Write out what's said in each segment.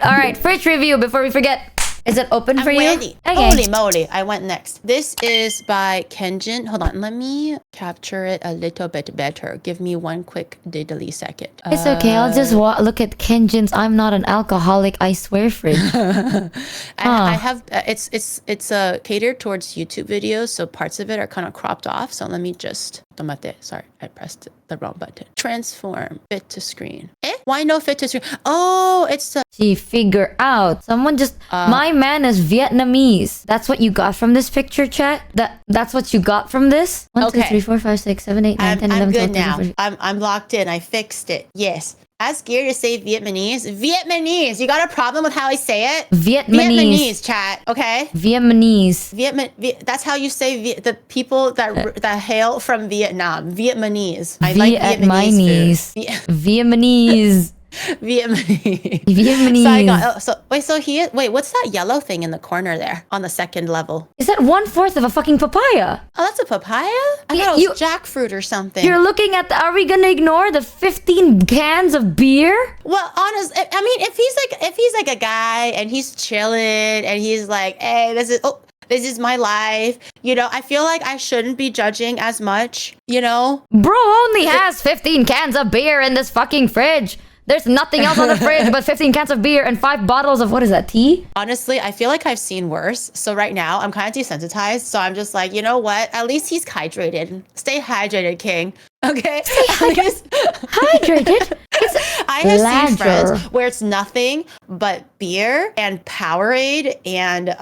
All right, fridge review before we forget. Is it open for you? Ready. Okay. Holy moly, I went next. This is by Kenjin. Hold on, let me capture it a little bit better. Give me one quick diddly second. It's okay. I'll just look at Kenjin's I'm not an alcoholic, I swear fridge. I have it's catered towards YouTube videos, so parts of it are kind of cropped off. So let me just tomate. Sorry, I pressed the wrong button. Transform fit to screen. Why no fit to screen? Oh, it's the She figure out. Someone just my man is Vietnamese. That's what you got from this picture, chat? That's what you got from this? 1, 2, 3, 4, 5, 6, 7, 8, 9, 10, 11, 12, 13, 14. I'm locked in. I fixed it. Yes. Ask Gear to say Vietnamese. Vietnamese. You got a problem with how I say it? Vietnamese, chat. Okay. Vietnamese. That's how you say the people that hail from Vietnam. Vietnamese. I like Vietnamese food. Vietnamese. Vietnamese. Wait, what's that yellow thing in the corner there on the second level? Is that 1/4 of a fucking papaya? Oh, that's a papaya? I thought it was jackfruit or something. You're looking at are we gonna ignore the 15 cans of beer? Well, honestly, I mean, if he's like a guy and he's chilling and he's like, hey, this is my life. You know, I feel like I shouldn't be judging as much, you know? Bro only has 15 cans of beer in this fucking fridge. There's nothing else on the fridge but 15 cans of beer and 5 bottles of, what is that, tea? Honestly, I feel like I've seen worse. So right now, I'm kind of desensitized. So I'm just like, you know what? At least he's hydrated. Stay hydrated, King. Okay? Hydrated? I have seen friends where it's nothing but beer and Powerade and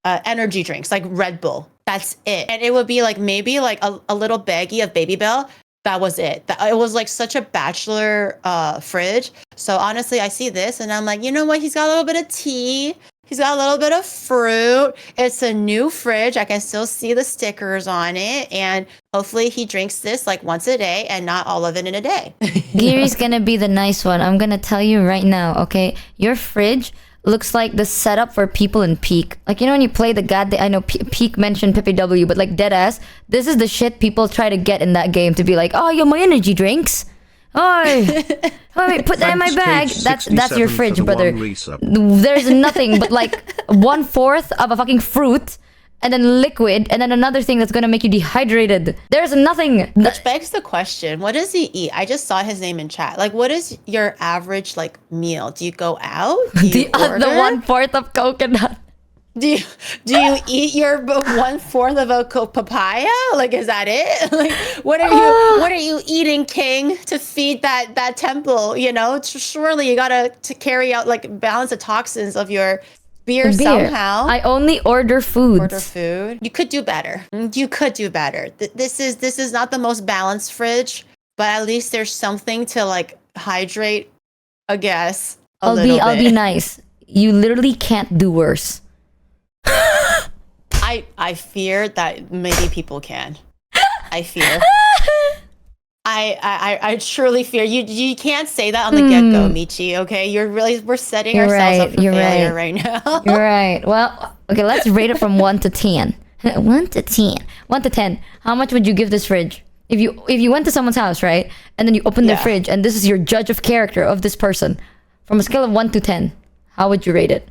energy drinks, like Red Bull. That's it. And it would be like maybe like a little baggie of Baby Bell. That was it. It was like such a bachelor fridge. So honestly, I see this and I'm like, you know what? He's got a little bit of tea. He's got a little bit of fruit. It's a new fridge. I can still see the stickers on it. And hopefully he drinks this like once a day and not all of it in a day. Gary's gonna be the nice one. I'm gonna tell you right now, okay? Your fridge looks like the setup for people in Peak. Like, you know when you play the goddamn... I know Peak mentioned PPW, but like deadass, this is the shit people try to get in that game to be like, oh, yeah, my energy drinks. Oh, wait, put that in my bag. That's your fridge, brother. There's nothing but like 1/4 of a fucking fruit and then liquid and then another thing that's gonna make you dehydrated. There's nothing. Which begs the question, what does he eat? I just saw his name in chat. Like, what is your average like meal? Do you go out? Do you order? The 1/4 of coconut. Do you eat your 1/4 of a papaya? Like, is that it? Like, what are you eating, King, to feed that temple? You know, surely you gotta carry out like balance the toxins of your beer somehow. I only order food. You could do better. You could do better. This is not the most balanced fridge, but at least there's something to like hydrate. I guess I'll be nice. You literally can't do worse. I fear that maybe people can. I fear. I truly fear you can't say that on the get-go, Michi, okay? We're setting ourselves up for failure right now. You're right. Well, okay, let's rate it from 1 to 10. 1 to 10. 1 to 10. How much would you give this fridge? If you went to someone's house, right? And then you open their fridge and this is your judge of character of this person. From a scale of 1 to 10, how would you rate it?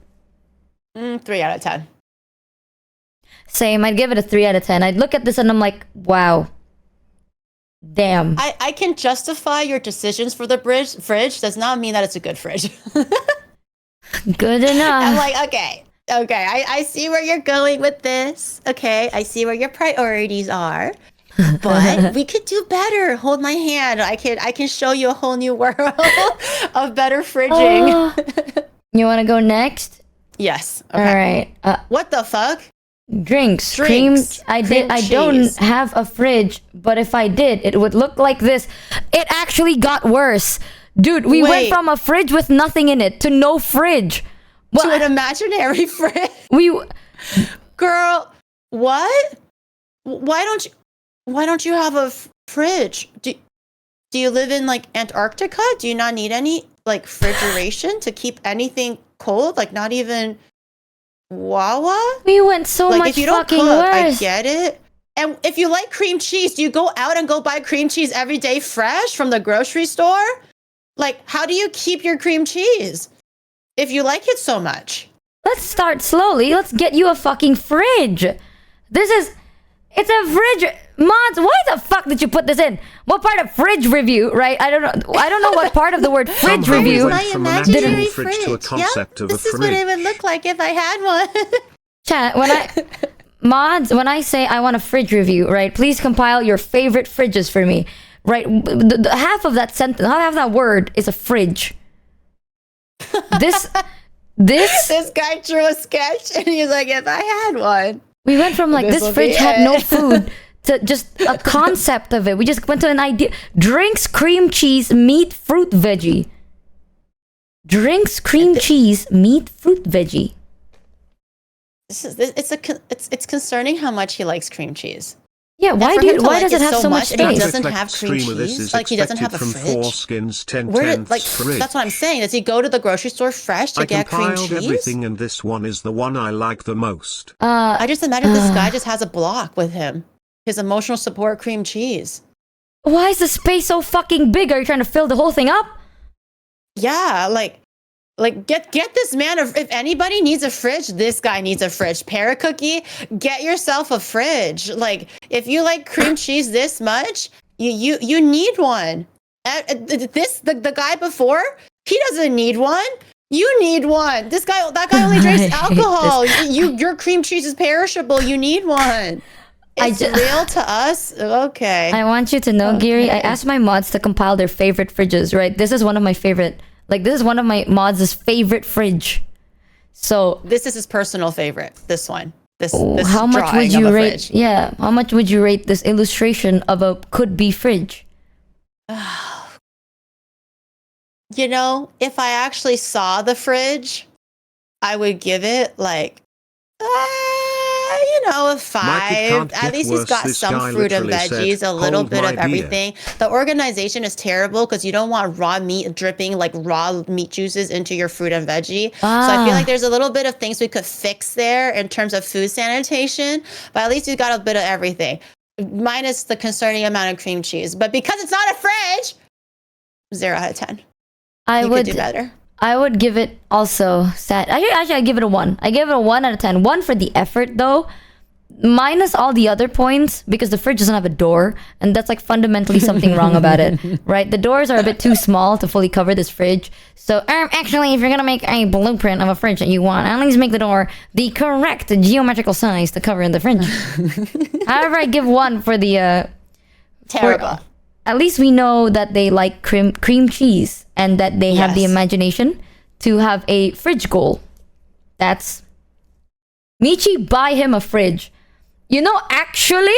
3 out of 10. Same, I'd give it a 3 out of 10. I'd look at this and I'm like, wow. Damn. I can justify your decisions for the fridge. Does not mean that it's a good fridge. Good enough. I'm like, okay. I see where you're going with this. Okay, I see where your priorities are. But we could do better. Hold my hand. I can show you a whole new world of better fridging. You want to go next? Yes. Okay. All right. What the fuck? Drinks. Cream. I don't have a fridge, but if I did, it would look like this. It actually got worse. Dude, we went from a fridge with nothing in it to no fridge. Well, to an imaginary fridge. Girl, what? Why don't you have a fridge? Do you live in like Antarctica? Do you not need any like refrigeration to keep anything cold? Like not even Wawa? We went so like, much if you don't fucking cook, worse. I get it. And if you like cream cheese, do you go out and go buy cream cheese every day fresh from the grocery store? Like, how do you keep your cream cheese? if you like it so much. Let's start slowly. Let's get you a fucking fridge. It's a fridge. Mods, why the fuck did you put this in? What part of fridge review, right? I don't know what part of the word fridge review. My imaginary fridge. To a concept of this is what it would look like if I had one. Chat, when I say I want a fridge review, right? Please compile your favorite fridges for me, right? Half of that sentence, half of that word is a fridge. This guy drew a sketch and he's like, if I had one. We went from like this fridge had no food to just a concept of it. We just went to an idea. Drinks, cream cheese, meat, fruit, veggie. Drinks, cream cheese, meat, fruit, veggie. It's concerning how much he likes cream cheese. Yeah, why does it have so much space? He doesn't have cream cheese. Like he doesn't have a fridge. That's what I'm saying. Does he go to the grocery store fresh to get cream cheese? Everything, and this one is the one I like the most. I just imagine this guy just has a block with him. His emotional support cream cheese. Why is the space so fucking big? Are you trying to fill the whole thing up? Yeah, like get this man if anybody needs a fridge, this guy needs a fridge. Paracookie, get yourself a fridge. Like if you like cream cheese this much, you need one. The guy before, he doesn't need one. You need one. That guy only drinks alcohol. Your cream cheese is perishable. You need one. It's real to us. Okay. I want you to know, Giri, I asked my mods to compile their favorite fridges, right? This is one of my favorite. Like, this is one of my mods' favorite fridge. So this is his personal favorite. This one. This how much would you rate? Fridge. Yeah, how much would you rate this illustration of a could-be fridge? You know, if I actually saw the fridge, I would give it like, a 5. At least he's got some fruit and veggies, a little bit of everything. The organization is terrible because you don't want raw meat dripping like raw meat juices into your fruit and veggie. So I feel like there's a little bit of things we could fix there in terms of food sanitation, but at least he's got a bit of everything. Minus the concerning amount of cream cheese. But because it's not a fridge, 0 out of 10. You could do better. I would give it also Actually, I give it a 1. I give it a 1 out of 10. 1 for the effort, though. Minus all the other points, because the fridge doesn't have a door, and that's like fundamentally something wrong about it, right? The doors are a bit too small to fully cover this fridge. So, actually, if you're gonna make a blueprint of a fridge that you want, at least make the door the correct geometrical size to cover in the fridge. However, I give 1 for the terrible. At least we know that they like cream cheese and that they have the imagination to have a fridge goal. That's Michi, buy him a fridge. You know, actually,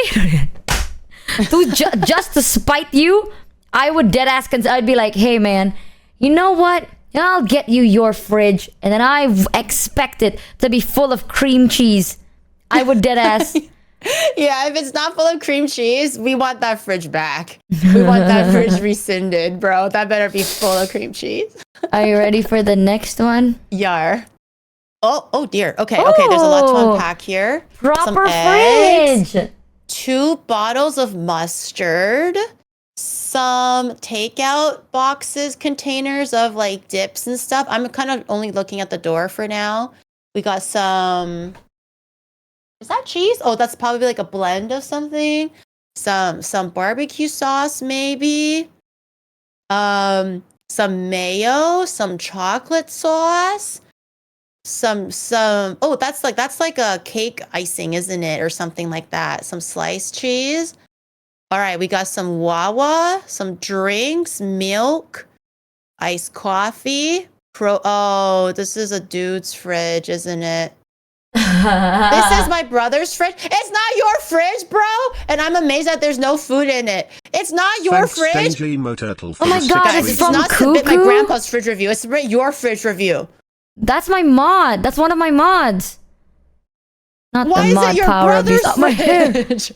just to spite you, I would deadass I'd be like, hey man, you know what? I'll get you your fridge, and then I expect it to be full of cream cheese. I would deadass. Yeah, if it's not full of cream cheese, we want that fridge back. We want that fridge rescinded, bro. That better be full of cream cheese. Are you ready for the next one? Yar. Oh dear. Okay, there's a lot to unpack here. Proper fridge. 2 bottles of mustard. Some takeout boxes, containers of like dips and stuff. I'm kind of only looking at the door for now. We got some... Is that cheese? Oh, that's probably like a blend of something. Some barbecue sauce, maybe. Some mayo, some chocolate sauce. Some that's like a cake icing, isn't it? Or something like that. Some sliced cheese. All right, we got some Wawa, some drinks, milk, iced coffee. This is a dude's fridge, isn't it? This is my brother's fridge. It's not your fridge, bro. And I'm amazed that there's no food in it. It's not your fridge. Oh my god, it's from not Cuckoo? Submit my grandpa's fridge review. It's your fridge review. That's my mod. That's one of my mods. Not Why the mod is it your power of these. brother's fridge?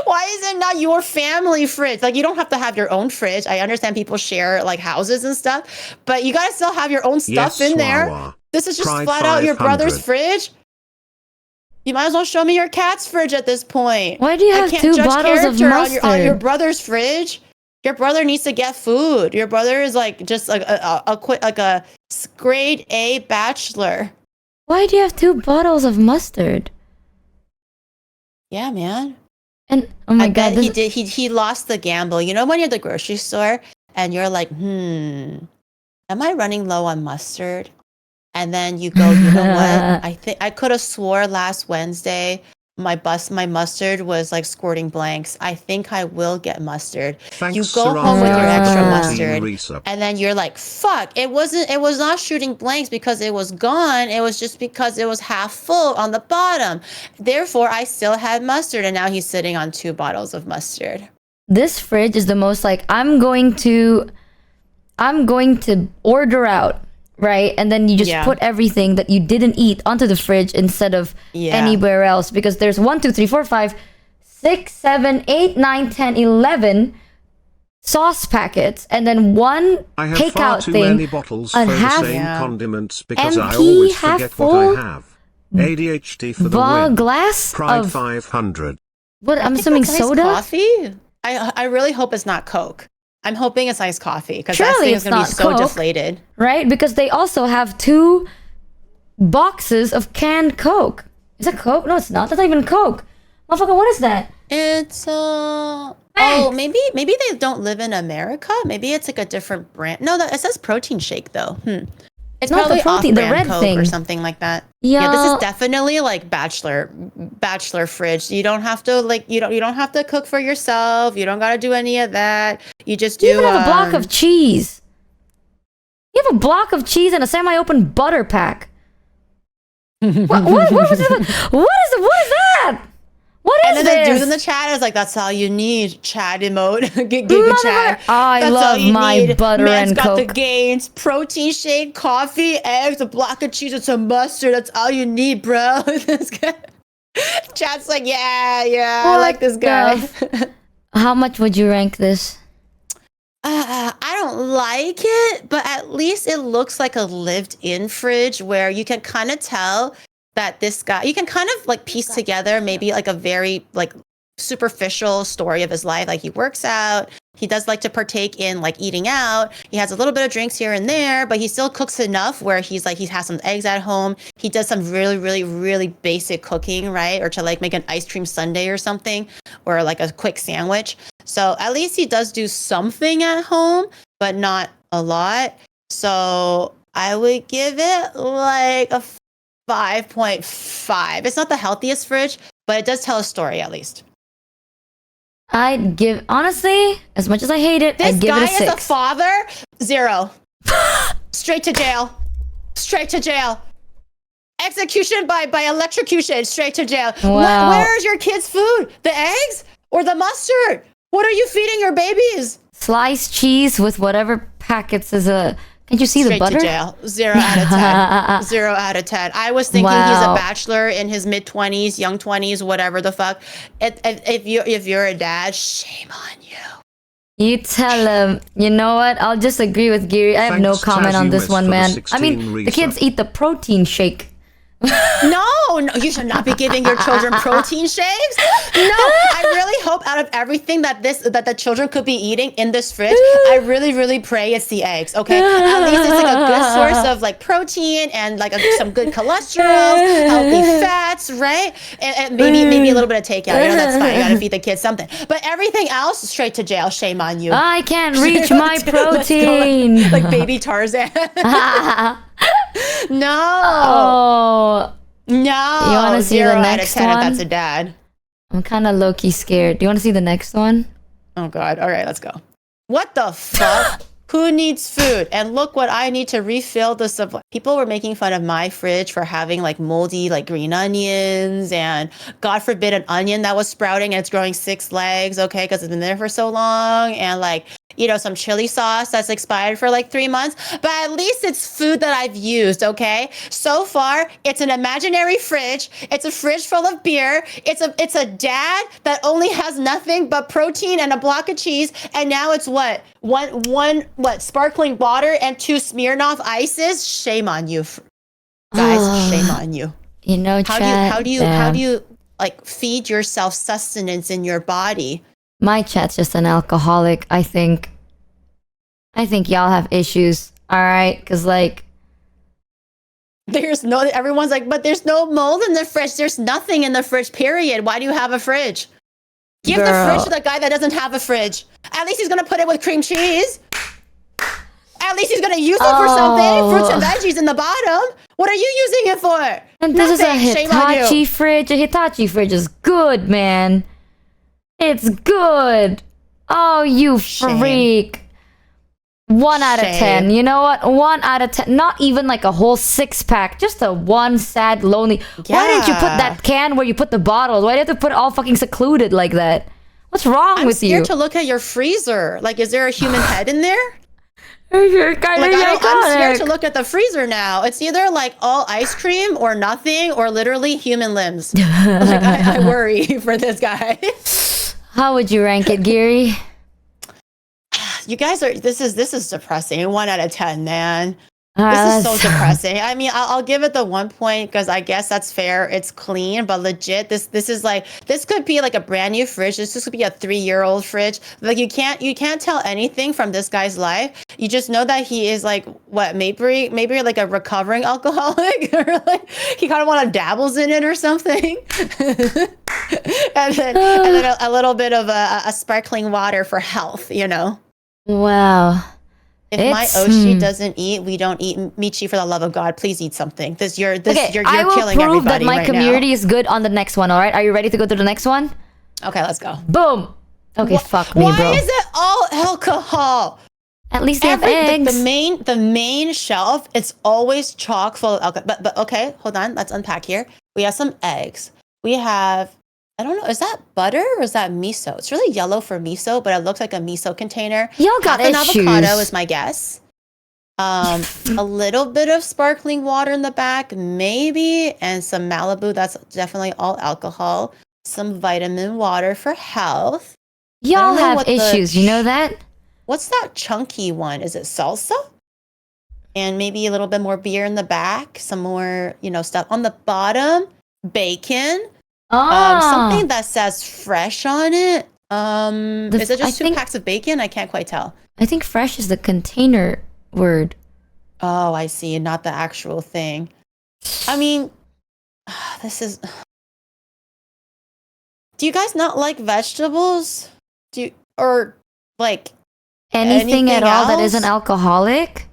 Why is it not your family fridge? Like, you don't have to have your own fridge. I understand people share like houses and stuff, but you gotta still have your own stuff in there. Wawa. This is just flat out your brother's fridge. You might as well show me your cat's fridge at this point. Why do you have 2 bottles of mustard on your brother's fridge? Your brother needs to get food. Your brother is like just like a grade A bachelor. Why do you have 2 bottles of mustard? Yeah, man. And oh my god, he did. He lost the gamble. You know when you're at the grocery store and you're like, am I running low on mustard? And then you go, you know what? I think I could have swore last Wednesday my mustard was like squirting blanks. I think I will get mustard. Thanks, you go home with your extra mustard, resub. and then you're like, fuck, it was not shooting blanks because it was gone. It was just because it was half full on the bottom. Therefore, I still had mustard, and now he's sitting on 2 bottles of mustard. This fridge is the most like I'm going to order out, right? And then you just put everything that you didn't eat onto the fridge instead of anywhere else, because there's 1, 2, 3, 4, 5, 6, 7, 8, 9, 10, 11 sauce packets, and then one takeout far too thing. Many bottles for the same condiments because I empty, always half forget full, what I have. ADHD for the win. Glass Pride of 500. what? I'm assuming soda. Coffee. I really hope it's not Coke. I'm hoping it's iced coffee because that Surely thing it's is going to be not so Coke, deflated. right? Because they also have 2 boxes of canned Coke. Is that Coke? No, it's not. That's not even Coke. Motherfucker, what is that? It's maybe they don't live in America. Maybe it's like a different brand. No, it says protein shake though. It's not probably the protein, the red Coke thing or something like that. Yeah. Yeah, this is definitely like bachelor fridge. You don't have to you don't have to cook for yourself. You don't got to do any of that. You just do. You even have a block of cheese. You have a block of cheese and a semi-open butter pack. What was it? What is that? What is this? And then the dude in the chat is like, "That's all you need." Chat emote, Giga chat. I love my butter Man's and got Coke. the gains: protein shake, coffee, eggs, a block of cheese, and some mustard. That's all you need, bro. This guy. Chat's like, yeah, I like this guy. How much would you rank this? I don't like it, but at least it looks like a lived-in fridge where you can kind of tell that this guy, you can kind of like piece together maybe like a very like superficial story of his life. Like he works out, he does like to partake in like eating out, he has a little bit of drinks here and there, but he still cooks enough where he's like, he has some eggs at home, he does some really, really, really basic cooking, right? Or to like make an ice cream sundae or something, or like a quick sandwich. So at least he does do something at home, but not a lot. So I would give it like a 5.5. It's not the healthiest fridge, but it does tell a story at least. I'd give, honestly, as much as I hate it, I'd give it a 6. This guy as a father, 0. Straight to jail. Straight to jail. Execution by electrocution. Straight to jail. Wow. Where's your kids' food? The eggs or the mustard? What are you feeding your babies? Sliced cheese with whatever packets is a... Can't you see Straight the butter? to jail. 0 out of 10. 0 out of 10. I was thinking he's a bachelor in his mid-20s, young 20s, whatever the fuck. If you're a dad, shame on you. You tell him. You know what? I'll just agree with Giri. I have no comment on this one, man. I mean, the kids eat the protein shake. No, you should not be giving your children protein shakes. No, I really hope out of everything that the children could be eating in this fridge, I really, really pray it's the eggs. Okay, at least it's like a good source of like protein and like some good cholesterol, healthy fats, right? And maybe a little bit of takeout. You know, that's fine. You gotta feed the kids something. But everything else, straight to jail. Shame on you. I can't reach my protein. like baby Tarzan. No. Oh. No. You want to see the next 0 out of 10 one? if that's a dad. I'm kind of low-key scared. Do you want to see the next one? Oh, God. All right, let's go. What the fuck? Who needs food? And look what I need to refill the supply. People were making fun of my fridge for having like moldy, like green onions and God forbid an onion that was sprouting and it's growing 6 legs. Okay. Because it's been there for so long. And like, you know, some chili sauce that's expired for like 3 months, but at least it's food that I've used. Okay. So far, it's an imaginary fridge. It's a fridge full of beer. It's a dad that only has nothing but protein and a block of cheese. And now it's what? One sparkling water and 2 Smirnoff ices. Shame on you, guys. Shame on you. You know, how do you like feed yourself sustenance in your body? My chat's just an alcoholic, I think. I think y'all have issues, alright? Because, like... Everyone's like, but there's no mold in the fridge. There's nothing in the fridge, period. Why do you have a fridge? Give the fridge to the guy that doesn't have a fridge. At least he's gonna put it with cream cheese. At least he's gonna use it for something. Fruits and veggies in the bottom. What are you using it for? And this is a Hitachi fridge. A Hitachi fridge is good, man. It's good. Oh, you freak. 1 out of 10. You know what? 1 out of 10. Not even like a whole 6-pack. Just a one sad, lonely. Yeah. Why didn't you put that can where you put the bottles? Why do you have to put it all fucking secluded like that? What's wrong with you? I'm scared to look at your freezer. Like, is there a human head in there? I'm scared to look at the freezer now. It's either like all ice cream or nothing, or literally human limbs. Like, I worry for this guy. How would you rank it, Giri? You guys are, this is depressing. 1 out of 10, man. This is so depressing. I mean, I'll give it the 1 point because I guess that's fair. It's clean, but legit, this is like, this could be like a brand new fridge. This could be a 3-year-old fridge. Like you can't tell anything from this guy's life. You just know that he is like, what, maybe like a recovering alcoholic, or like he kind of want to dabbles in it or something. and then a little bit of a sparkling water for health, you know? Wow. If my Oshi doesn't eat, we don't eat. Michi, for the love of God, please eat something. You're killing everybody right now. I will prove that my community is good on the next one, all right? Are you ready to go to the next one? Okay, let's go. Boom. Okay, fuck me, bro. Why is it all alcohol? At least they have eggs. The main shelf, it's always chock full of alcohol. But okay, hold on. Let's unpack here. We have some eggs. We have... I don't know. Is that butter or is that miso? It's really yellow for miso, but it looks like a miso container. Y'all got issues. An avocado is my guess. A little bit of sparkling water in the back, maybe, and some Malibu. That's definitely all alcohol. Some vitamin water for health. Y'all have issues. You know that? What's that chunky one? Is it salsa? And maybe a little bit more beer in the back. Some more, stuff on the bottom. Bacon. Something that says fresh on it. Is it just 2 packs of bacon? I can't quite tell. I think fresh is the container word. Oh, I see. Not the actual thing. I mean, this is... Do you guys not like vegetables? Or like anything at all that isn't alcoholic?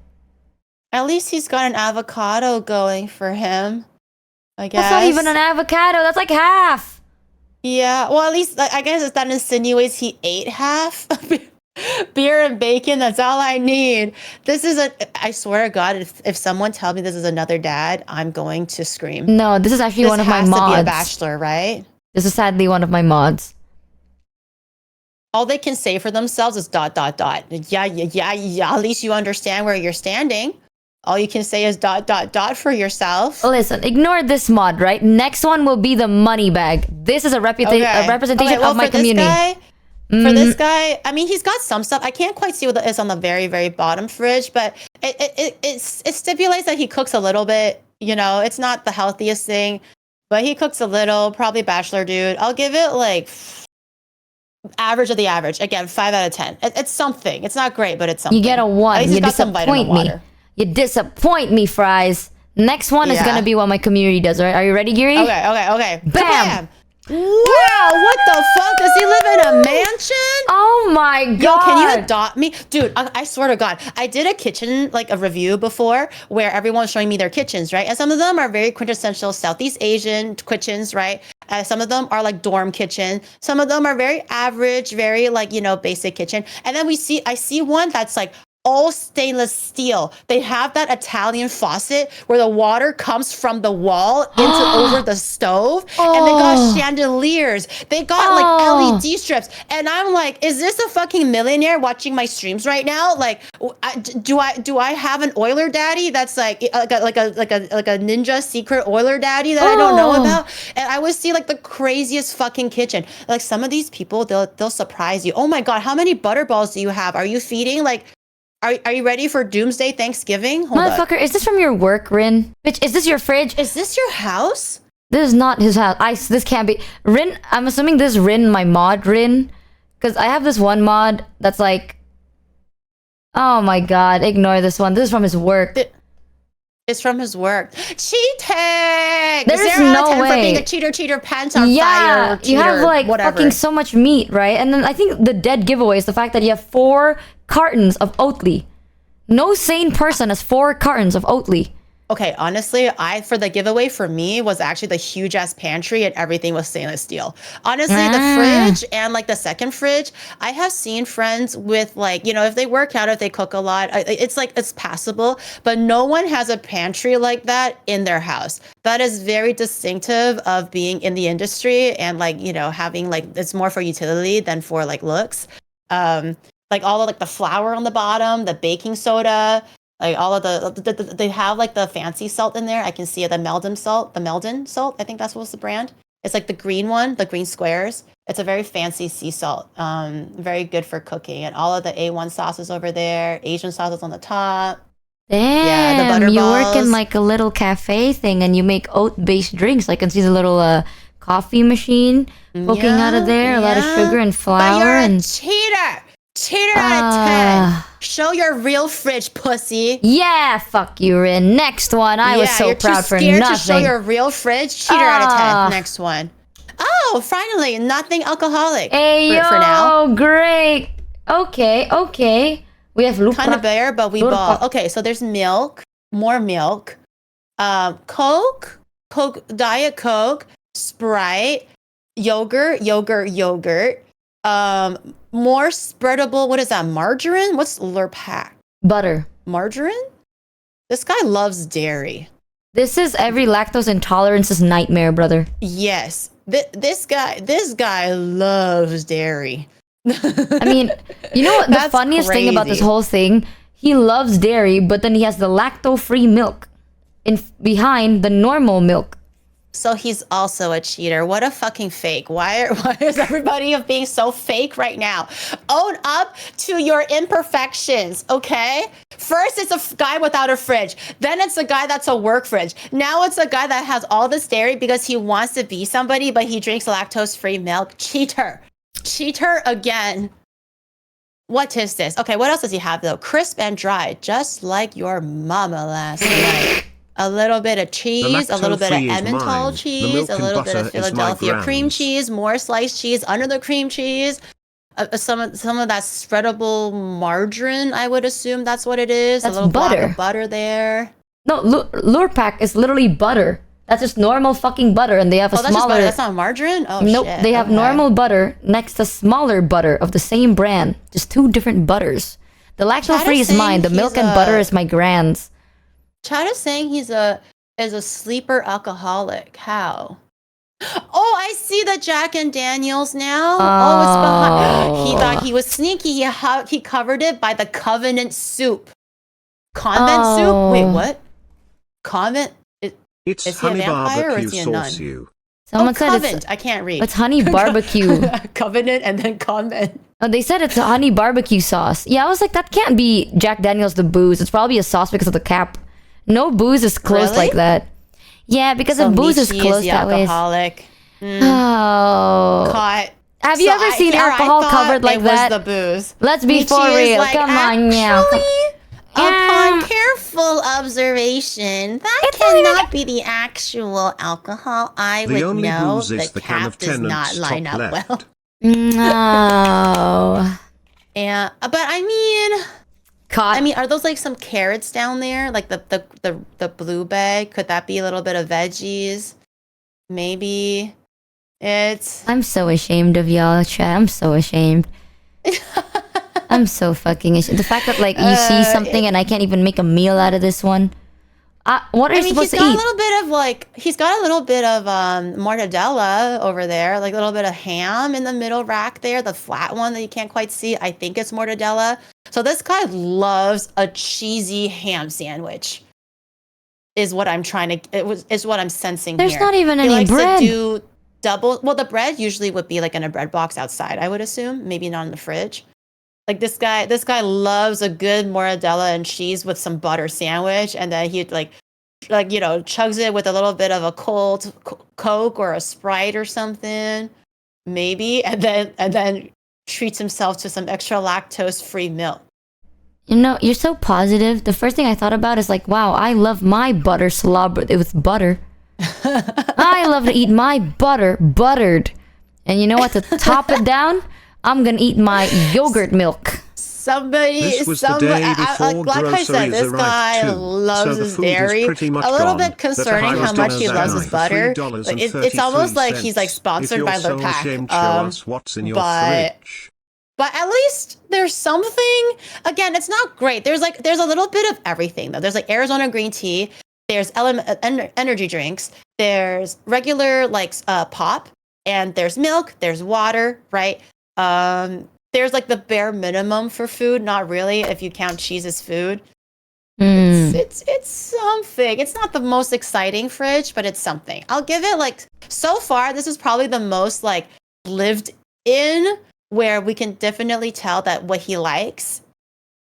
At least he's got an avocado going for him. I guess. That's not even an avocado. That's like half. Yeah. Well, at least I guess that insinuates he ate half. Beer and bacon. That's all I need. I swear to God, if someone tells me this is another dad, I'm going to scream. No, this is actually one of my mods. This has to be a bachelor, right? This is sadly one of my mods. All they can say for themselves is ... Yeah. At least you understand where you're standing. All you can say is ... for yourself. Listen, ignore this mod, right? Next one will be the money bag. This is a representation of my community. For this guy, I mean, he's got some stuff. I can't quite see what is on the very, very bottom fridge, but it stipulates that he cooks a little bit. It's not the healthiest thing, but he cooks a little. Probably bachelor dude. I'll give it like average of the average. Again, 5 out of 10. It's something. It's not great, but it's something. You get a 1. You disappoint me. You disappoint me, Fries. Next one is going to be what my community does, right? Are you ready, Giri? Okay. Bam! Wow, what the fuck? Does he live in a mansion? Oh my God. Yo, can you adopt me? Dude, I swear to God, I did a kitchen, like a review before where everyone's showing me their kitchens, right? And some of them are very quintessential Southeast Asian kitchens, right? Some of them are like dorm kitchen. Some of them are very average, very like, basic kitchen. And then I see one that's like all stainless steel. They have that Italian faucet where the water comes from the wall over the stove. And they got chandeliers. They got like LED strips. And I'm like, is this a fucking millionaire watching my streams right now? Like, do I have an oiler daddy that's like a ninja secret oiler daddy that I don't know about? And I would see like the craziest fucking kitchen. Like some of these people, they'll surprise you. Oh my God, how many butterballs do you have? Are you feeding like... Are you ready for Doomsday Thanksgiving? Motherfucker, is this from your work, Rin? Bitch, is this your fridge? Is this your house? This is not his house. This can't be. Rin, I'm assuming this is Rin, my mod Rin. because I have this one mod that's like, oh my god, ignore this one. This is from his work. It's from his work. Cheating! There's no way. For being a cheater, pants on fire. You have like whatever. fucking so much meat, right? And then I think the dead giveaway is the fact that you have 4 cartons of Oatly. No sane person has 4 cartons of Oatly. Okay, honestly, for the giveaway for me was actually the huge ass pantry and everything was stainless steel. Honestly, the fridge and like the second fridge, I have seen friends with like, you know, if they work out, if they cook a lot, it's like, it's passable, but no one has a pantry like that in their house. That is very distinctive of being in the industry and like, you know, having like, it's more for utility than for like looks. Like all of like the flour on the bottom, the baking soda, like all of they have like the fancy salt in there. I can see it, the Meldon salt. I think that's what's the brand. It's like the green one, the green squares. It's a very fancy sea salt. Very good for cooking. And all of the A1 sauces over there, Asian sauces on the top. Damn, yeah, the butter you balls. work in like a little cafe thing and you make oat-based drinks. I can see the little coffee machine poking out of there. A lot of sugar and flour. But you're and a cheater. Cheater out of 10. Show your real fridge, pussy. Yeah, fuck you, Rin. Next one. I was so proud for nothing. You're too scared to show your real fridge. Cheater out of 10. Next one. Oh, finally, nothing alcoholic. Hey, for now. Great. Okay. We have kind of bare, but we bought. Okay, so there's milk, more milk, Coke, Diet Coke, Sprite, yogurt. More spreadable, what is that, margarine? What's Lurpak? Butter. Margarine? This guy loves dairy. This is every lactose intolerance's nightmare, brother. Yes. This guy loves dairy. I mean, you know what the funniest thing about this whole thing? He loves dairy, but then he has the lacto-free milk behind the normal milk. So he's also a cheater. What a fucking fake. Why is everybody being so fake right now? Own up to your imperfections, okay? First, it's a guy without a fridge. Then it's a guy that's a work fridge. Now it's a guy that has all this dairy because he wants to be somebody, but he drinks lactose-free milk. Cheater. Cheater again. What is this? Okay, what else does he have, though? Crisp and dry, just like your mama last night. A little bit of cheese, a little bit of Emmental cheese, a little bit of Philadelphia cream cheese, more sliced cheese under the cream cheese, some of that spreadable margarine. I would assume that's what it is. That's a little butter. block of butter there. No, Lurpak is literally butter. That's just normal fucking butter, and they have a that's smaller. That's not margarine. Oh nope, shit. They have normal butter next to smaller butter of the same brand. Just 2 different butters. The lactose-free is mine. The milk and butter is my grand's. Chad is saying he's a sleeper alcoholic. How? Oh, I see the Jack and Daniels now. It's behind. He thought he was sneaky. He covered it by the Covenant soup. Convent soup? Wait, what? Convent? It's is he a honey vampire or is he a nun? sauce you. Someone said Convent. I can't read. It's honey barbecue. Covenant and then convent. Oh, they said it's a honey barbecue sauce. Yeah, I was like, that can't be Jack Daniels the booze. It's probably a sauce because of the cap. No booze is closed like that. Yeah, because the booze is closed that way. Alcoholic. Oh. Caught. Have you ever seen alcohol covered like that? Was the booze. Let's be for real. Like, come on now. Upon careful observation, that cannot be the actual alcohol. I would know the cap does not line up well. No. Yeah, but I mean... Caught. I mean, are those like some carrots down there? Like the blue bag? Could that be a little bit of veggies? Maybe. I'm so ashamed of y'all, chat. I'm so ashamed. I'm so fucking ashamed. The fact that like you see something and I can't even make a meal out of this one. What are you supposed to eat? He's got a little bit of mortadella over there, like a little bit of ham in the middle rack there, the flat one that you can't quite see. I think it's mortadella. So this guy loves a cheesy ham sandwich. Is what I'm is what I'm sensing here. There's not even any bread. He likes to do double. Well, the bread usually would be like in a bread box outside, I would assume, maybe not in the fridge. Like this guy loves a good mortadella and cheese with some butter sandwich, and then he like chugs it with a little bit of a cold Coke or a Sprite or something, maybe, and then treats himself to some extra lactose-free milk. You know, you're so positive. The first thing I thought about is like, wow, I love my butter slobbered with butter. I love to eat my butter buttered. And you know what? To top it down, I'm gonna eat my yogurt milk. This was the day before like I said, this guy loves his dairy. A little bit concerning how much he loves his butter. Like, it's almost like he's like sponsored by the pack. But at least there's something. Again, it's not great. There's a little bit of everything though. There's like Arizona green tea. There's energy drinks. There's regular like pop, and there's milk. There's water, right? There's like the bare minimum for food. Not really, if you count cheese as food. It's something. It's not the most exciting fridge, but it's something. I'll give it like, so far, this is probably the most like lived in, where we can definitely tell that what he likes,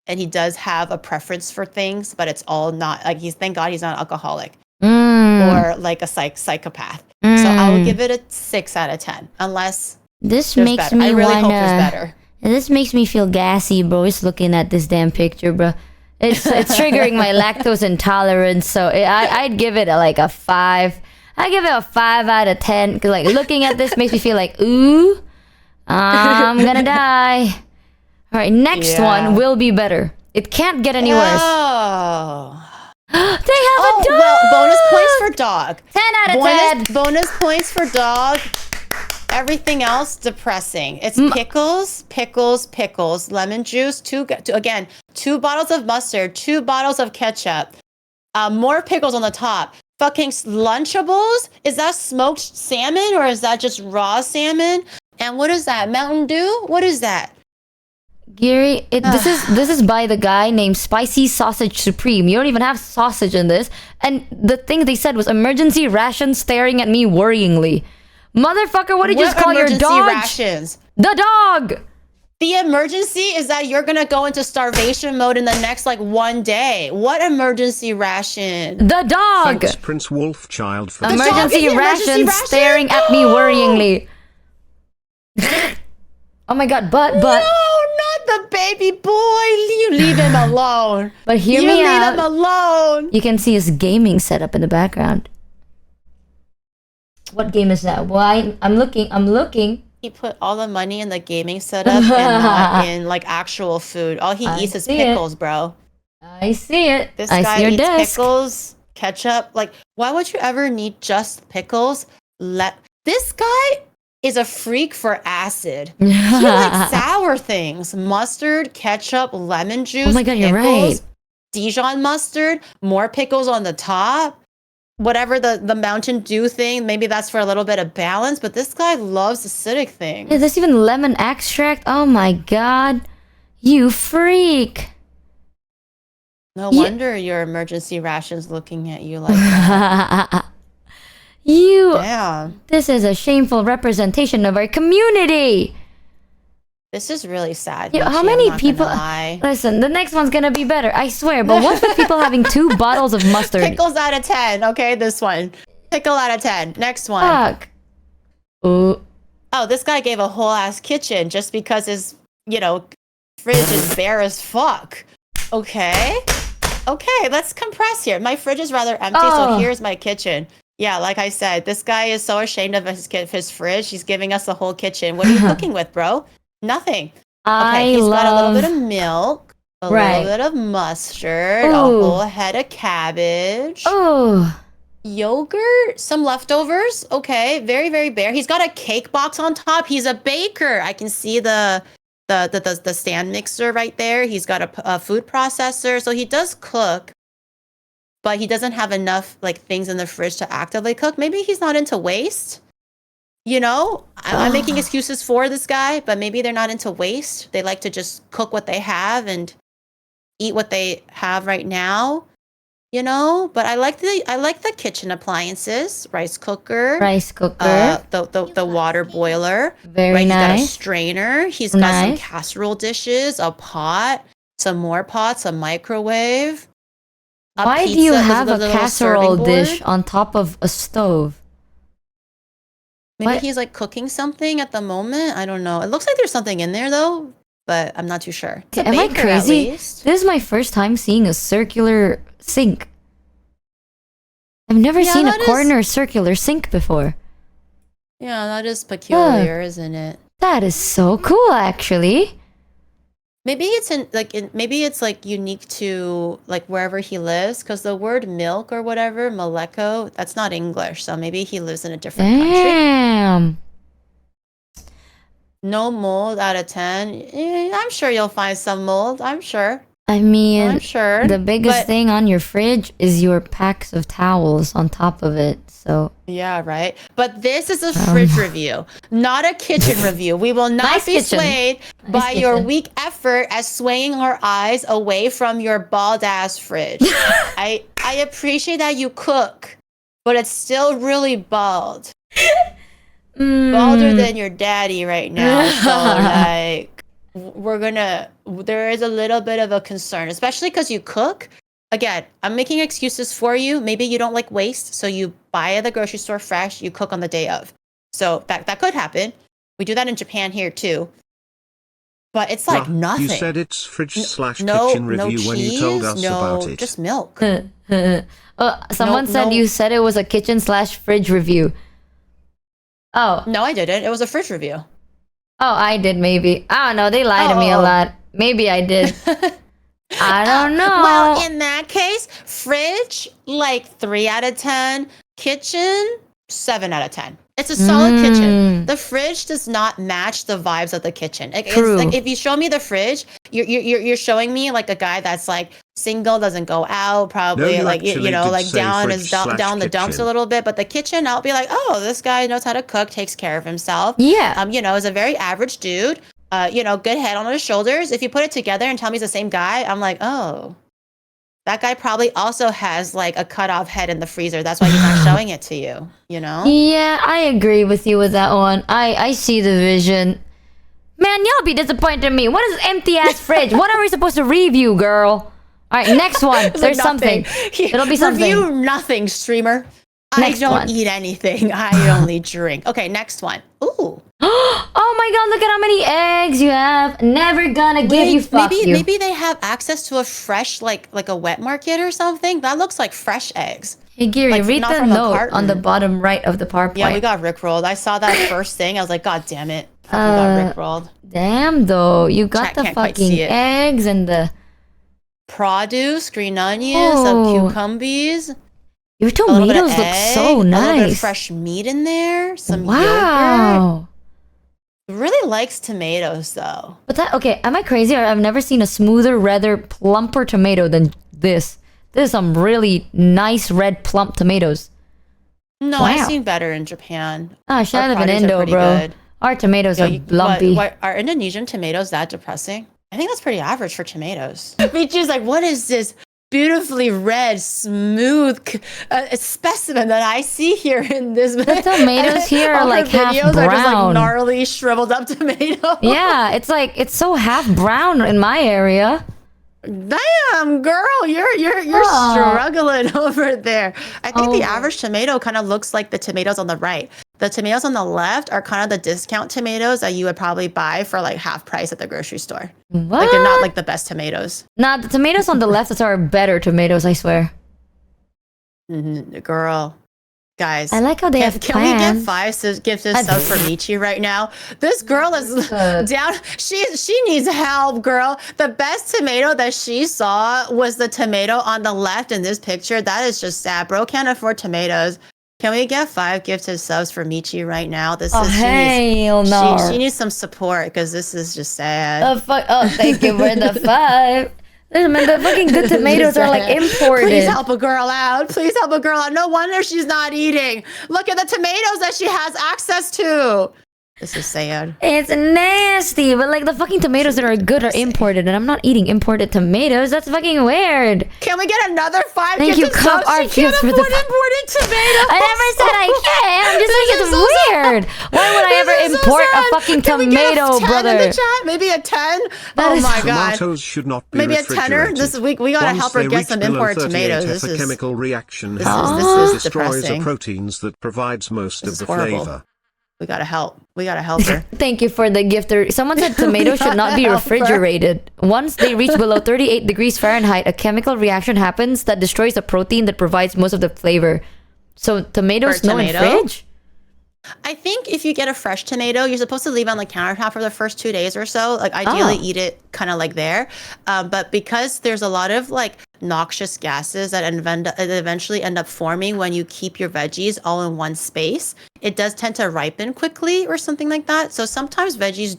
and he does have a preference for things, but it's all not like thank God he's not an alcoholic or like a psychopath. So I will give it a 6 out of 10, unless this there's makes better. me I really wanna, hope there's better. This makes me feel gassy, bro. Just looking at this damn picture, bro. It's triggering my lactose intolerance. So I'd give it like a 5. I give it a 5 out of 10. Cause like looking at this makes me feel like, ooh, I'm gonna die. All right, next one will be better. It can't get any worse. They have a dog. Well, bonus points for dog. 10 out of 10. Bonus points for dog. Everything else depressing. It's pickles, lemon juice, 2 bottles of mustard, 2 bottles of ketchup, more pickles on the top. Fucking Lunchables? Is that smoked salmon or is that just raw salmon? And what is that? Mountain Dew? What is that? Giri, this is by the guy named Spicy Sausage Supreme. You don't even have sausage in this. And the thing they said was emergency ration staring at me worryingly. Motherfucker, what did you just call your dog? Rations? The dog! The emergency is that you're gonna go into starvation mode in the next like 1 day. What emergency ration? The dog! Thanks, Prince Wolfchild, for emergency ration staring at me worryingly. Oh my god, but... No, not the baby boy. You leave him alone. But hear me out. You leave him alone. You can see his gaming setup in the background. What game is that? Why? I'm looking. He put all the money in the gaming setup and not in like actual food. All he eats is pickles, bro. I see it. This guy guy see your eats desk. pickles, ketchup. Like, why would you ever need just pickles? This guy is a freak for acid. He likes sour things. Mustard, ketchup, lemon juice. Oh my god, pickles, you're right. Dijon mustard, more pickles on the top. Whatever the Mountain Dew thing, maybe that's for a little bit of balance, but this guy loves acidic things. Yeah, there's even lemon extract. Oh my god. You freak. No wonder your emergency ration's looking at you like that. Damn. This is a shameful representation of our community. This is really sad. Yeah, Michi, how many I'm not people? gonna lie. Listen, the next one's gonna be better, I swear. But what's with people having 2 bottles of mustard? Pickles out of 10. Okay, this one. Pickle out of 10. Next one. Fuck. Ooh. Oh, this guy gave a whole ass kitchen just because his, fridge is bare as fuck. Okay. Okay, let's compress here. My fridge is rather empty, so here's my kitchen. Yeah, like I said, this guy is so ashamed of his fridge. He's giving us the whole kitchen. What are you cooking with, bro? Nothing. Okay, he's got a little bit of milk, a little bit of mustard, a whole head of cabbage. Yogurt, some leftovers. Okay, very, very bare. He's got a cake box on top. He's a baker. I can see the stand mixer right there. He's got a food processor. So he does cook, but he doesn't have enough like things in the fridge to actively cook. Maybe he's not into waste. I'm making excuses for this guy, but maybe they're not into waste. They like to just cook what they have and eat what they have right now. But I like the kitchen appliances, rice cooker, the water boiler. Very He's nice. got a strainer. He's got some casserole dishes, a pot, some more pots, a microwave. Why do you have a casserole dish on top of a stove? Maybe he's like cooking something at the moment. I don't know. It looks like there's something in there though, but I'm not too sure. It's a Am I baker, crazy? at least. This is my first time seeing a circular sink. I've never seen a corner circular sink before. Yeah, that is peculiar, isn't it? That is so cool, actually. Maybe it's maybe it's like unique to like wherever he lives, because the word milk or whatever, Maleko, that's not English. So maybe he lives in a different country. No mold out of 10. I'm sure you'll find some mold. I'm sure. I mean, I'm sure. The biggest thing on your fridge is your packs of towels on top of it. So yeah, right. But this is a fridge review, not a kitchen review. We will not be swayed by your weak effort at swaying our eyes away from your bald ass fridge. I appreciate that you cook, but it's still really bald. Balder than your daddy right now. So like there is a little bit of a concern, especially because you cook. Again, I'm making excuses for you. Maybe you don't like waste, so you buy at the grocery store fresh, you cook on the day of. So that could happen. We do that in Japan here too. But it's like nothing. You said it's fridge/kitchen review when you told us about it. Just milk. Someone said you said it was a kitchen/fridge review. Oh. No, I didn't. It was a fridge review. Oh, I did maybe. I don't know. They lie to me a lot. Maybe I did. I don't know. Well, in that case, fridge, like 3 out of 10. Kitchen, 7 out of 10. It's a solid kitchen. The fridge does not match the vibes of the kitchen. True. It's like if you show me the fridge, you're showing me like a guy that's like single, doesn't go out, probably like like down the dumps a little bit. But the kitchen, I'll be like, oh, this guy knows how to cook, takes care of himself. Yeah. Is a very average dude. Good head on his shoulders. If you put it together and tell me it's the same guy, I'm like, oh. That guy probably also has like a cut off head in the freezer. That's why he's not showing it to you, Yeah, I agree with you with that one. I see the vision. Man, y'all be disappointed in me. What is empty ass fridge? What are we supposed to review, girl? All right, next one. There's something. It'll be something. Review nothing, streamer. Next I don't one. eat anything. I only drink. Okay, next one. Ooh. Oh my god, look at how many eggs you have. Never gonna give you fuck you. Maybe they have access to a fresh, like a wet market or something. That looks like fresh eggs. Hey Giri, read the note on the bottom right of the PowerPoint. Yeah, we got rickrolled. I saw that first thing. I was like, God damn it. We got rickrolled. Damn though. You got the fucking eggs and the produce, green onions, some cucumbers. Your tomatoes look so nice. A little bit of fresh meat in there. Some yogurt. Really likes tomatoes though. But am I crazy or I've never seen a smoother, rather plumper tomato than this. This is some really nice red plump tomatoes. No, I've seen better in Japan. Should I live in Indo, bro? Good. Our tomatoes are lumpy. Are Indonesian tomatoes that depressing? I think that's pretty average for tomatoes. Michi's like, what is this beautifully red, smooth specimen that I see here in this? The tomatoes here are like half brown. Are just like gnarly, shriveled up tomatoes. Yeah, it's so half brown in my area. Damn, girl, you're struggling over there. I think the average tomato kind of looks like the tomatoes on the right. The tomatoes on the left are kind of the discount tomatoes that you would probably buy for like half price at the grocery store. What? Like they're not like the best tomatoes. Nah, the tomatoes on the left are better tomatoes, I swear. Girl. Guys, I like how they have Can we get 5 gifts of subs for Michi right now? This girl is down. She needs help, girl. The best tomato that she saw was the tomato on the left in this picture. That is just sad. Bro can't afford tomatoes. Can we get 5 gifted subs for Michi right now? She needs some support because this is just sad. Thank you for the 5. Man, the fucking good tomatoes are like imported. Please help a girl out. Please help a girl out. No wonder she's not eating. Look at the tomatoes that she has access to. This is sad. It's nasty, but like the fucking tomatoes that are good are imported, and I'm not eating imported tomatoes. That's fucking weird. Can we get another 5? Thank you, Cup Art Gifts for the imported tomatoes. I never said I can. I'm just saying it's weird. Why would I ever import a fucking tomato, brother? In the chat? Maybe a 10. Oh my god. Tomatoes should not be maybe a 10er. This week we gotta help her get some imported tomatoes. This is a chemical reaction. This is destroys the depressing. proteins that provides most of the flavor. We gotta help. We gotta help her. Thank you for the gifter. Someone said tomatoes should not be refrigerated. Once they reach below 38 degrees Fahrenheit, a chemical reaction happens that destroys the protein that provides most of the flavor. So tomatoes no in fridge? I think if you get a fresh tomato, you're supposed to leave it on the countertop for the first 2 days or so. Like ideally eat it kind of like there. But because there's a lot of like noxious gases that eventually end up forming when you keep your veggies all in one space, it does tend to ripen quickly or something like that. So sometimes veggies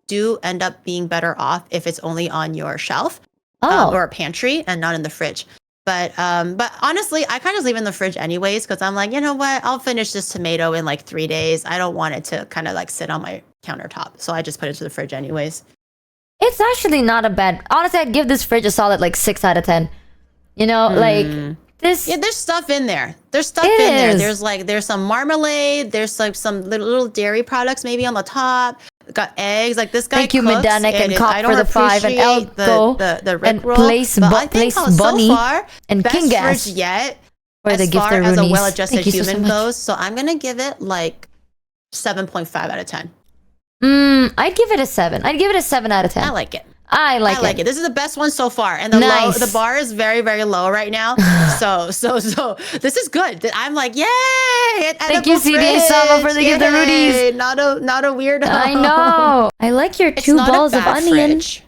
do end up being better off if it's only on your shelf or a pantry and not in the fridge. But honestly, I kind of leave it in the fridge anyways because I'm like, you know what? I'll finish this tomato in like 3 days. I don't want it to kind of like sit on my countertop. So I just put it to the fridge anyways. It's actually not a bad... Honestly, I'd give this fridge a solid like 6 out of 10. You know, like this... Yeah, there's stuff in there. There's stuff in there. There's some marmalade. There's like some little dairy products maybe on the top. Got eggs. Like this guy Thank you, cooks, Medanek and Cop for the 5 and Elko the Rick and roll. Place Bunny so far, and best King Gas fridge yet for the as far gifter as a Roonies. well-adjusted human goes. So I'm gonna give it like 7.5 out of 10. I'd give it a 7. I'd give it a 7 out of 10. I like it. I like it. This is the best one so far, and the bar is very, very low right now. so this is good. I'm like, yay! Thank you, CDA Sama, for the gift of Rudies. Not a weirdo. I know. I like your 2 balls of onion. Fridge.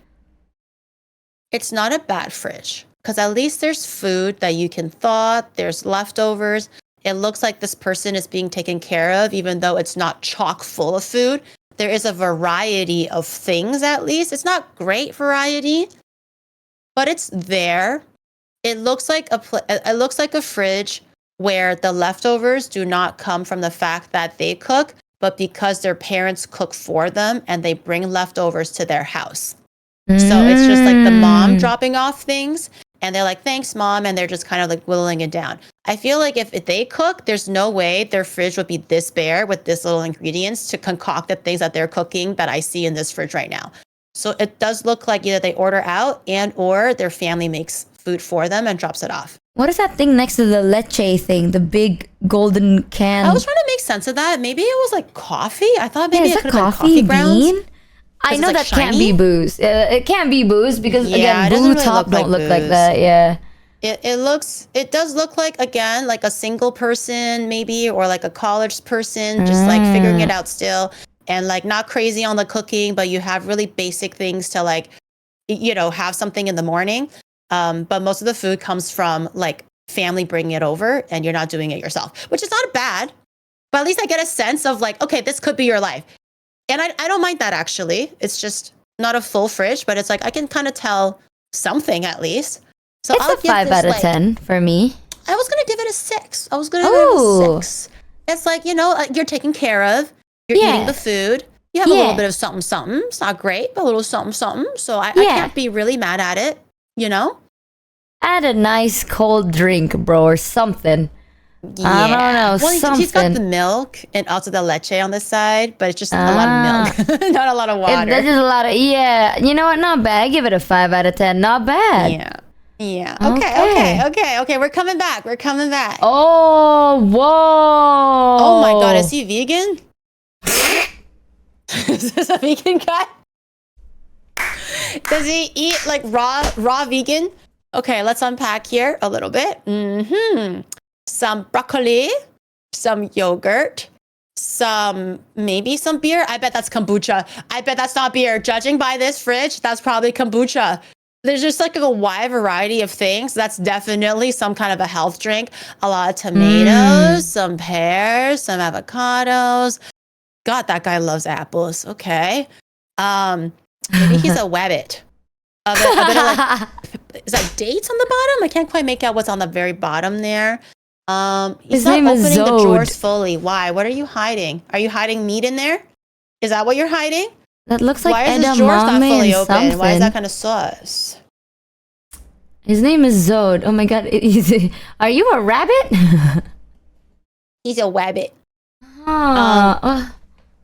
It's not a bad fridge because at least there's food that you can thaw. There's leftovers. It looks like this person is being taken care of, even though it's not chock full of food. There is a variety of things, at least. It's not great variety, but it's there. It looks like a fridge where the leftovers do not come from the fact that they cook, but because their parents cook for them and they bring leftovers to their house. So it's just like the mom dropping off things and they're like, thanks, mom. And they're just kind of like whittling it down. I feel like if they cook, there's no way their fridge would be this bare with this little ingredients to concoct the things that they're cooking that I see in this fridge right now. So it does look like either they order out and or their family makes food for them and drops it off. What is that thing next to the leche thing? The big golden can? I was trying to make sense of that. Maybe it was like coffee. I thought maybe it could have been coffee grounds. bean. I know like that shiny? can't be booze. It can't be booze because again, blue really top don't look like booze. that. Yeah. It does look like, again, like a single person maybe, or like a college person, just like figuring it out still and like not crazy on the cooking, but you have really basic things to like, you know, have something in the morning. But most of the food comes from like family bringing it over and you're not doing it yourself, which is not bad, but at least I get a sense of like, okay, this could be your life. And I don't mind that actually. It's just not a full fridge, but it's like, I can kind of tell something at least. So It's a 5 out of 10 for me. I was going to give it a 6. I was going to give it a 6. It's like, you know, you're taken care of. You're eating the food. You have a little bit of something, something. It's not great, but a little something, something. So I can't be really mad at it, you know? Add a nice cold drink, bro, or something. Yeah. I don't know, something. He's got the milk and also the leche on the side, but it's just a lot of milk, not a lot of water. That's just a lot of, you know what? Not bad. I give it a 5 out of 10. Not bad. Yeah. Okay. We're coming back. Oh, whoa. Oh my God. Is he vegan? Is this a vegan guy? Does he eat like raw vegan? Okay, let's unpack here a little bit. Some broccoli, some yogurt, maybe some beer. I bet that's kombucha. I bet that's not beer. Judging by this fridge, that's probably kombucha. There's just like a wide variety of things. That's definitely some kind of a health drink. A lot of tomatoes, some pears, some avocados. God, that guy loves apples. Okay. Maybe he's a wabbit. A bit of like, is that dates on the bottom? I can't quite make out what's on the very bottom there. He's His not name is opening the Zode. drawers fully. Why? What are you hiding? Are you hiding meat in there? Is that what you're hiding? That looks like Why is his drawers not edamame fully and open? something. Why is that kind of sus? His name is Zode. Oh my God. Are you a rabbit? He's a wabbit. A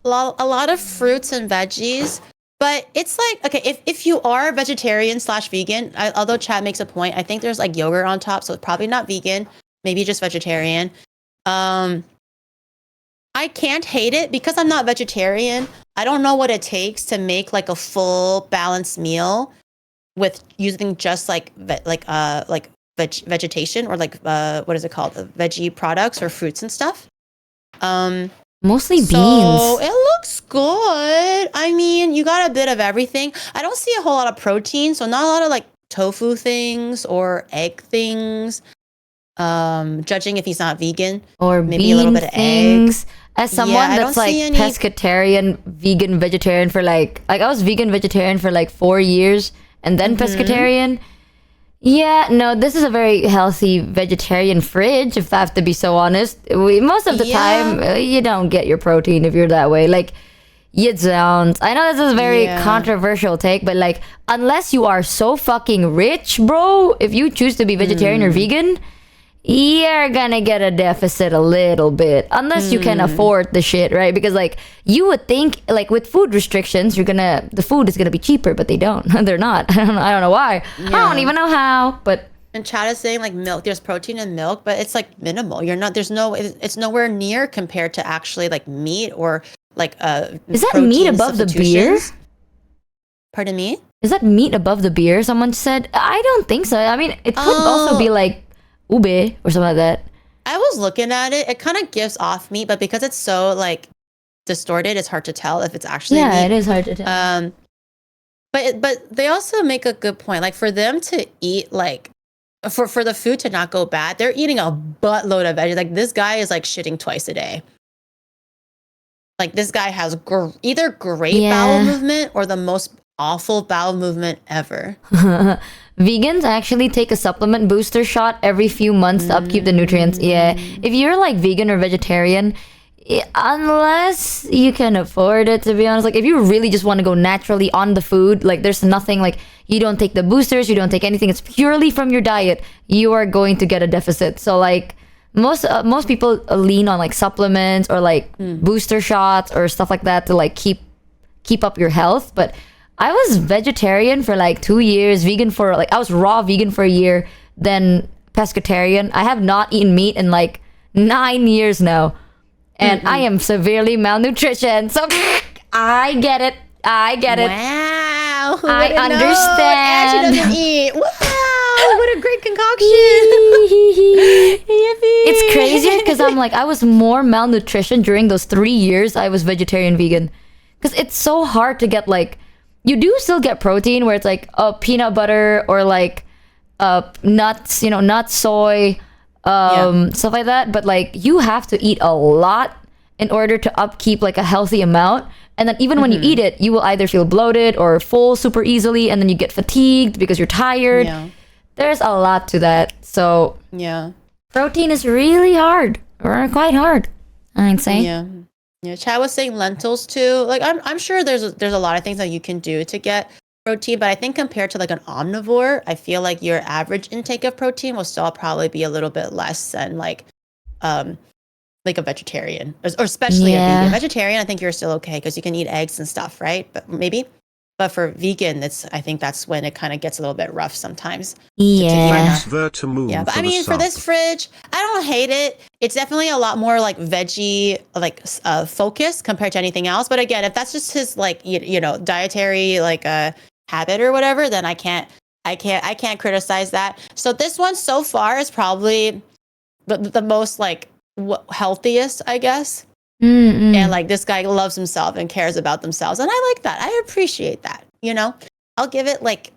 lot of fruits and veggies. But it's like, okay, if you are vegetarian / vegan, although Chad makes a point, I think there's like yogurt on top, so it's probably not vegan, maybe just vegetarian. I can't hate it because I'm not vegetarian. I don't know what it takes to make like a full balanced meal with using just like vegetation or like what is it called? Veggie products or fruits and stuff. Mostly beans. So it looks good. I mean, you got a bit of everything. I don't see a whole lot of protein, so not a lot of like tofu things or egg things. Judging if he's not vegan, or maybe a little bit of things. egg. As someone that's like pescatarian, vegan, vegetarian for like I was vegan, vegetarian for like 4 years and then pescatarian. Yeah, no, this is a very healthy vegetarian fridge, if I have to be so honest. Most of the time, you don't get your protein if you're that way. Like, you don't. I know this is a very controversial take, but like, unless you are so fucking rich, bro, if you choose to be vegetarian or vegan, you're gonna get a deficit a little bit, unless you can afford the shit, right? Because like you would think like with food restrictions the food is gonna be cheaper, but they don't. They're not. I don't know why. I don't even know how, but and Chad is saying like milk, there's protein in milk, but it's like minimal. It's nowhere near compared to actually like meat or like is that meat above the beer? Pardon me? Is that meat above the beer? Someone said. I don't think so. I mean, it could also be like ube or something like that. I was looking at it. It kind of gives off meat, but because it's so like distorted, it's hard to tell if it's actually meat. It is hard to tell. But they also make a good point. Like for them to eat like for the food to not go bad, they're eating a buttload of veggies. Like this guy is like shitting twice a day. Like this guy has either great bowel movement or the most awful bowel movement ever. Vegans actually take a supplement booster shot every few months to upkeep the nutrients. Yeah. If you're like vegan or vegetarian, unless you can afford it, to be honest, like if you really just want to go naturally on the food, like there's nothing like you don't take the boosters, you don't take anything, it's purely from your diet, you are going to get a deficit. So like most people lean on like supplements or like booster shots or stuff like that to like keep up your health. But I was vegetarian for like 2 years, I was raw vegan for a year, then pescatarian. I have not eaten meat in like 9 years now. And I am severely malnutrition. So I get it. Wow. I understand. And she doesn't eat. Wow. What a great concoction. It's crazier because I was more malnutrition during those 3 years I was vegetarian vegan. Because it's so hard to get like, you do still get protein where it's like peanut butter or like nuts, nuts, soy, stuff like that. But like you have to eat a lot in order to upkeep like a healthy amount. And then even when you eat it, you will either feel bloated or full super easily. And then you get fatigued because you're tired. Yeah. There's a lot to that. So protein is really hard, or quite hard, I'd say. Yeah, Chad was saying lentils too. Like I'm sure there's a lot of things that you can do to get protein, but I think compared to like an omnivore, I feel like your average intake of protein will still probably be a little bit less than like a vegetarian, or especially a vegan. Vegetarian, I think you're still okay because you can eat eggs and stuff, right? But for vegan, I think that's when it kind of gets a little bit rough sometimes. Yeah. But I mean, for this fridge, I don't hate it. It's definitely a lot more like veggie, like focused compared to anything else. But again, if that's just his like dietary like habit or whatever, then I can't criticize that. So this one so far is probably the most like healthiest, I guess. And like this guy loves himself and cares about themselves, and I like that. I appreciate that. I'll give it like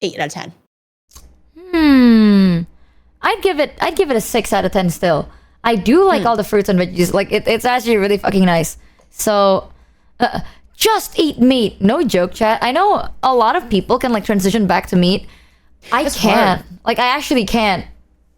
8 out of 10. I'd give it a 6 out of 10 still. I do like all the fruits and veggies. Like it's actually really fucking nice. So just eat meat. No joke, chat. I know a lot of people can like transition back to meat. I can't. Like I actually can't.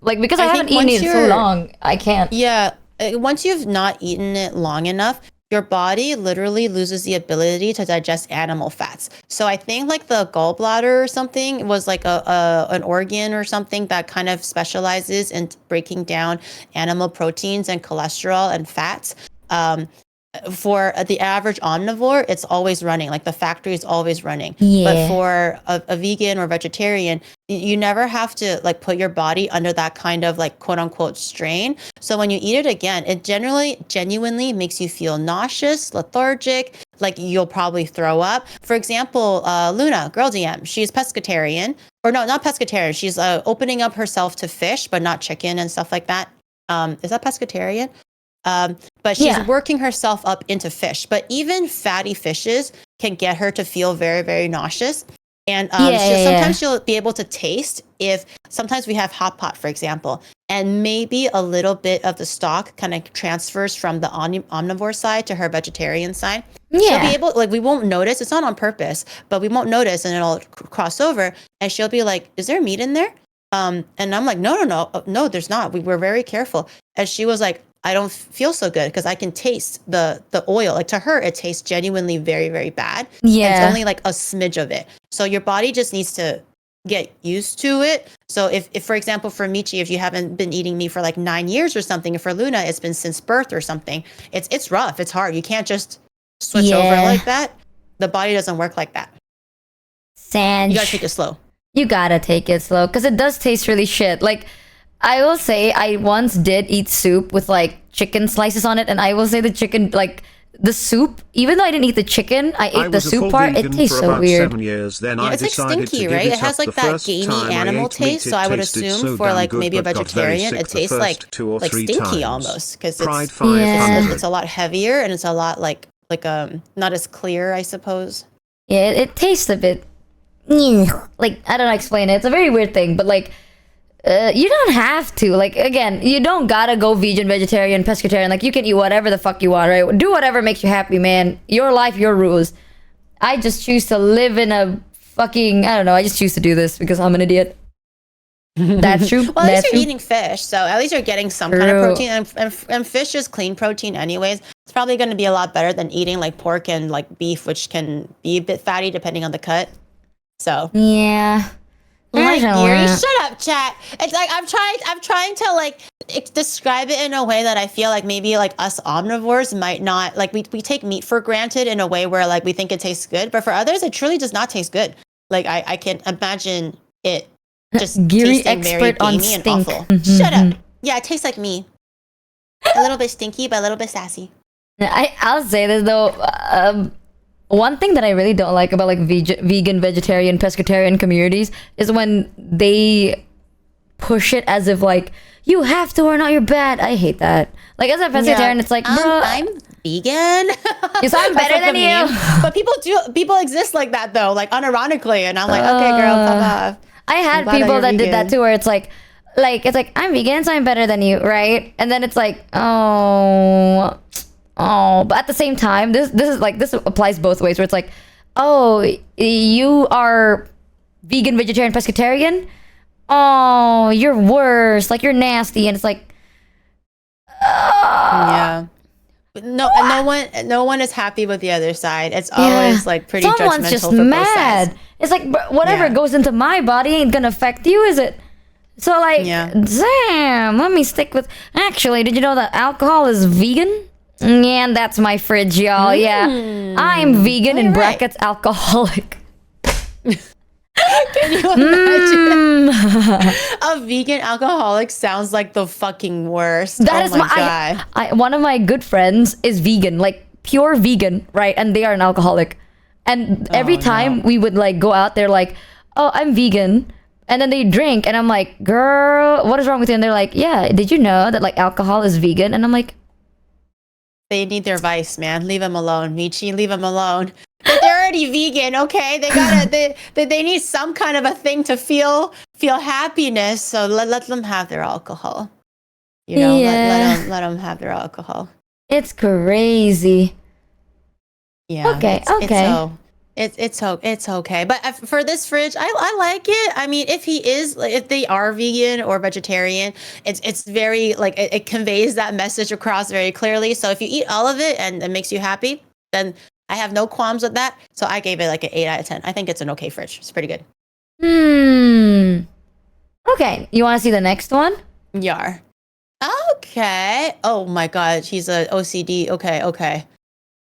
Like because I haven't eaten it so long, I can't. Yeah. Once you've not eaten it long enough, your body literally loses the ability to digest animal fats. So I think like the gallbladder or something was like an organ or something that kind of specializes in breaking down animal proteins and cholesterol and fats. for the average omnivore, it's always running. Like the factory is always running. Yeah. But for a vegan or vegetarian, you never have to like put your body under that kind of like quote unquote strain. So when you eat it again, it genuinely makes you feel nauseous, lethargic, like you'll probably throw up. For example, Luna, Girl DM, she's pescatarian. Or no, not pescatarian. She's opening up herself to fish, but not chicken and stuff like that. Is that pescatarian? But she's working herself up into fish. But even fatty fishes can get her to feel very, very nauseous. And sometimes she'll be able to taste if sometimes we have hot pot, for example, and maybe a little bit of the stock kind of transfers from the omnivore side to her vegetarian side. She'll be able, like, we won't notice. It's not on purpose, but we won't notice, and it'll cross over. And she'll be like, "Is there meat in there?" And I'm like, "No, there's not. We were very careful." And she was like, "I don't feel so good because I can taste the oil." Like to her, it tastes genuinely very, very bad. Yeah. And it's only like a smidge of it. So your body just needs to get used to it. So if for example, for Michi, if you haven't been eating meat for like 9 years or something, and for Luna, it's been since birth or something, it's rough. It's hard. You can't just switch over like that. The body doesn't work like that. Sanj. You gotta take it slow. You gotta take it slow because it does taste really shit. Like, I will say I once did eat soup with like chicken slices on it, and I will say the chicken, like the soup, even though I didn't eat the chicken, I ate the soup part. It tastes so weird. 7 years, then It's like stinky, right? It has like that gamey animal taste. So I would assume for like maybe a vegetarian, it tastes like stinky almost because it's a lot heavier and it's a lot like not as clear, I suppose. Yeah, it tastes a bit like, I don't know, explain it. It's a very weird thing, but like. You don't have to. Like, again, you don't gotta go vegan, vegetarian, pescatarian. Like, you can eat whatever the fuck you want, right? Do whatever makes you happy, man. Your life, your rules. I just choose to live in a fucking, I don't know, I just choose to do this because I'm an idiot. That's true. Well, at least you're eating fish, so at least you're getting some kind of protein. And fish is clean protein anyways. It's probably going to be a lot better than eating like pork and like beef, which can be a bit fatty depending on the cut. So. Yeah. Like, Giri, shut up, chat. It's like I'm trying to like describe it in a way that I feel like maybe like us omnivores might not like we take meat for granted in a way where like we think it tastes good, but for others it truly does not taste good. Like I can imagine it just Giri tasting very gamey and awful. Shut up. Yeah, it tastes like me. A little bit stinky, but a little bit sassy. I'll say this though. One thing that I really don't like about like vegan, vegetarian, pescatarian communities is when they push it as if like you have to or not, you're bad. I hate that. Like as a pescatarian, it's like, bro, I'm vegan. Yes, I'm better than you. But people exist like that though, like unironically, and I'm like, okay, girl, fuck off. I had people that did that too, where it's like it's like I'm vegan, so I'm better than you, right? And then it's like, oh, but at the same time, this applies both ways, where it's like, oh, you are vegan, vegetarian, pescatarian. Oh, you're worse. Like, you're nasty, and it's like, yeah. No one is happy with the other side. It's always like pretty judgmental. Someone's just mad. It's like whatever goes into my body ain't gonna affect you, is it? So like, damn. Let me stick with. Actually, did you know that alcohol is vegan? Yeah, and that's my fridge, y'all. Yeah, I'm vegan in brackets alcoholic. Can you imagine? A vegan alcoholic sounds like the fucking worst. That is my God. One of my good friends is vegan, like pure vegan, right? And they are an alcoholic. And every time we would like go out, they're like, "Oh, I'm vegan." And then they drink, and I'm like, "Girl, what is wrong with you?" And they're like, "Yeah, did you know that like alcohol is vegan?" And I'm like, they need their vice, man. Leave them alone, Michi. Leave them alone. But they're already vegan, okay? They need some kind of a thing to feel happiness. So let them have their alcohol. You know, let them have their alcohol. It's crazy. Yeah. Okay. It's okay. But for this fridge, I like it. I mean, if they are vegan or vegetarian, it's very like it conveys that message across very clearly. So if you eat all of it and it makes you happy, then I have no qualms with that. So I gave it like an 8 out of 10. I think it's an okay fridge. It's pretty good. Okay. You want to see the next one? Yar. Okay. Oh my God. He's a OCD. Okay.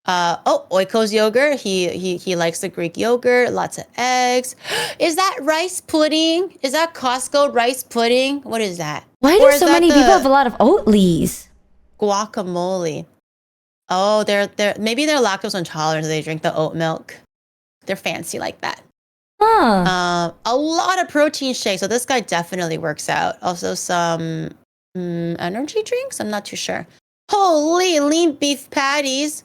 Oiko's yogurt. He likes the Greek yogurt. Lots of eggs. Is that rice pudding? Is that Costco rice pudding? What is that? Why do so many people have a lot of Oatleys? Guacamole. Oh, they're maybe they're lactose intolerant. So they drink the oat milk. They're fancy like that. Huh. A lot of protein shakes. So this guy definitely works out. Also some energy drinks. I'm not too sure. Holy lean beef patties.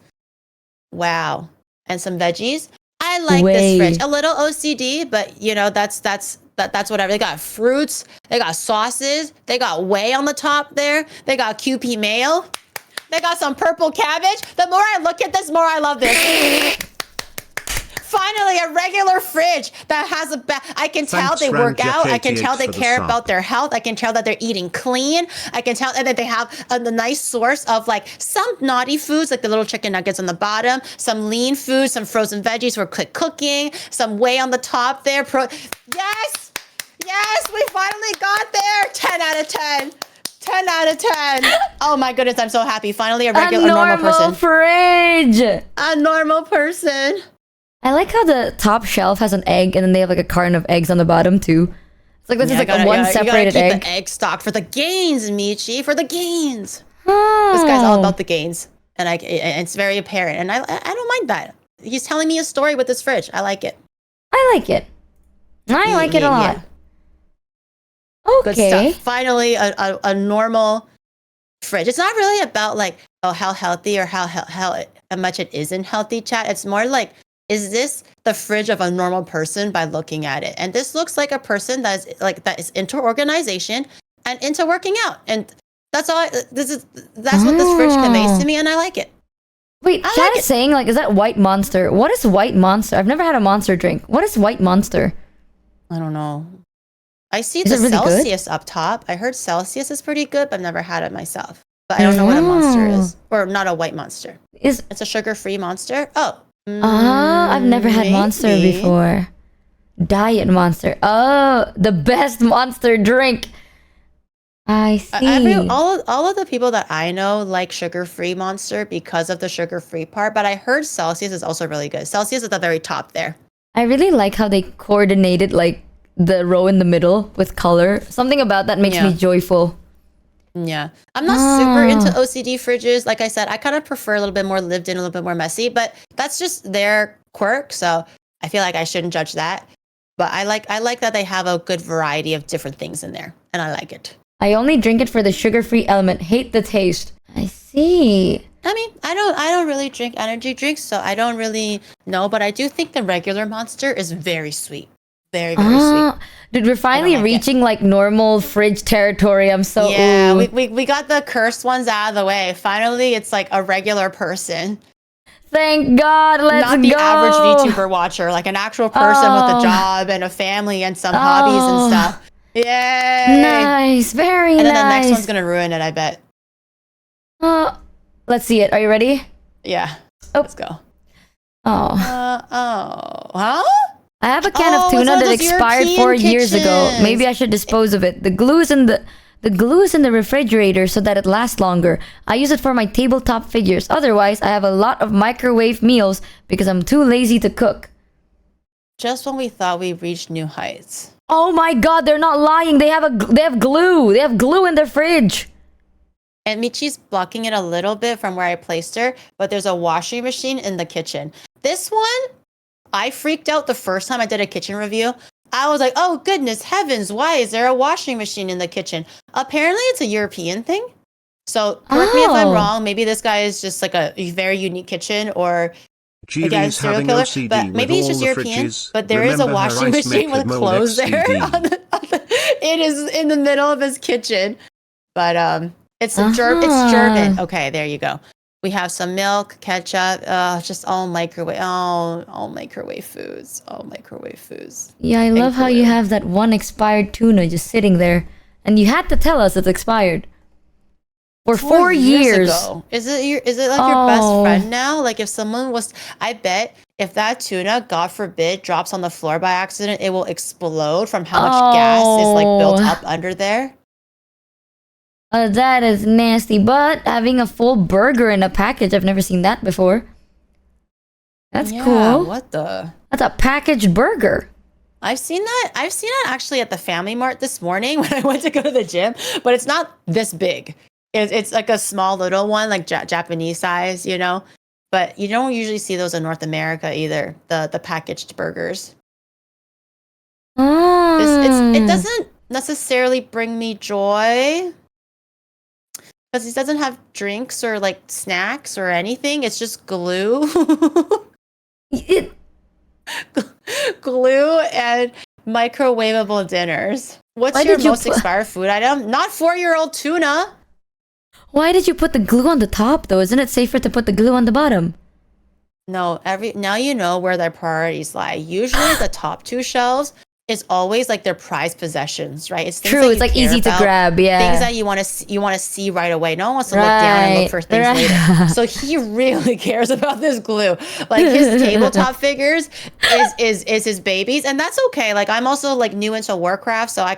Wow. And some veggies. I like this fridge. A little OCD, but you know, that's whatever. They got fruits, they got sauces, they got whey on the top there, they got QP mayo, they got some purple cabbage. The more I look at this, more I love this. Finally, a regular fridge that has I can tell they work out. I can tell they care about their health. I can tell that they're eating clean. I can tell that they have the nice source of like some naughty foods, like the little chicken nuggets on the bottom, some lean foods, some frozen veggies for quick cooking, some whey on the top there. Yes, we finally got there. 10 out of 10. 10 out of 10. Oh my goodness, I'm so happy. Finally, a normal person. Fridge. A normal person. I like how the top shelf has an egg and then they have like a carton of eggs on the bottom too. It's like this is like a one separated egg. Keep the egg stock for the gains, Michi, for the gains. Oh. This guy's all about the gains, and it's very apparent. And I don't mind that. He's telling me a story with this fridge. I like it. I like it a lot. Yeah. Okay. Good stuff. Finally, a normal fridge. It's not really about like how healthy or how much it isn't healthy, chat. It's more like, is this the fridge of a normal person by looking at it? And this looks like a person that is into organization and into working out. And that's all. That's what this fridge conveys to me, and I like it. Wait, chat is saying like, is that White Monster? What is White Monster? I've never had a Monster drink. What is White Monster? I don't know. I see the really Celsius up top. I heard Celsius is pretty good, but I've never had it myself. But I don't know what a Monster is, or not a White Monster. It's a sugar-free Monster. Oh. I've never had Monster before. Diet Monster. Oh, the best Monster drink. I see. All of the people that I know like sugar-free Monster because of the sugar-free part, but I heard Celsius is also really good. Celsius is at the very top there. I really like how they coordinated like the row in the middle with color. Something about that makes me joyful. Yeah. I'm not super into OCD fridges. Like I said, I kind of prefer a little bit more lived in, a little bit more messy, but that's just their quirk. So I feel like I shouldn't judge that. But I like that they have a good variety of different things in there, and I like it. I only drink it for the sugar-free element. Hate the taste. I see. I mean, I don't really drink energy drinks, so I don't really know, but I do think the regular Monster is very sweet. Very, very sweet. Dude, we're finally reaching like normal fridge territory. I'm so we got the cursed ones out of the way. Finally, it's like a regular person. Thank God, let's go. Not the average VTuber watcher, like an actual person with a job and a family and some hobbies and stuff. Yay! Nice, very nice. And then the next one's gonna ruin it, I bet. Let's see it. Are you ready? Yeah. Oh. Let's go. Huh? I have a can of tuna that expired European 4 years ago. Maybe I should dispose of it. The glue is in the refrigerator so that it lasts longer. I use it for my tabletop figures. Otherwise, I have a lot of microwave meals because I'm too lazy to cook. Just when we thought we reached new heights. Oh my God, they're not lying. They have glue. They have glue in their fridge. And Michi's blocking it a little bit from where I placed her, but there's a washing machine in the kitchen. This one, I freaked out the first time I did a kitchen review. I was like, oh goodness heavens, why is there a washing machine in the kitchen? Apparently it's a European thing. So correct me if I'm wrong. Maybe this guy is just like a very unique kitchen, or a guy's serial killer. But maybe he's just European. But there is a washing machine with clothes there. It is in the middle of his kitchen. But it's German. Okay, there you go. We have some milk, ketchup, just all microwave foods. All microwave foods. Yeah, I love how you have that one expired tuna just sitting there. And you had to tell us it's expired. For 4 years. Ago. Is it like your best friend now? Like if someone was, I bet if that tuna, God forbid, drops on the floor by accident, it will explode from how much gas is like built up under there. That is nasty, but having a full burger in a package, I've never seen that before. That's cool. What the? That's a packaged burger. I've seen that. I've seen it actually at the Family Mart this morning when I went to go to the gym, but it's not this big. It's like a small little one, like Japanese size, you know. But you don't usually see those in North America either. The packaged burgers. It doesn't necessarily bring me joy because it doesn't have drinks or like snacks or anything. It's just glue. Glue and microwavable dinners. What's your most expired food item? Not 4-year-old tuna. Why did you put the glue on the top though? Isn't it safer to put the glue on the bottom? No, now you know where their priorities lie. Usually the top 2 shelves is always like their prized possessions, right? It's true. It's like easy to grab, yeah. Things that you want to see right away. No one wants to look down and look for things later. So he really cares about this glue. Like his tabletop figures is his babies, and that's okay. Like I'm also like new into Warcraft, so I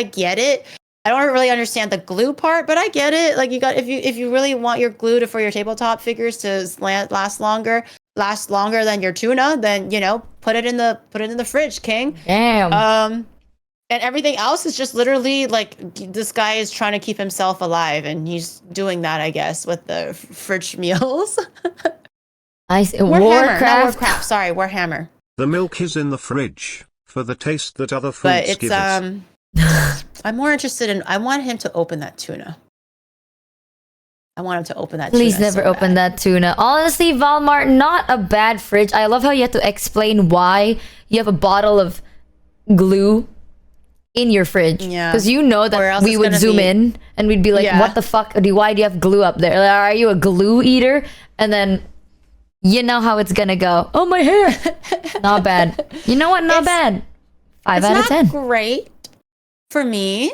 get it. I don't really understand the glue part, but I get it. Like if you really want your glue for your tabletop figures to last longer than your tuna, then put it in the fridge, king. Damn. And everything else is just literally like this guy is trying to keep himself alive, and he's doing that, I guess, with the fridge meals. Warcraft. Sorry, Warhammer. The milk is in the fridge for the taste that other foods give us. I'm more interested in. I want him to open that tuna. I want him to open that Please tuna. Never open that tuna. Honestly, Valmart, not a bad fridge. I love how you have to explain why you have a bottle of glue in your fridge. Yeah. Because you know that we would zoom in and we'd be like, what the fuck? Why do you have glue up there? Like, are you a glue eater? And then you know how it's gonna go. Oh, my hair. Not bad. You know what? Not bad. 5 out of 10. Great for me.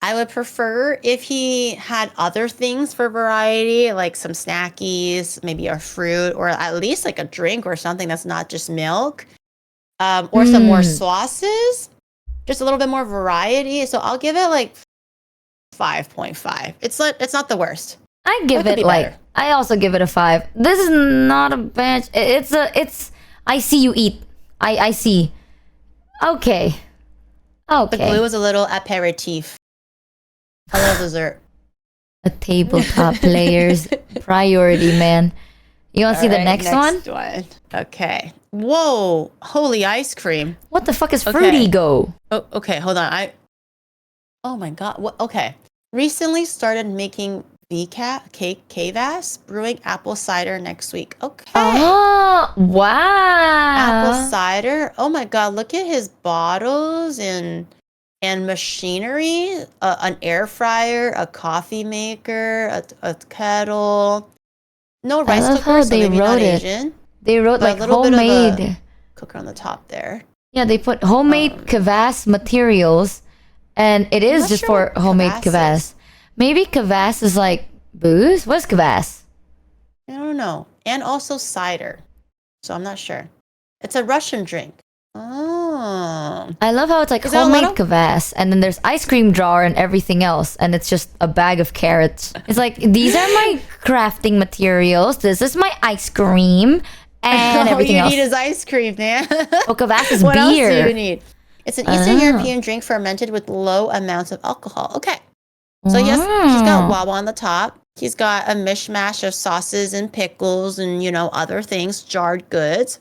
I would prefer if he had other things for variety, like some snackies, maybe a fruit, or at least like a drink or something that's not just milk, or some more sauces, just a little bit more variety. So I'll give it like 5.5. It's not the worst. I also give it a 5. This is not a bad. I see you eat. I see. Okay. The glue is a little aperitif. A little dessert. A tabletop player's priority, man. You want to see the next one? Okay. Whoa. Holy ice cream. What the fuck is Fruity Go? Oh, okay. Hold on. Oh my God. What? Okay. Recently started making Kvass, brewing apple cider next week. Okay. Oh, wow. Apple cider. Oh my God. Look at his bottles and machinery, an air fryer, a coffee maker, a kettle. No rice cooker, so maybe not Asian. They wrote like homemade cooker on the top there. Yeah, they put homemade Kvass materials, and it is just for homemade Kvass. Maybe Kvass is like booze? What's Kvass? I don't know. And also cider. So I'm not sure. It's a Russian drink. Oh. I love how it's like homemade Kvass, and then there's ice cream jar and everything else, and it's just a bag of carrots. It's like, these are my crafting materials. This is my ice cream, and everything else. All you need is ice cream, man. Oh, Kvass is what beer. What else do you need? It's an Eastern European drink fermented with low amounts of alcohol. Okay. So he's got Wawa on the top. He's got a mishmash of sauces and pickles and, other things, jarred goods.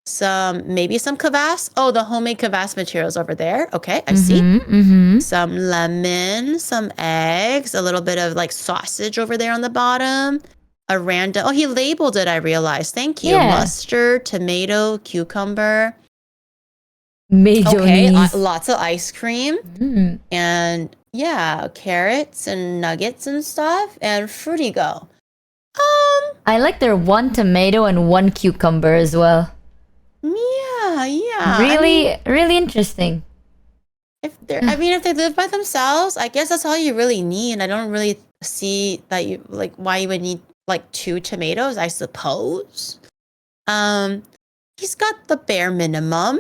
Maybe some Kvass. Oh, the homemade Kvass materials over there. Okay, I see. Some lemon, some eggs, a little bit of like sausage over there on the bottom. He labeled it, I realized. Thank you. Yeah. Mustard, tomato, cucumber. Okay, lots of ice cream. And carrots and nuggets and stuff. And Fruity Go. I like their 1 tomato and 1 cucumber as well. Yeah. Really interesting. If they live by themselves, I guess that's all you really need. I don't really see that why you would need like 2 tomatoes, I suppose. He's got the bare minimum.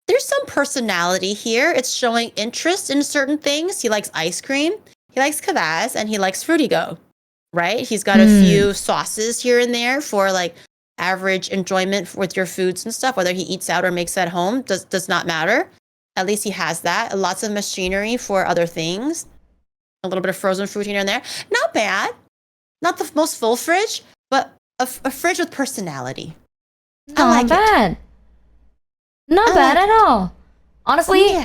There's some personality here. It's showing interest in certain things. He likes ice cream, he likes Kvass, and he likes Fruity Go. Right? He's got a few sauces here and there for like average enjoyment with your foods and stuff, whether he eats out or makes at home, does not matter. At least he has that. Lots of machinery for other things. A little bit of frozen fruit here and there. Not bad. Not the most full fridge, but a fridge with personality. Not bad. Not bad at all. Honestly,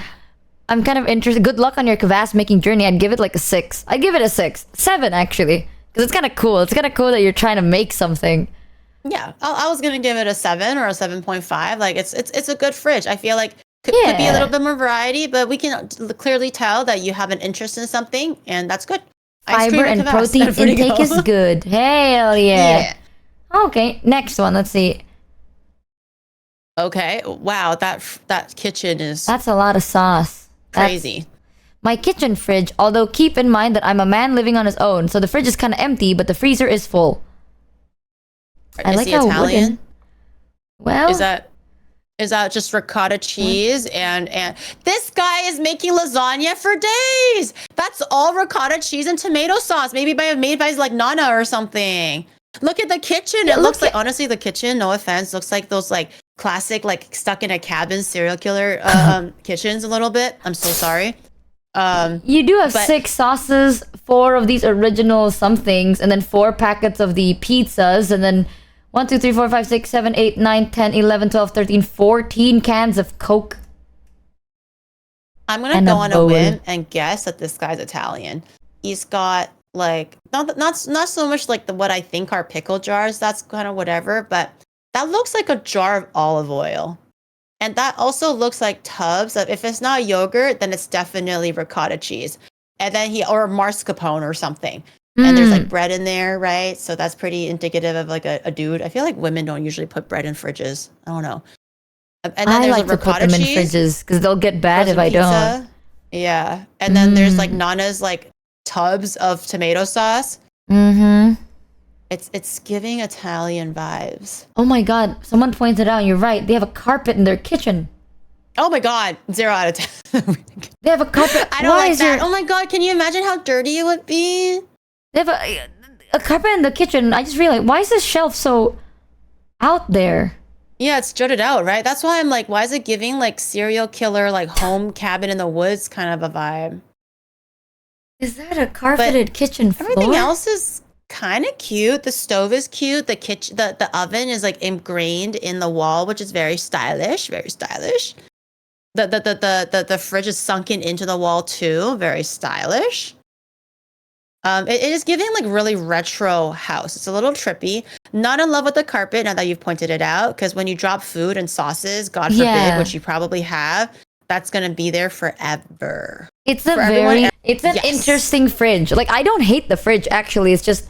I'm kind of interested. Good luck on your Kvass making journey. I'd give it like a 6. I'd give it a 6. 7, actually. Because it's kind of cool. It's kind of cool that you're trying to make something. Yeah. I was going to give it a 7 or a 7.5. Like, it's a good fridge. I feel like could be a little bit more variety, but we can clearly tell that you have an interest in something, and that's good. Fiber and protein intake is good. Hell yeah. Okay, next one. Let's see. Okay. Wow, that kitchen is... That's a lot of sauce. Crazy. My kitchen fridge, although keep in mind that I'm a man living on his own, so the fridge is kind of empty, but the freezer is full. I like how Italian. Well... Is that just ricotta cheese and this guy is making lasagna for days. That's all ricotta cheese and tomato sauce. Maybe made by like Nana or something. Look at the kitchen. It looks like, honestly, the kitchen, no offense, looks like those like classic like stuck in a cabin serial killer kitchens a little bit. I'm so sorry. You do have 6 sauces, 4 of these original somethings, and then 4 packets of the pizzas, and then 1, 2, 3, 4, 5, 6, 7, 8, 9, 10, 11, 12, 13, 14 cans of Coke. I'm going to go on a whim and guess that this guy's Italian. He's got like, not so much like what I think are pickle jars. That's kind of whatever, but that looks like a jar of olive oil. And that also looks like tubs of, if it's not yogurt, then it's definitely ricotta cheese. And then or mascarpone or something. And there's like bread in there, right? So that's pretty indicative of like a dude. I feel like women don't usually put bread in fridges. I don't know. And then I there's like to put them in fridges because they'll get bad if I don't. Yeah. And then there's like Nana's like tubs of tomato sauce. Mm-hmm. It's giving Italian vibes. Oh my God. Someone pointed out, you're right. They have a carpet in their kitchen. Oh my God. 0 out of 10. They have a carpet. I don't like that. Oh my God. Can you imagine how dirty it would be? They have a carpet in the kitchen. I just realized, why is this shelf so out there? Yeah, it's jutted out, right? That's why I'm like, why is it giving like serial killer, like home cabin in the woods kind of a vibe? Is that a carpeted kitchen floor? Everything else is kind of cute. The stove is cute. The kitchen, the oven is like ingrained in the wall, which is very stylish, very stylish. The fridge is sunken into the wall too, very stylish. It is giving like really retro house. It's a little trippy. Not in love with the carpet now that you've pointed it out, because when you drop food and sauces, God forbid, which you probably have, that's gonna be there forever. It's an interesting fridge. Like, I don't hate the fridge actually. It's just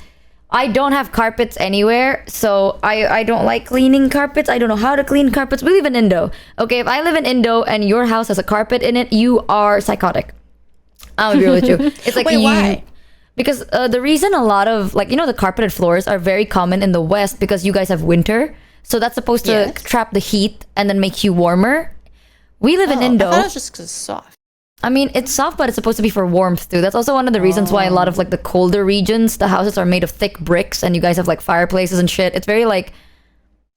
I don't have carpets anywhere, so I don't like cleaning carpets. I don't know how to clean carpets. We live in Indo. Okay, if I live in Indo and your house has a carpet in it, you are psychotic. I'll agree with you. It's like, wait, why? Because the reason a lot of, like, you know, the carpeted floors are very common in the West because you guys have winter. So that's supposed to trap the heat and then make you warmer. We live in Indo. I thought it was just because it's soft. I mean, it's soft, but it's supposed to be for warmth too. That's also one of the reasons why a lot of like the colder regions, the houses are made of thick bricks and you guys have like fireplaces and shit. It's very like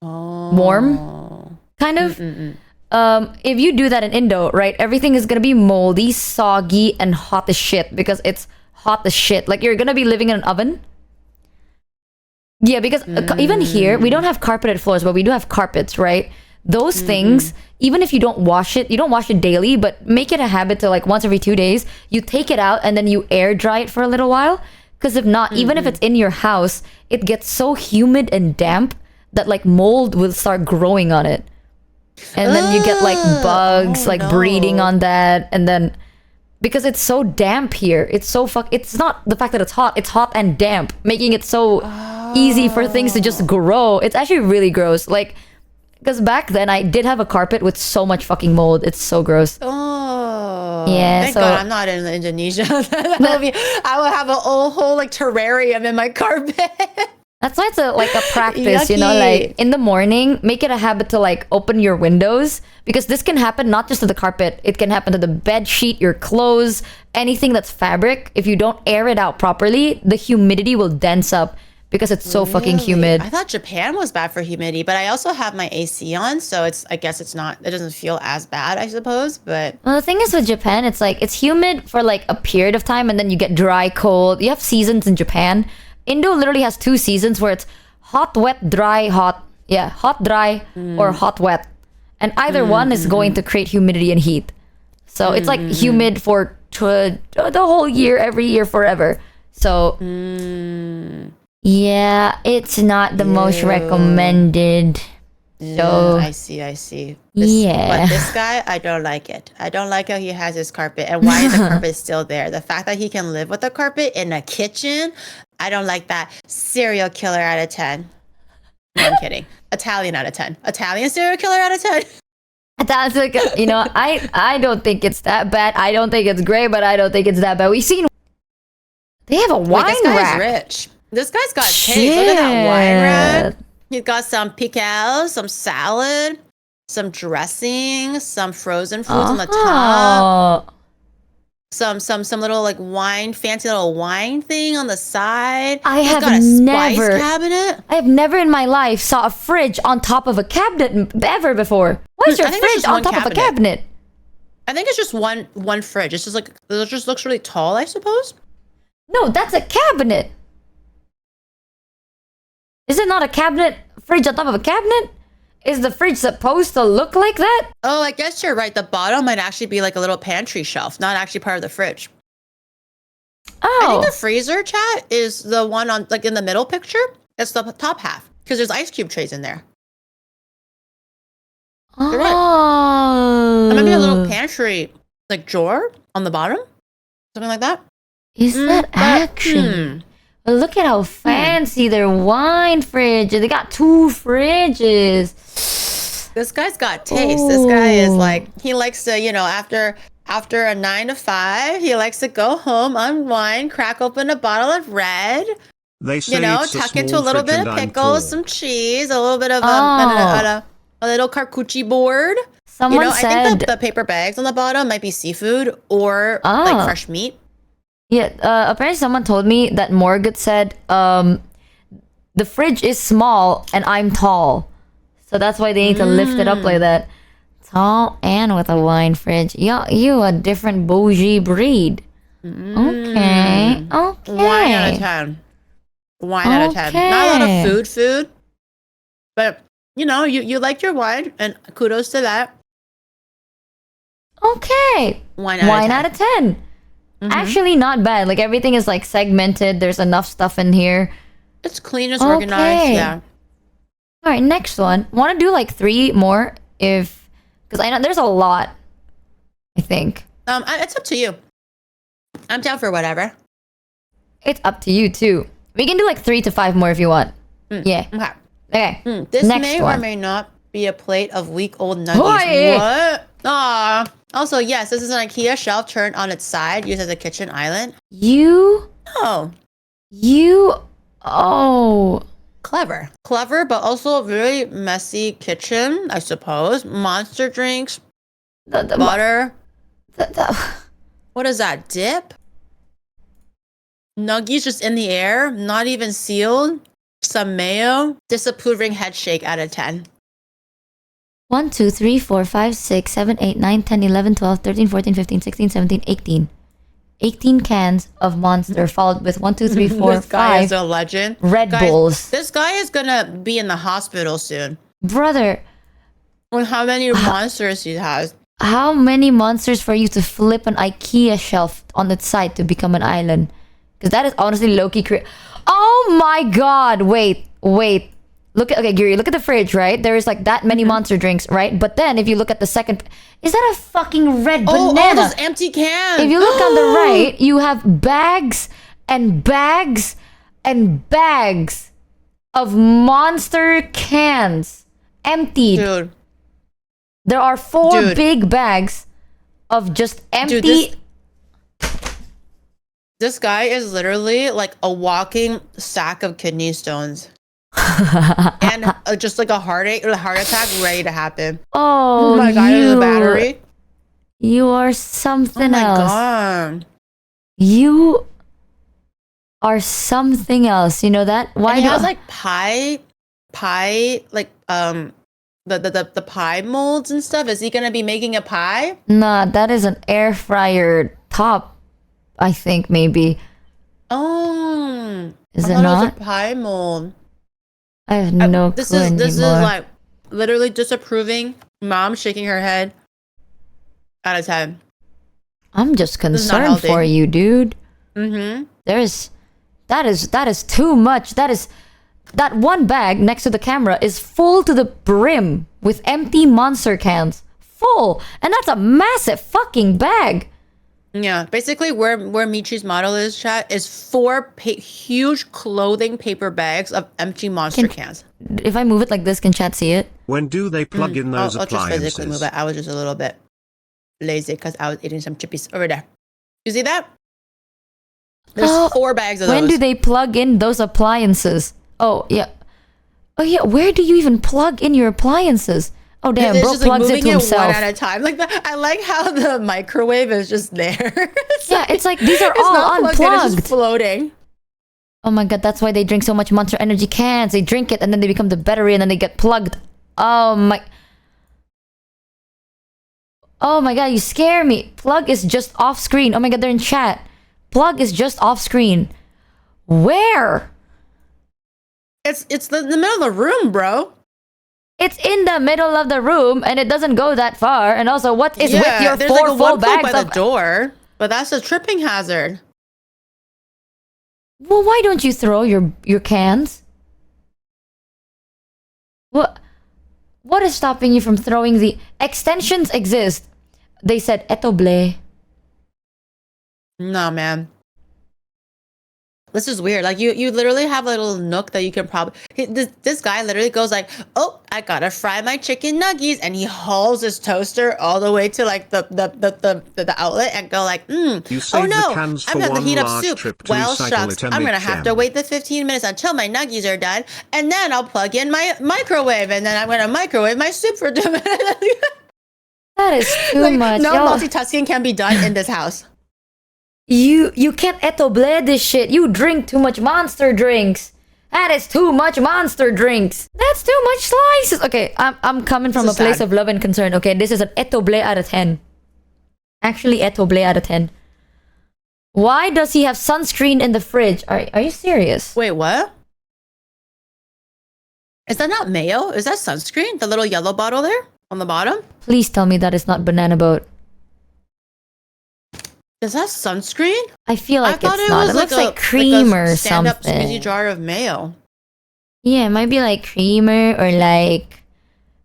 warm, kind of. If you do that in Indo, right, everything is gonna be moldy, soggy, and hot as shit because it's hot as shit. Like, you're gonna be living in an oven. Yeah, because even here, we don't have carpeted floors, but we do have carpets, right? Those things, even if you don't wash it, you don't wash it daily, but make it a habit to like once every 2 days, you take it out and then you air dry it for a little while. Because if not, even if it's in your house, it gets so humid and damp that like mold will start growing on it. And then you get like bugs breeding on that, and then because it's so damp here, it's so it's not the fact that it's hot and damp, making it so easy for things to just grow. It's actually really gross. Like, because back then I did have a carpet with so much fucking mold. It's so gross. Oh, yeah. Thank God I'm not in Indonesia. I will have a whole like terrarium in my carpet. That's why it's a practice, you know, like in the morning, make it a habit to like open your windows, because this can happen not just to the carpet. It can happen to the bed sheet, your clothes, anything that's fabric. If you don't air it out properly, the humidity will dense up, because it's so fucking humid. I thought Japan was bad for humidity, but I also have my AC on, so I guess it doesn't feel as bad, I suppose. But well, the thing is with Japan, it's like it's humid for like a period of time, and then you get dry, cold. You have seasons in Japan. Indo literally has 2 seasons where it's hot, wet, dry, hot. Yeah, hot, dry, or hot, wet. And either one is going to create humidity and heat. So it's like humid for the whole year, every year, forever. So yeah, it's not the most recommended. So I see. But this guy, I don't like it. I don't like how he has his carpet, and why is the carpet still there? The fact that he can live with the carpet in a kitchen, I don't like that. Serial killer out of 10. No, I'm kidding. Italian out of 10. Italian serial killer out of 10. That's like, you know, I don't think it's that bad. I don't think it's great, but I don't think it's that bad. We've seen they have a wine this guy's rack. Rich. This guy's got taste. Look at that wine rack. He's got some pickle, some salad, some dressing, some frozen foods on the top. Some little like wine, fancy little wine thing on the side. He's got a spice cabinet. I have never in my life saw a fridge on top of a cabinet ever before. Why is your fridge on top of a cabinet? I think it's just one fridge. It's just like it just looks really tall, I suppose. No, that's a cabinet. Is it not a cabinet? Fridge on top of a cabinet? Is the fridge supposed to look like that? Oh, I guess you're right. The bottom might actually be like a little pantry shelf, not actually part of the fridge. Oh. I think the freezer, chat, is the one on like in the middle picture. It's the top half because there's ice cube trays in there. Oh. You're right. There might be a little pantry like drawer on the bottom, something like that. Is that actually? Look at how fancy their wine fridge is. They got 2 fridges. This guy's got taste. This guy is like, he likes to, you know, after a 9 to 5, he likes to go home, unwind, crack open a bottle of red. They say tuck into a little bit of pickles, some cheese, a little bit of a little charcuterie board. Someone said, I think the paper bags on the bottom might be seafood or like fresh meat. Yeah, apparently someone told me that Morgan said, the fridge is small and I'm tall. So that's why they need to lift it up like that. Tall and with a wine fridge. You a different bougie breed. Okay. Wine out of 10. Wine out of 10. Not a lot of food. But, you know, you like your wine and kudos to that. Okay. Wine out of 10. Actually not bad. Like everything is like segmented. There's enough stuff in here. It's clean, it's organized. Yeah. All right, next one. Want to do like 3 more because I know there's a lot. I think. It's up to you. I'm down for whatever. It's up to you too. We can do like 3 to 5 more if you want. Yeah. Okay. This may or may not be a plate of week-old nuggies. What? Aw. Also, yes, this is an IKEA shelf turned on its side, used as a kitchen island. Clever, but also very messy kitchen, I suppose. Monster drinks, butter. What is that? Dip? Nuggies just in the air, not even sealed. Some mayo. Disapproving head shake out of 10. 1, 2, 3, 4, 5, 6, 7, 8, 9, 10, 11, 12, 13, 14, 15, 16, 17, 18. 18 cans of Monster, followed with 1, 2, 3, 4, this guy 5 is a legend. Red Bulls. This guy is gonna be in the hospital soon. Brother. With how many monsters he has. How many monsters for you to flip an IKEA shelf on its side to become an island? Because that is honestly low-key Oh my god, wait. Okay, Giri, look at the fridge, right? There is like that many monster drinks, right? But then if you look at the second, is that a fucking red banana? Oh, those empty cans. If you look on the right, you have bags and bags and bags of monster cans emptied. Dude. There are 4 big bags of just empty. This guy is literally like a walking sack of kidney stones. And just like a heart attack ready to happen. Oh my god, there's a battery. You are something else. Oh my god. You are something else. You know that? Why and it do has like pie, like the pie molds and stuff. Is he gonna be making a pie? Nah, that is an air fryer top. I think maybe. Oh, Is I it thought not? it was a pie mold. I have no This clue is anymore. like literally disapproving. Mom shaking her head. Out of 10. I'm just is not concerned for healthy. you, dude. Mm-hmm. That is too much. That one bag next to the camera is full to the brim with empty monster cans. Full. And that's a massive fucking bag. Yeah, basically where Michi's model is, chat, is 4 huge clothing paper bags of empty monster cans. If I move it like this, can chat see it? When do they plug in those I'll just appliances? physically move it. I was just a little bit lazy because I was eating some chippies over there. You see that? There's 4 bags of those. When do they plug in those appliances? Oh, yeah. Oh, yeah. Where do you even plug in your appliances? Oh, damn. It's Bro just plugs like it to himself. one at a time. Like I like how the microwave is just there. It's like these are all unplugged. It's just floating. Oh my god, that's why they drink so much Monster Energy cans. They drink it and then they become the battery and then they get plugged. Oh my god, you scare me. Plug is just off screen. Oh my god, they're in chat. Plug is just off screen. Where? It's the middle of the room, bro. It's in the middle of the room and it doesn't go that far. And also, what is with your 4 like full bags by of the door? But that's a tripping hazard. Well, why don't you throw your cans? What is stopping you from throwing the extensions exist? They said etoble. Nah, man. This is weird. Like you literally have a little nook that you can probably. This guy literally goes like, "Oh, I gotta fry my chicken nuggets," and he hauls his toaster all the way to like the outlet and go like, You "Oh save no, the cans I'm for gonna one heat up large soup. trip to Well, recycle shucks, it I'm gonna have to MHM. wait the 15 minutes until my nuggets are done, and then I'll plug in my microwave, and then I'm gonna microwave my soup for 2 minutes." That is too much. No Yo, multitasking can be done in this house. you can't etoble this shit. You drink too much monster drinks. That is too much monster drinks. That's too much slices. Okay, I'm coming from a place of love and concern. Okay, this is an etoble out of 10. Actually, etoble out of 10. Why does he have sunscreen in the fridge? Are you serious? Wait, what? Is that not mayo? Is that sunscreen? The little yellow bottle there on the bottom? Please tell me that is not banana boat. Is that sunscreen? I feel like I thought it's not. It looks like cream or stand-up something. squeezy jar of mayo. Yeah, it might be like creamer or like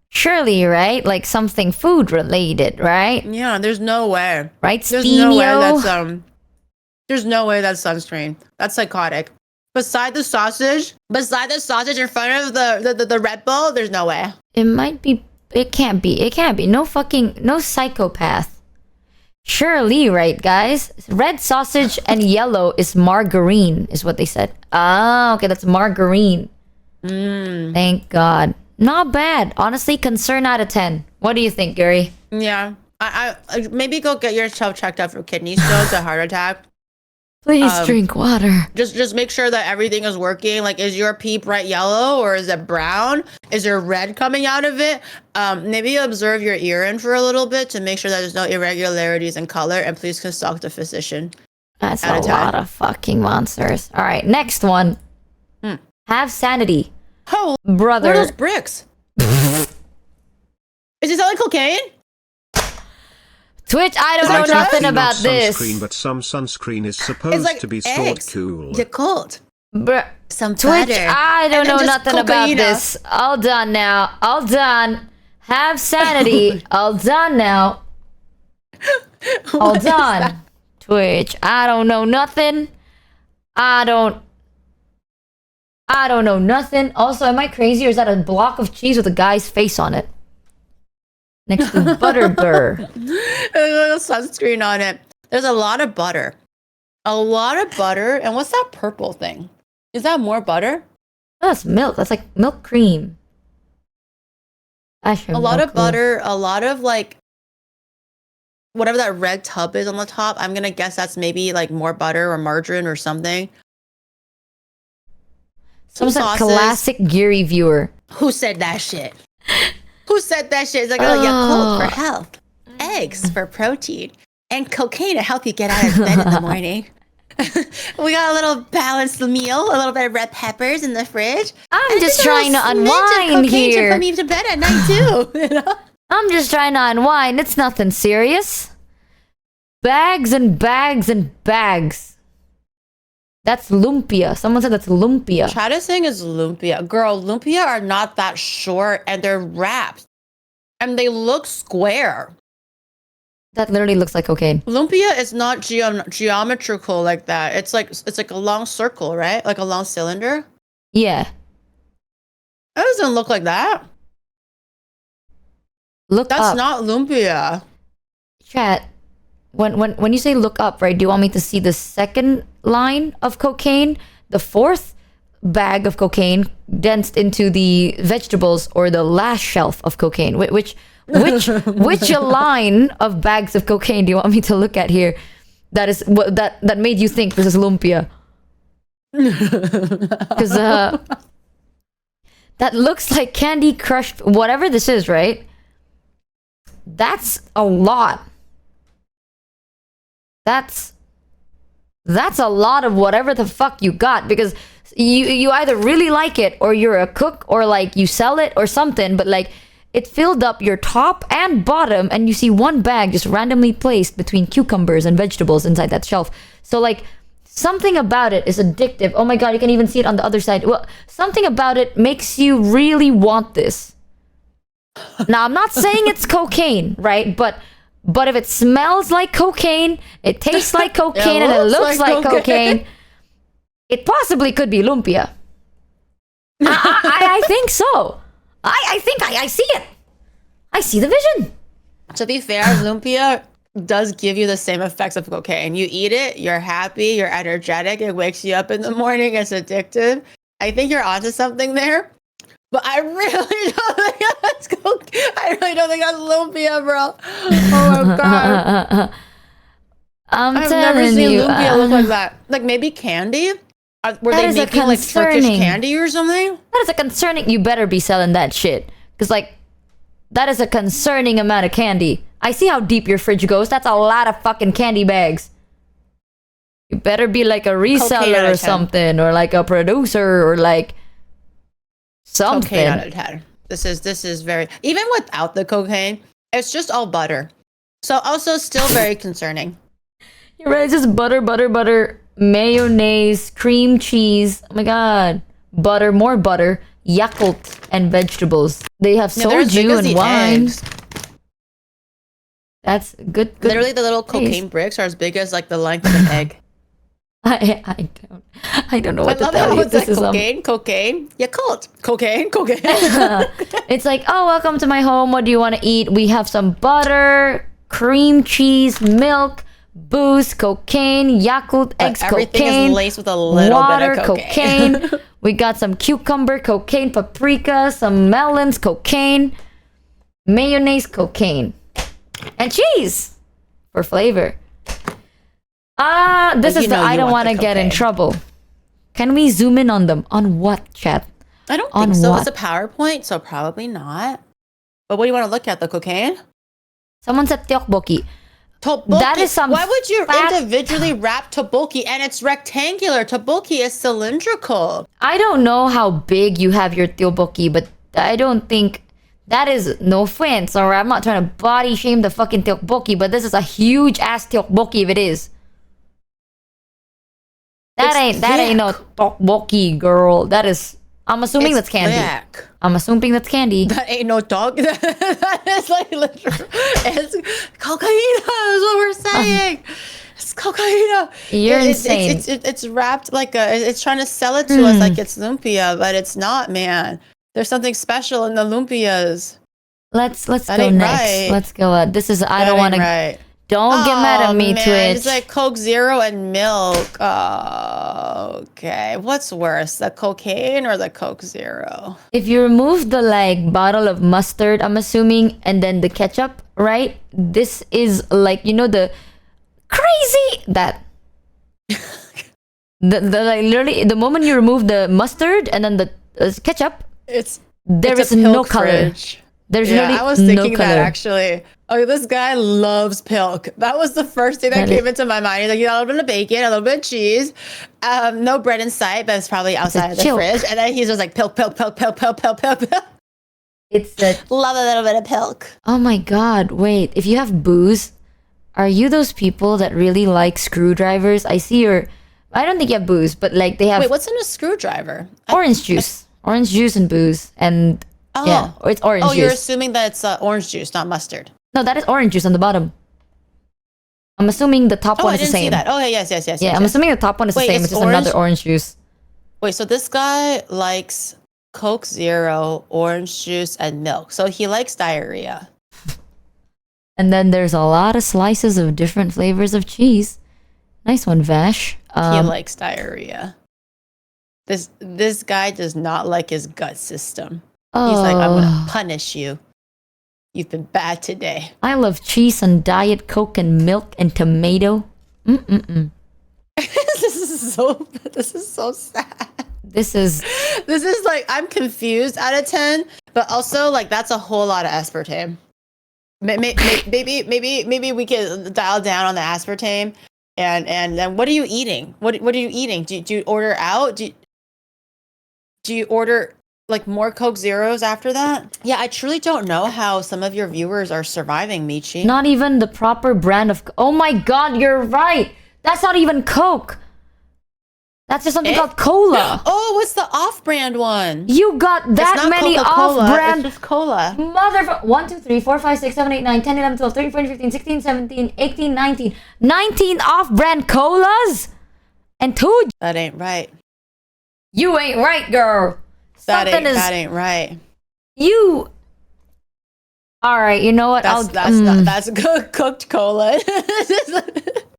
surely, right? Like something food related, right? Yeah, there's no way. Right? There's no way there's no way that's sunscreen. That's psychotic. Beside the sausage in front of the Red Bull, there's no way. It might be. It can't be. It can't be. No psychopath. Surely, right, guys? Red sausage and yellow is margarine, is what they said. Ah, okay, that's margarine. Thank God. Not bad. Honestly, concern out of 10. What do you think, Gary? Yeah. I maybe go get yourself checked out for kidney stones, a heart attack. Please drink water. Just make sure that everything is working. Like, is your pee bright yellow or is it brown? Is there red coming out of it? Maybe observe your urine for a little bit to make sure that there's no irregularities in color, and please consult a physician. That's a lot of fucking monsters. All right, next one. Have sanity. Oh, brother. What are those bricks? Is it selling cocaine? Twitch, I don't know nothing about this. Sunscreen, but some sunscreen is supposed to be stored cool. Yakult. Some Twitch, butter. I don't know nothing about this. All done now. All done. Have sanity. All done now. All done. Twitch, I don't know nothing. I don't know nothing. Also, am I crazy or is that a block of cheese with a guy's face on it? Next to Butterbur. There's a little sunscreen on it. There's a lot of butter. A lot of butter. And what's that purple thing? Is that more butter? Oh, that's milk. That's like milk cream. A lot of butter. A lot of like whatever that red tub is on the top. I'm going to guess that's maybe like more butter or margarine or something. Someone said classic Giri viewer. Who said that shit? Who said that shit? It's like, oh, Yakult for health, eggs for protein, and cocaine to help you get out of bed in the morning. We got a little balanced meal, a little bit of red peppers in the fridge. I'm just trying to unwind here. To put me to bed at night too. You know? I'm just trying to unwind. It's nothing serious. Bags and bags and bags. That's lumpia. Someone said that's lumpia. Chad is saying is lumpia. Girl, lumpia are not that short and they're wrapped. And they look square. That literally looks like cocaine. Lumpia is not geometrical like that. It's like a long circle, right? Like a long cylinder. Yeah. That doesn't look like that. Look That's up. not lumpia. Chat. When you say look up, right? Do you want me to see the second line of cocaine, the fourth bag of cocaine condensed into the vegetables, or the last shelf of cocaine? Which line of bags of cocaine do you want me to look at here? That is what that made you think this is lumpia? Because that looks like candy crushed, whatever this is, right? That's a lot. That's a lot of whatever the fuck you got, because you either really like it, or you're a cook, or like you sell it or something, but like it filled up your top and bottom, and you see one bag just randomly placed between cucumbers and vegetables inside that shelf. So like something about it is addictive. Oh my god, you can even see it on the other side. Well, something about it makes you really want this. Now, I'm not saying it's cocaine, right? But if it smells like cocaine, it tastes like cocaine, and it looks like cocaine, it possibly could be lumpia. I think so. I think I see it. I see the vision. To be fair, lumpia does give you the same effects of cocaine. You eat it, you're happy, you're energetic, it wakes you up in the morning, it's addictive. I think you're onto something there. But I really don't think that's cocaine. I really don't think that's lumpia, bro. Oh my god. I've never seen lumpia look like that. Like maybe candy? Were they making like Turkish candy or something? That is a concerning. You better be selling that shit. Because like, that is a concerning amount of candy. I see how deep your fridge goes. That's a lot of fucking candy bags. You better be like a reseller or something. Or like a producer or like something. Cocaine out of 10. This is very, even without the cocaine, it's just all butter. So also still very concerning. You're right, it's just butter, mayonnaise, cream cheese. Oh my god. Butter, more butter, Yakult, and vegetables. They have soju and wine. Eggs. That's good. Literally, the little cocaine bricks are as big as like the length of an egg. I don't know what to tell you. This is cocaine, Yakult, cocaine. It's like, oh, welcome to my home. What do you want to eat? We have some butter, cream cheese, milk, booze, cocaine, Yakult, eggs, everything cocaine, is laced with a little water, bit of cocaine. We got some cucumber, cocaine, paprika, some melons, cocaine, mayonnaise, cocaine, and cheese for flavor. This is the I don't want to get in trouble. Can we zoom in on them? On what, chat? I don't think so. It's a PowerPoint, so probably not. But what do you want to look at? The cocaine? Someone said tteokbokki. Tteokbokki. That is some. Why would you individually wrap tteokbokki? And it's rectangular. Tteokbokki is cylindrical. I don't know how big you have your tteokbokki, but I don't think that is, no offense, alright? I'm not trying to body shame the fucking tteokbokki, but this is a huge ass tteokbokki if it is. That ain't no tteokbokki, girl. That is. I'm assuming that's candy. Thick. I'm assuming that's candy. That ain't no dog. That is like literally. It's cocaine. Is what we're saying. It's cocaine. You're insane. It's wrapped like a. It's trying to sell it to us like it's lumpia, but it's not, man. There's something special in the lumpias. Let's go next. Right. Let's go. This is. I don't want to. Right. Don't get mad at me, man. Twitch. It's like Coke Zero and milk. Oh, okay. What's worse, the cocaine or the Coke Zero? If you remove the like bottle of mustard, I'm assuming, and then the ketchup, right? This is like, you know, the crazy Like literally the moment you remove the mustard and then the ketchup, there is no color. Fridge. There's I was thinking no that color. actually. Oh, this guy loves pilk. That was the first thing that came into my mind. He's like, you got a little bit of bacon, a little bit of cheese, no bread in sight, but it's probably outside of the fridge. And then he's just like pilk. It's a love a little bit of pilk. Oh my god! Wait, if you have booze, are you those people that really like screwdrivers? I see your. I don't think you have booze, but like they have. Wait, what's in a screwdriver? Orange juice, orange juice and booze, and or it's orange juice. Oh, you're assuming that it's orange juice, not mustard. No, that is orange juice on the bottom. I'm assuming the top one is the same. See that. Oh, yes. Yeah, I'm assuming the top one is the same. It's just another orange juice. Wait, so this guy likes Coke Zero, orange juice, and milk. So he likes diarrhea. And then there's a lot of slices of different flavors of cheese. Nice one, Vash. He likes diarrhea. This guy does not like his gut system. He's like, I'm gonna punish you. You've been bad today. I love cheese and Diet Coke and milk and tomato. This is so sad. This is like, I'm confused out of 10, but also like that's a whole lot of aspartame. Maybe we could dial down on the aspartame. And what are you eating? What are you eating? Do you order out? Do you order like more Coke Zeros after that? Yeah, I truly don't know how some of your viewers are surviving, Michi. Not even the proper brand of. Oh my god, you're right. That's not even Coke. That's just something called cola. Oh, what's the off-brand one? You got that many off-brand. It's cola. Motherfucker. 1, 2, 3, 4, 5, 6, 7, 8, 9, 10, 11, 12, 13, 14, 15, 16, 17, 18, 19. 19 off-brand colas? And 2. That ain't right. You ain't right, girl. That ain't right. You. All right, you know what? That's cooked cola.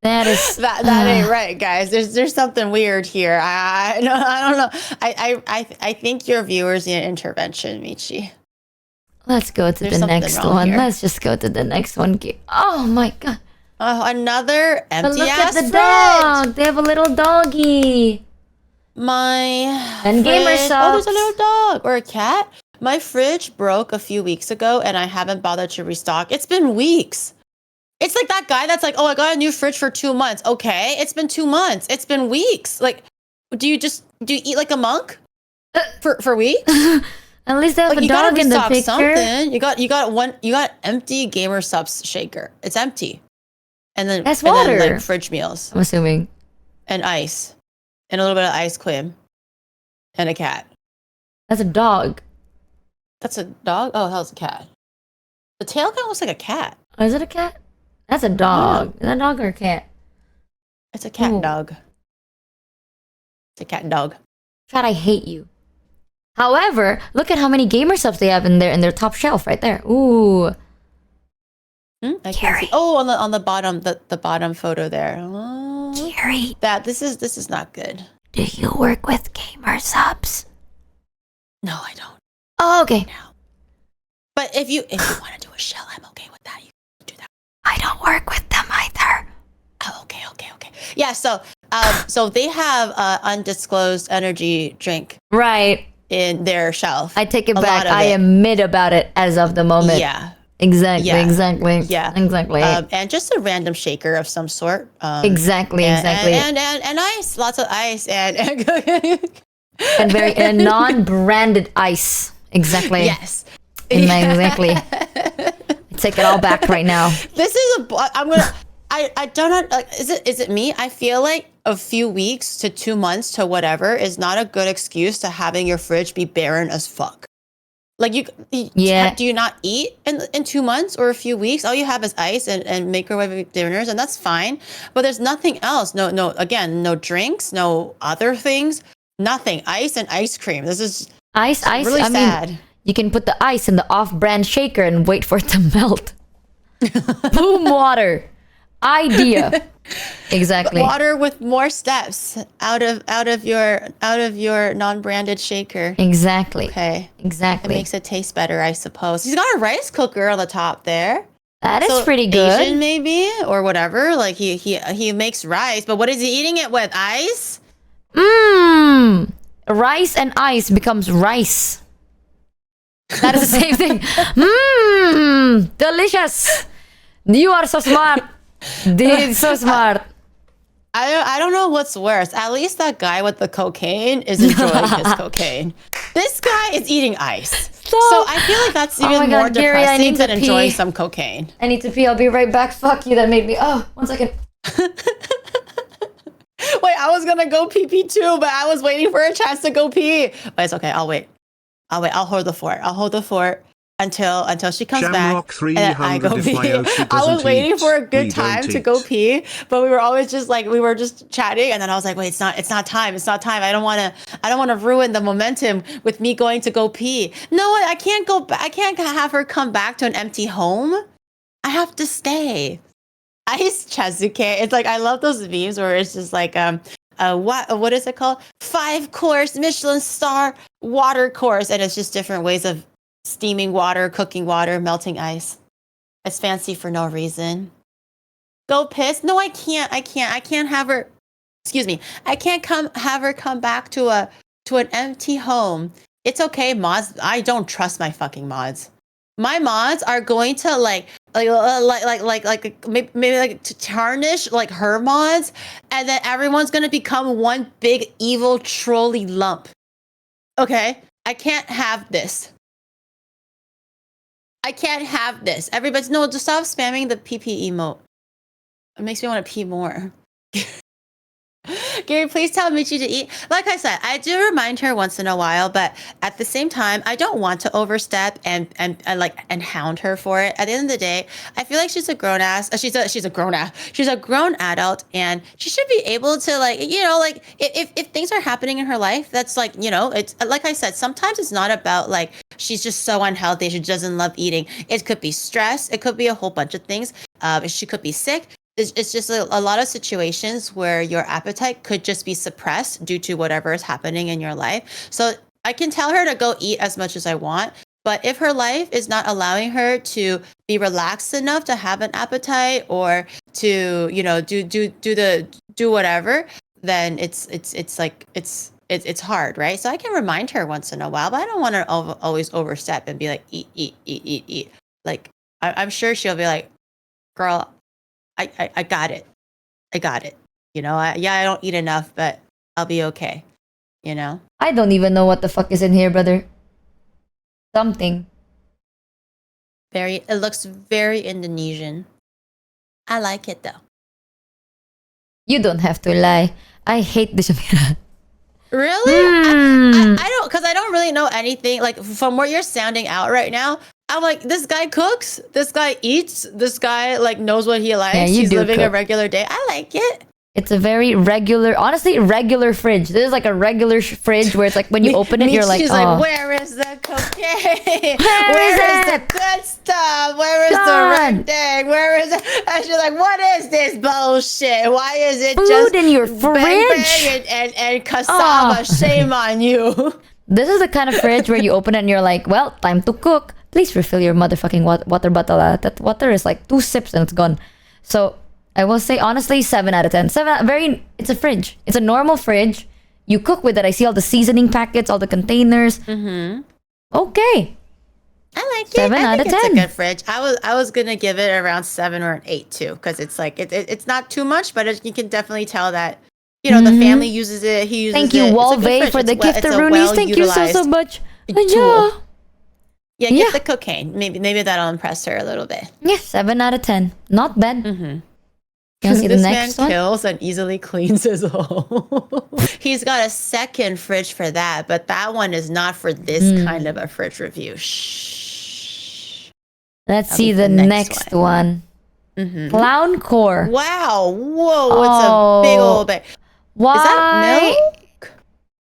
That ain't right, guys. There's something weird here. I don't know. I think your viewers need an intervention, Michi. Let's go to the next one. Here. Let's just go to the next one. Oh my god. Oh, another empty ass fridge. Dog. They have a little doggy. And gamer subs. Oh, there's a little dog or a cat. My fridge broke a few weeks ago, and I haven't bothered to restock. It's been weeks. It's like that guy that's like, oh, I got a new fridge for 2 months. Okay, it's been 2 months. It's been weeks. Like, do you eat like a monk for weeks? At least they have a dog in the picture. Something. You got empty gamer subs shaker. It's empty. And then that's water. And then, like fridge meals. I'm assuming. And ice. And a little bit of ice cream. And a cat. That's a dog. That's a dog? Oh, hell's a cat. The tail kind of looks like a cat. Oh, is it a cat? That's a dog. Yeah. Is that a dog or a cat? It's a cat dog. It's a cat dog. Chad, I hate you. However, look at how many gamer subs they have in their top shelf right there. Ooh. I can see. Oh, on the bottom, the bottom photo there. Oh, Gary. This is not good. Do you work with gamer subs? No, I don't. Oh, okay. No. But if you want to do a shell, I'm okay with that. You can do that. I don't work with them either. Oh, okay. Yeah, so they have undisclosed energy drink. Right. In their shelf. I take it back. I am mid about it as of the moment. Yeah. Exactly. Yeah. Exactly. And just a random shaker of some sort. Exactly. And ice, lots of ice, and and non-branded ice. Exactly. Yes. Exactly. I take it all back right now. This is I don't know. Like, is it me? I feel like a few weeks to 2 months to whatever is not a good excuse to having your fridge be barren as fuck. Like do you not eat in 2 months or a few weeks? All you have is ice and microwave dinners, and that's fine. But there's nothing else. No drinks, no other things, nothing. Ice and ice cream. This is ice. Really sad. Mean, you can put the ice in the off-brand shaker and wait for it to melt. Boom, water. Idea. Exactly. Water with more steps out of your non-branded shaker. Exactly. Okay. Exactly. It makes it taste better, I suppose. He's got a rice cooker on the top there. That is pretty good. Asian maybe or whatever. Like he makes rice, but what is he eating it with? Ice? Rice and ice becomes rice. That is the same thing. Delicious. You are so smart. Dude, so smart. I don't know what's worse. At least that guy with the cocaine is enjoying his cocaine. This guy is eating ice. So I feel like that's even more depressing than enjoying some cocaine. I need to pee. I'll be right back. Fuck you. That made me. Oh, 1 second. Wait, I was gonna go pee too, but I was waiting for a chance to go pee. But it's okay. I'll wait. I'll hold the fort. I'll hold the fort until she comes back. And I go pee. I was waiting for a good time to go pee, but we were always just like we were just chatting, and then I was like, wait, it's not time. It's not time. I don't want to ruin the momentum with me going to go pee. No, I can't go back. I can't have her come back to an empty home. I have to stay. Ice Chazuke. It's like I love those memes where it's just like what is it called? 5-course Michelin star water course, and it's just different ways of steaming water, cooking water, melting ice. It's fancy for no reason. Go piss? No, I can't. I can't have her. Excuse me. I can't have her come back to an empty home. It's okay, mods. I don't trust my fucking mods. My mods are going to maybe to tarnish like her mods, and then everyone's gonna become one big evil trolley lump. Okay, I can't have this. I can't have this. Everybody's no, just stop spamming the PP emote. It makes me want to pee more. Gary, please tell Michi to eat. Like I said, I do remind her once in a while, but at the same time, I don't want to overstep and hound her for it. At the end of the day, I feel like she's a grown ass. She's a grown ass. She's a grown adult, and she should be able to if things are happening in her life, that's it's like I said. Sometimes it's not about she's just so unhealthy. She doesn't love eating. It could be stress. It could be a whole bunch of things. She could be sick. It's just a lot of situations where your appetite could just be suppressed due to whatever is happening in your life. So I can tell her to go eat as much as I want, but if her life is not allowing her to be relaxed enough to have an appetite or to do whatever, then it's hard, right? So I can remind her once in a while, but I don't want to always overstep and be like eat. Like I'm sure she'll be like, girl, I got it. I got it. I don't eat enough, but I'll be okay. I don't even know what the fuck is in here, brother. Something. It looks very Indonesian. I like it though. You don't have to lie. I hate this. Really? I don't, because I don't really know anything. Like from what you're sounding out right now, I'm like, this guy cooks, this guy eats, this guy knows what he likes. Yeah, he's living a regular day. I like it. It's a very regular, honestly, regular fridge. This is like a regular fridge where it's like when you open it, you're like, she's like, where is the cocaine? Where is the good stuff? Where is the red thing? Where is it? And she's like, what is this bullshit? Why is it food just in your fridge? Bang and cassava? Shame on you. This is the kind of fridge where you open it and you're like, well, time to cook. Please refill your motherfucking water bottle. That water is like 2 sips and it's gone. So I will say honestly 7 out of 10. It's a fridge. It's a normal fridge. You cook with it. I see all the seasoning packets, all the containers. Mm-hmm. Okay. I like it. 7 out of 10. It's a good fridge. I was gonna give it around 7 or an 8 too, because it's like it's not too much, but you can definitely tell that the family uses it. He uses it. Thank you, Walvey, for the gift of Roonies. Thank you so much. Yeah, get the cocaine. Maybe that'll impress her a little bit. Yeah, 7 out of 10. Not bad. Mm-hmm. Can I see the this next man one? kills and easily cleans his home. He's got a second fridge for that, but that one is not for this kind of a fridge review. Shh. Let's see the next one. Mm-hmm. Clown core. Wow. Whoa, it's a big old bag. Why? Is that milk?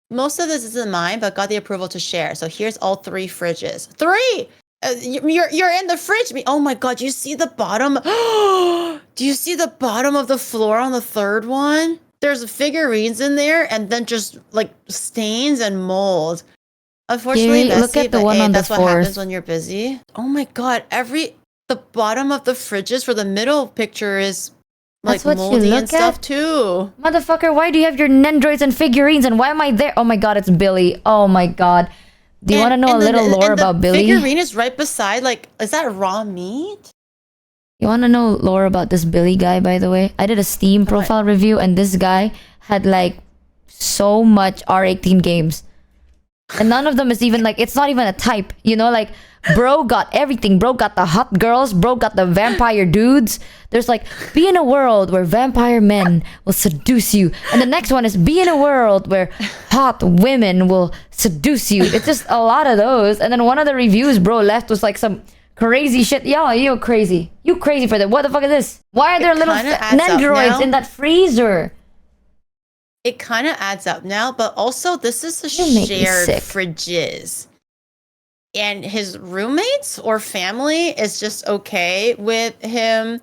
Most of this isn't mine, but got the approval to share. So here's all 3 fridges. 3! You're in the fridge. Oh my god, do you see the bottom? Do you see the bottom of the floor on the 3rd one? There's figurines in there and then just stains and mold. Unfortunately, look at the one on that's the 4th. What happens when you're busy. Oh my god, the bottom of the fridges for the middle picture is like moldy and stuff too. Motherfucker, why do you have your Nendroids and figurines and why am I there? Oh my god, it's Billy. Oh my god. Do you want to know a little lore about Billy? The figurine is right beside, like, is that raw meat? You want to know lore about this Billy guy, by the way? I did a Steam profile review and this guy had like so much R18 games. And none of them is even like, it's not even a type, you know, like bro got everything. Bro got the hot girls, bro got the vampire dudes. There's like, be in a world where vampire men will seduce you. And the next one is be in a world where hot women will seduce you. It's just a lot of those. And then one of the reviews bro left was like some crazy shit. Yo, you crazy. You crazy for that. What the fuck is this? Why are there little Nendroids in that freezer? It kind of adds up now, but also this is a shared fridges. And his roommates or family is just okay with him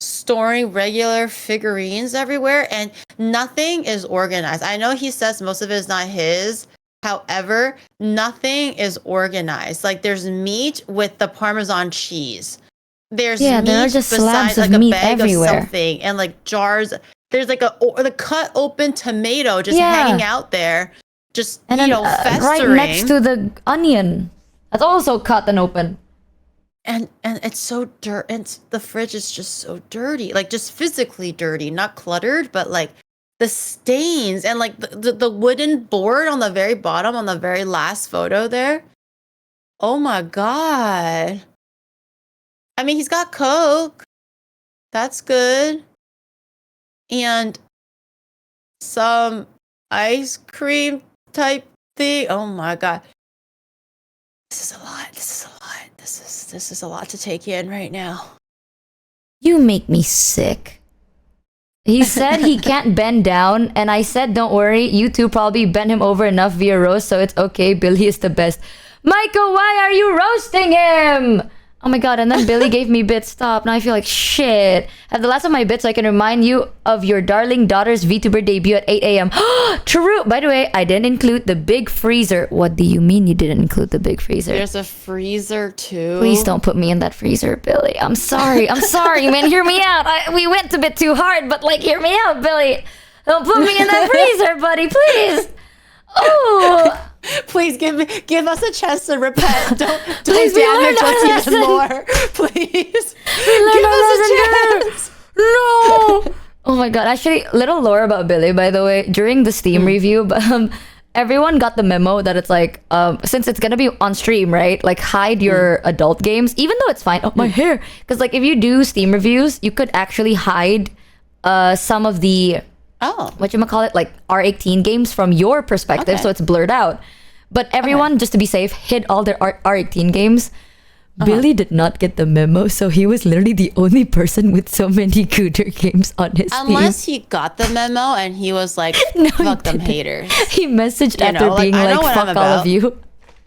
storing regular figurines everywhere and nothing is organized. I know he says most of it is not his. However, nothing is organized. Like there's meat with the Parmesan cheese. There's meat there are just slabs like of a meat bag everywhere. of something and like jars. There's like the cut open tomato just hanging out there, just and then, festering. Right next to the onion, that's also cut and open. And it's so dirty. And the fridge is just so dirty, like just physically dirty, not cluttered, but like the stains and like the wooden board on the very bottom on the very last photo there. Oh my god! I mean, he's got Coke. That's good. And some ice cream type thing. Oh my god. This is a lot. This is a lot to take in right now. You make me sick. He said he can't bend down, and I said, don't worry, you two probably bent him over enough via roast, so it's okay, Billy is the best. Michael, why are you roasting him? Oh my god, and then Billy gave me bits. Stop. Now I feel like shit. At the last of my bits, so I can remind you of your darling daughter's VTuber debut at 8 a.m. True. By the way, I didn't include the big freezer. What do you mean you didn't include the big freezer? There's a freezer too. Please don't put me in that freezer, Billy. I'm sorry, man. Hear me out. We went a bit too hard, but like, hear me out, Billy. Don't put me in that freezer, buddy, please. Oh. Please give us a chance to repent. Don't damage us even more. Please. Give us a chance. No. Oh my god. Actually, little lore about Billy, by the way. During the Steam review, everyone got the memo that it's like, since it's gonna be on stream, right? Like hide your adult games, even though it's fine. Oh, my hair. Because like if you do Steam reviews, you could actually hide some of the whatchamacallit, like R18 games from your perspective, so it's blurred out. But everyone, just to be safe, hid all their R18 games. Billy did not get the memo, so he was literally the only person with so many Cooter games on his Steam. Unless he got the memo and he was like, fuck them haters. He messaged after being like, fuck all of you.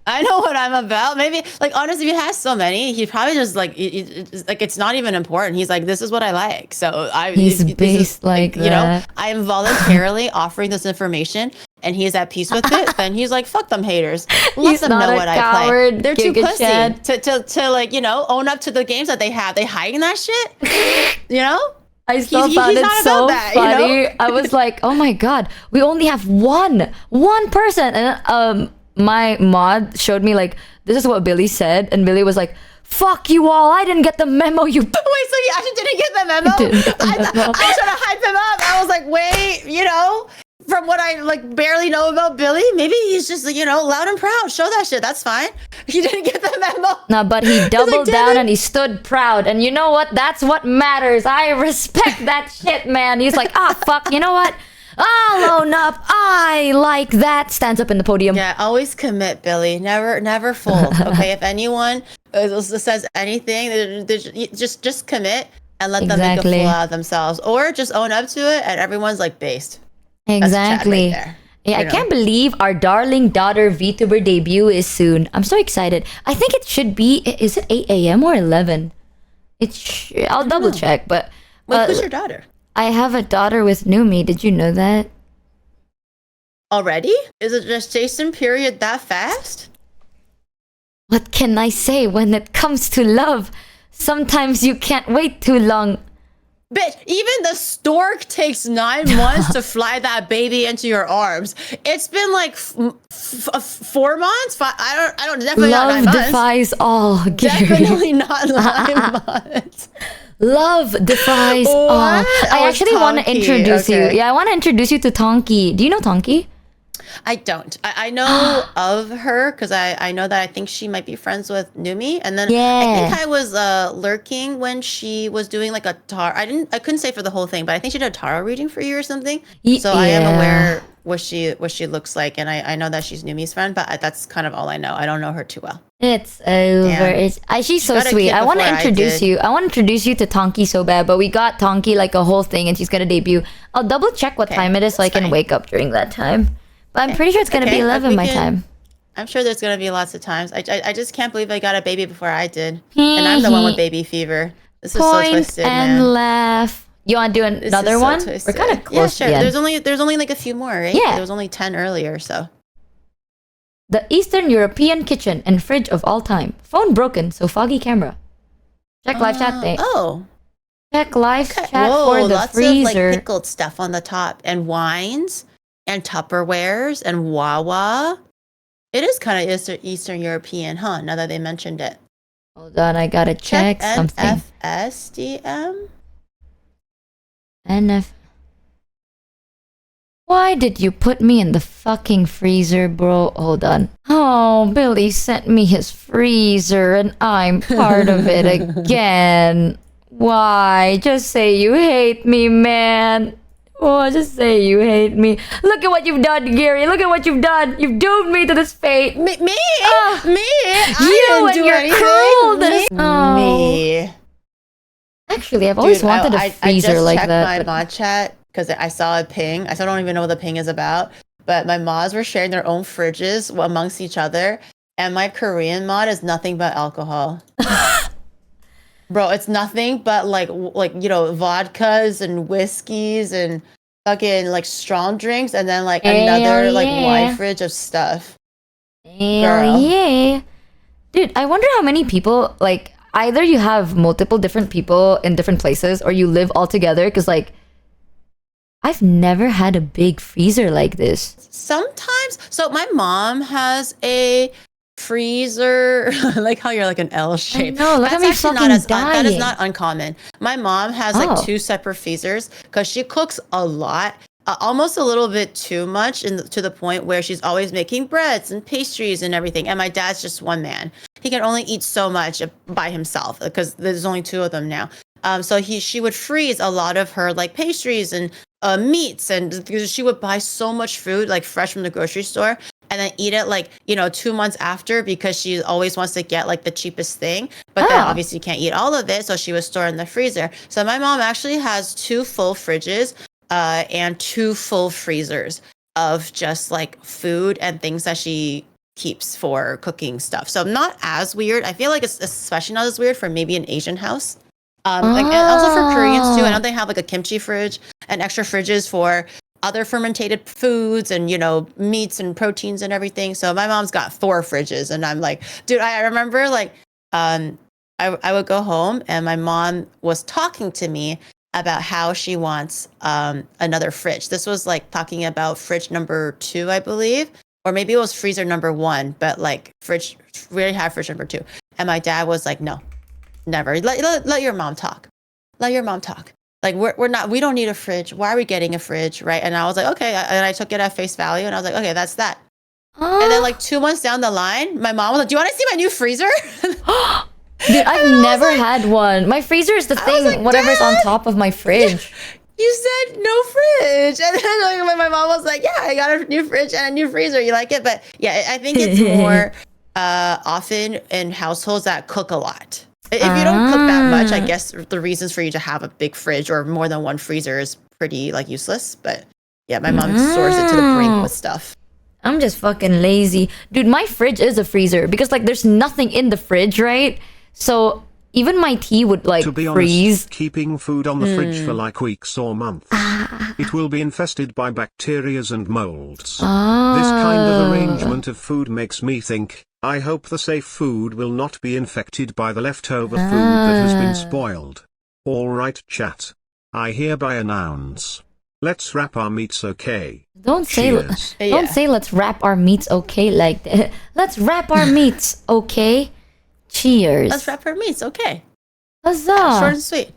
I know what I'm about. Maybe, like, honestly, if he has so many, he probably just like, it's not even important. He's like, this is what I like. So he's based like that. You know, I am voluntarily offering this information, and he's at peace with it. Then he's like, fuck them haters. Let them know what I play. They're too pussy to like, you know, own up to the games that they have. They hiding that shit. You know. I still found it so funny. You know? I was like, oh my god, we only have one person, and my mod showed me like, this is what Billy said, and Billy was like, fuck you all, I didn't get the memo. You wait, so you actually didn't get the memo? I was trying to hype him up. I was like, wait, you know, from what I like barely know about Billy, maybe he's just, you know, loud and proud. Show that shit. That's fine. He didn't get the memo. No, but he doubled down and he stood proud. And you know what? That's what matters. I respect that shit, man. He's like, fuck, you know what? I'll own up. I like that. Stands up in the podium. Yeah, always commit, Billy. Never fold. Okay, if anyone says anything, just commit and let them make a fool out of themselves, or just own up to it, and everyone's like based. Exactly. Right, yeah, I can't believe our darling daughter VTuber debut is soon. I'm so excited. I think it should be. Is it 8 a.m. or 11? I'll double check. But wait, who's your daughter? I have a daughter with Numi. Did you know that? Already? Is the gestation period that fast? What can I say when it comes to love? Sometimes you can't wait too long. Bitch, even the stork takes 9 months to fly that baby into your arms. It's been like 4 months. I don't. Definitely Love not 9 months. defies all. Definitely not 9 months. Love defies all. I actually want to introduce you. Yeah, I want to introduce you to Tonki. Do you know Tonki? I don't. I know of her because I know that I think she might be friends with Numi, and then I think I was lurking when she was doing like a tarot. I couldn't say for the whole thing, but I think she did a tarot reading for you or something. So I am aware what she looks like, and I know that she's Numi's friend, but that's kind of all I know. I don't know her too well. It's over. She's so sweet. I want to introduce you. I want to introduce you to Tonki so bad, but we got Tonki like a whole thing, and she's gonna debut. I'll double check what time it is so I can wake up during that time. But I'm pretty sure it's going to be 11 my time. I'm sure there's going to be lots of times. I just can't believe I got a baby before I did. And I'm the one with baby fever. This is so twisted, man. And laugh. You want to do another one? We're kind of close. Yeah, sure. There's only like a few more, right? Yeah. There was only 10 earlier, so. The Eastern European kitchen and fridge of all time. Phone broken, so foggy camera. Check live chat thing. Oh. Check live chat for the lots freezer. Of like pickled stuff on the top. And wines. And Tupperwares and Wawa. It is kind of Eastern European, huh? Now that they mentioned it. Hold on, I gotta check something. NFSDM? Why did you put me in the fucking freezer, bro? Hold on. Oh, Billy sent me his freezer and I'm part of it again. Why? Just say you hate me, man. Oh, just say you hate me. Look at what you've done, Gary. Look at what you've done. You've doomed me to this fate. Me? Me? You and your cruelness. Me. Actually, I've always wanted a freezer like that. I just checked my mod chat because I saw a ping. I still don't even know what the ping is about. But my mods were sharing their own fridges amongst each other. And my Korean mod is nothing but alcohol. Bro, it's nothing but like vodkas and whiskeys and fucking like strong drinks, and then like another like wine fridge of stuff. Hell yeah, dude! I wonder how many people like either you have multiple different people in different places, or you live all together. Because like, I've never had a big freezer like this. Sometimes, so my mom has a freezer, like how you're like an L shape. No, look at me fucking dying. That is not uncommon. My mom has like 2 separate freezers because she cooks a lot, almost a little bit too much, to the point where she's always making breads and pastries and everything. And my dad's just one man; he can only eat so much by himself because there's only 2 of them now. So she would freeze a lot of her like pastries and meats, and she would buy so much food like fresh from the grocery store, and then eat it like 2 months after because she always wants to get like the cheapest thing. But then obviously you can't eat all of it, so she would store in the freezer. So my mom actually has 2 full fridges and 2 full freezers of just like food and things that she keeps for cooking stuff. So not as weird. I feel like it's especially not as weird for maybe an Asian house. And also for Koreans too. I know they have like a kimchi fridge and extra fridges for other fermented foods and meats and proteins and everything. So my mom's got 4 fridges, and I'm like, dude, I remember like I would go home and my mom was talking to me about how she wants another fridge. This was like talking about fridge number 2, I believe, or maybe it was freezer number 1, but like fridge, we already have fridge number 2. And my dad was like, no, never. Let your mom talk. Let your mom talk. Like we don't need a fridge. Why are we getting a fridge, right? And I was like, okay. And I took it at face value, and I was like, okay, that's that. And then like 2 months down the line, my mom was like, do you want to see my new freezer? Dude, I've never had one. My freezer is the thing, like, whatever's on top of my fridge. You said no fridge. And then like, my mom was like, yeah, I got a new fridge and a new freezer. You like it? But yeah, I think it's more often in households that cook a lot. If you don't cook that much, I guess the reasons for you to have a big fridge or more than one freezer is pretty like useless. But yeah, my mom stores it to the brink with stuff. I'm just fucking lazy. Dude, my fridge is a freezer because like there's nothing in the fridge, right? So even my tea would like to be freeze. Honest, keeping food on the fridge for like weeks or months, it will be infested by bacterias and molds. This kind of arrangement of food makes me think, I hope the safe food will not be infected by the leftover food that has been spoiled. Alright, chat. I hereby announce. Let's wrap our meats, okay? Don't say Yeah. let's wrap our meats okay like that. Let's wrap our meats okay. Cheers. Let's wrap our meats, okay. Huzzah. Short and sweet.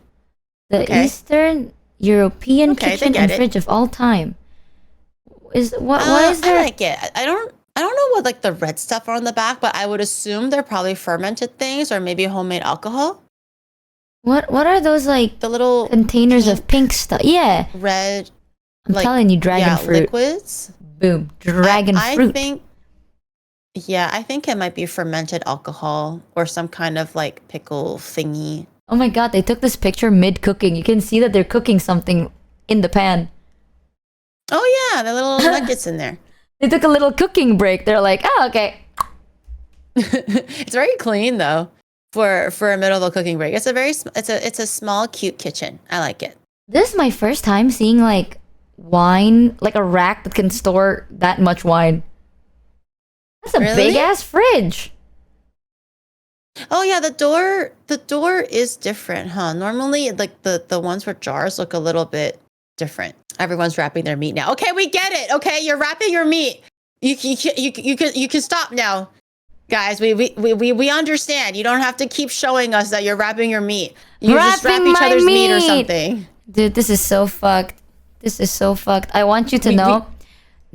The Okay. Eastern European Okay, they kitchen get and it. fridge of all time. Why is I there? like it. I don't know what like the red stuff are on the back, but I would assume they're probably fermented things or maybe homemade alcohol. What are those like The little containers of pink stuff? Yeah, red, I'm like, telling you, dragon fruit. liquids. Boom, dragon I fruit. think it might be fermented alcohol or some kind of like pickle thingy. Oh my god, they took this picture mid cooking. You can see that they're cooking something in the pan. Oh yeah, the little nuggets in there. They took a little cooking break. They're like, oh okay. It's very clean though for a middle of a cooking break. It's a small cute kitchen. I like it. This is my first time seeing like wine, like a rack that can store that much wine. That's a Really? big ass fridge. Oh yeah, the door is different, huh? Normally like the ones with jars look a little bit different. Everyone's wrapping their meat now. Okay, we get it. Okay, you're wrapping your meat. You can stop now. Guys, we understand. You don't have to keep showing us that you're wrapping your meat. You just wrap Wrapping each my other's meat or meat. something. Dude, this is so fucked. This is so fucked. I want you to We- know.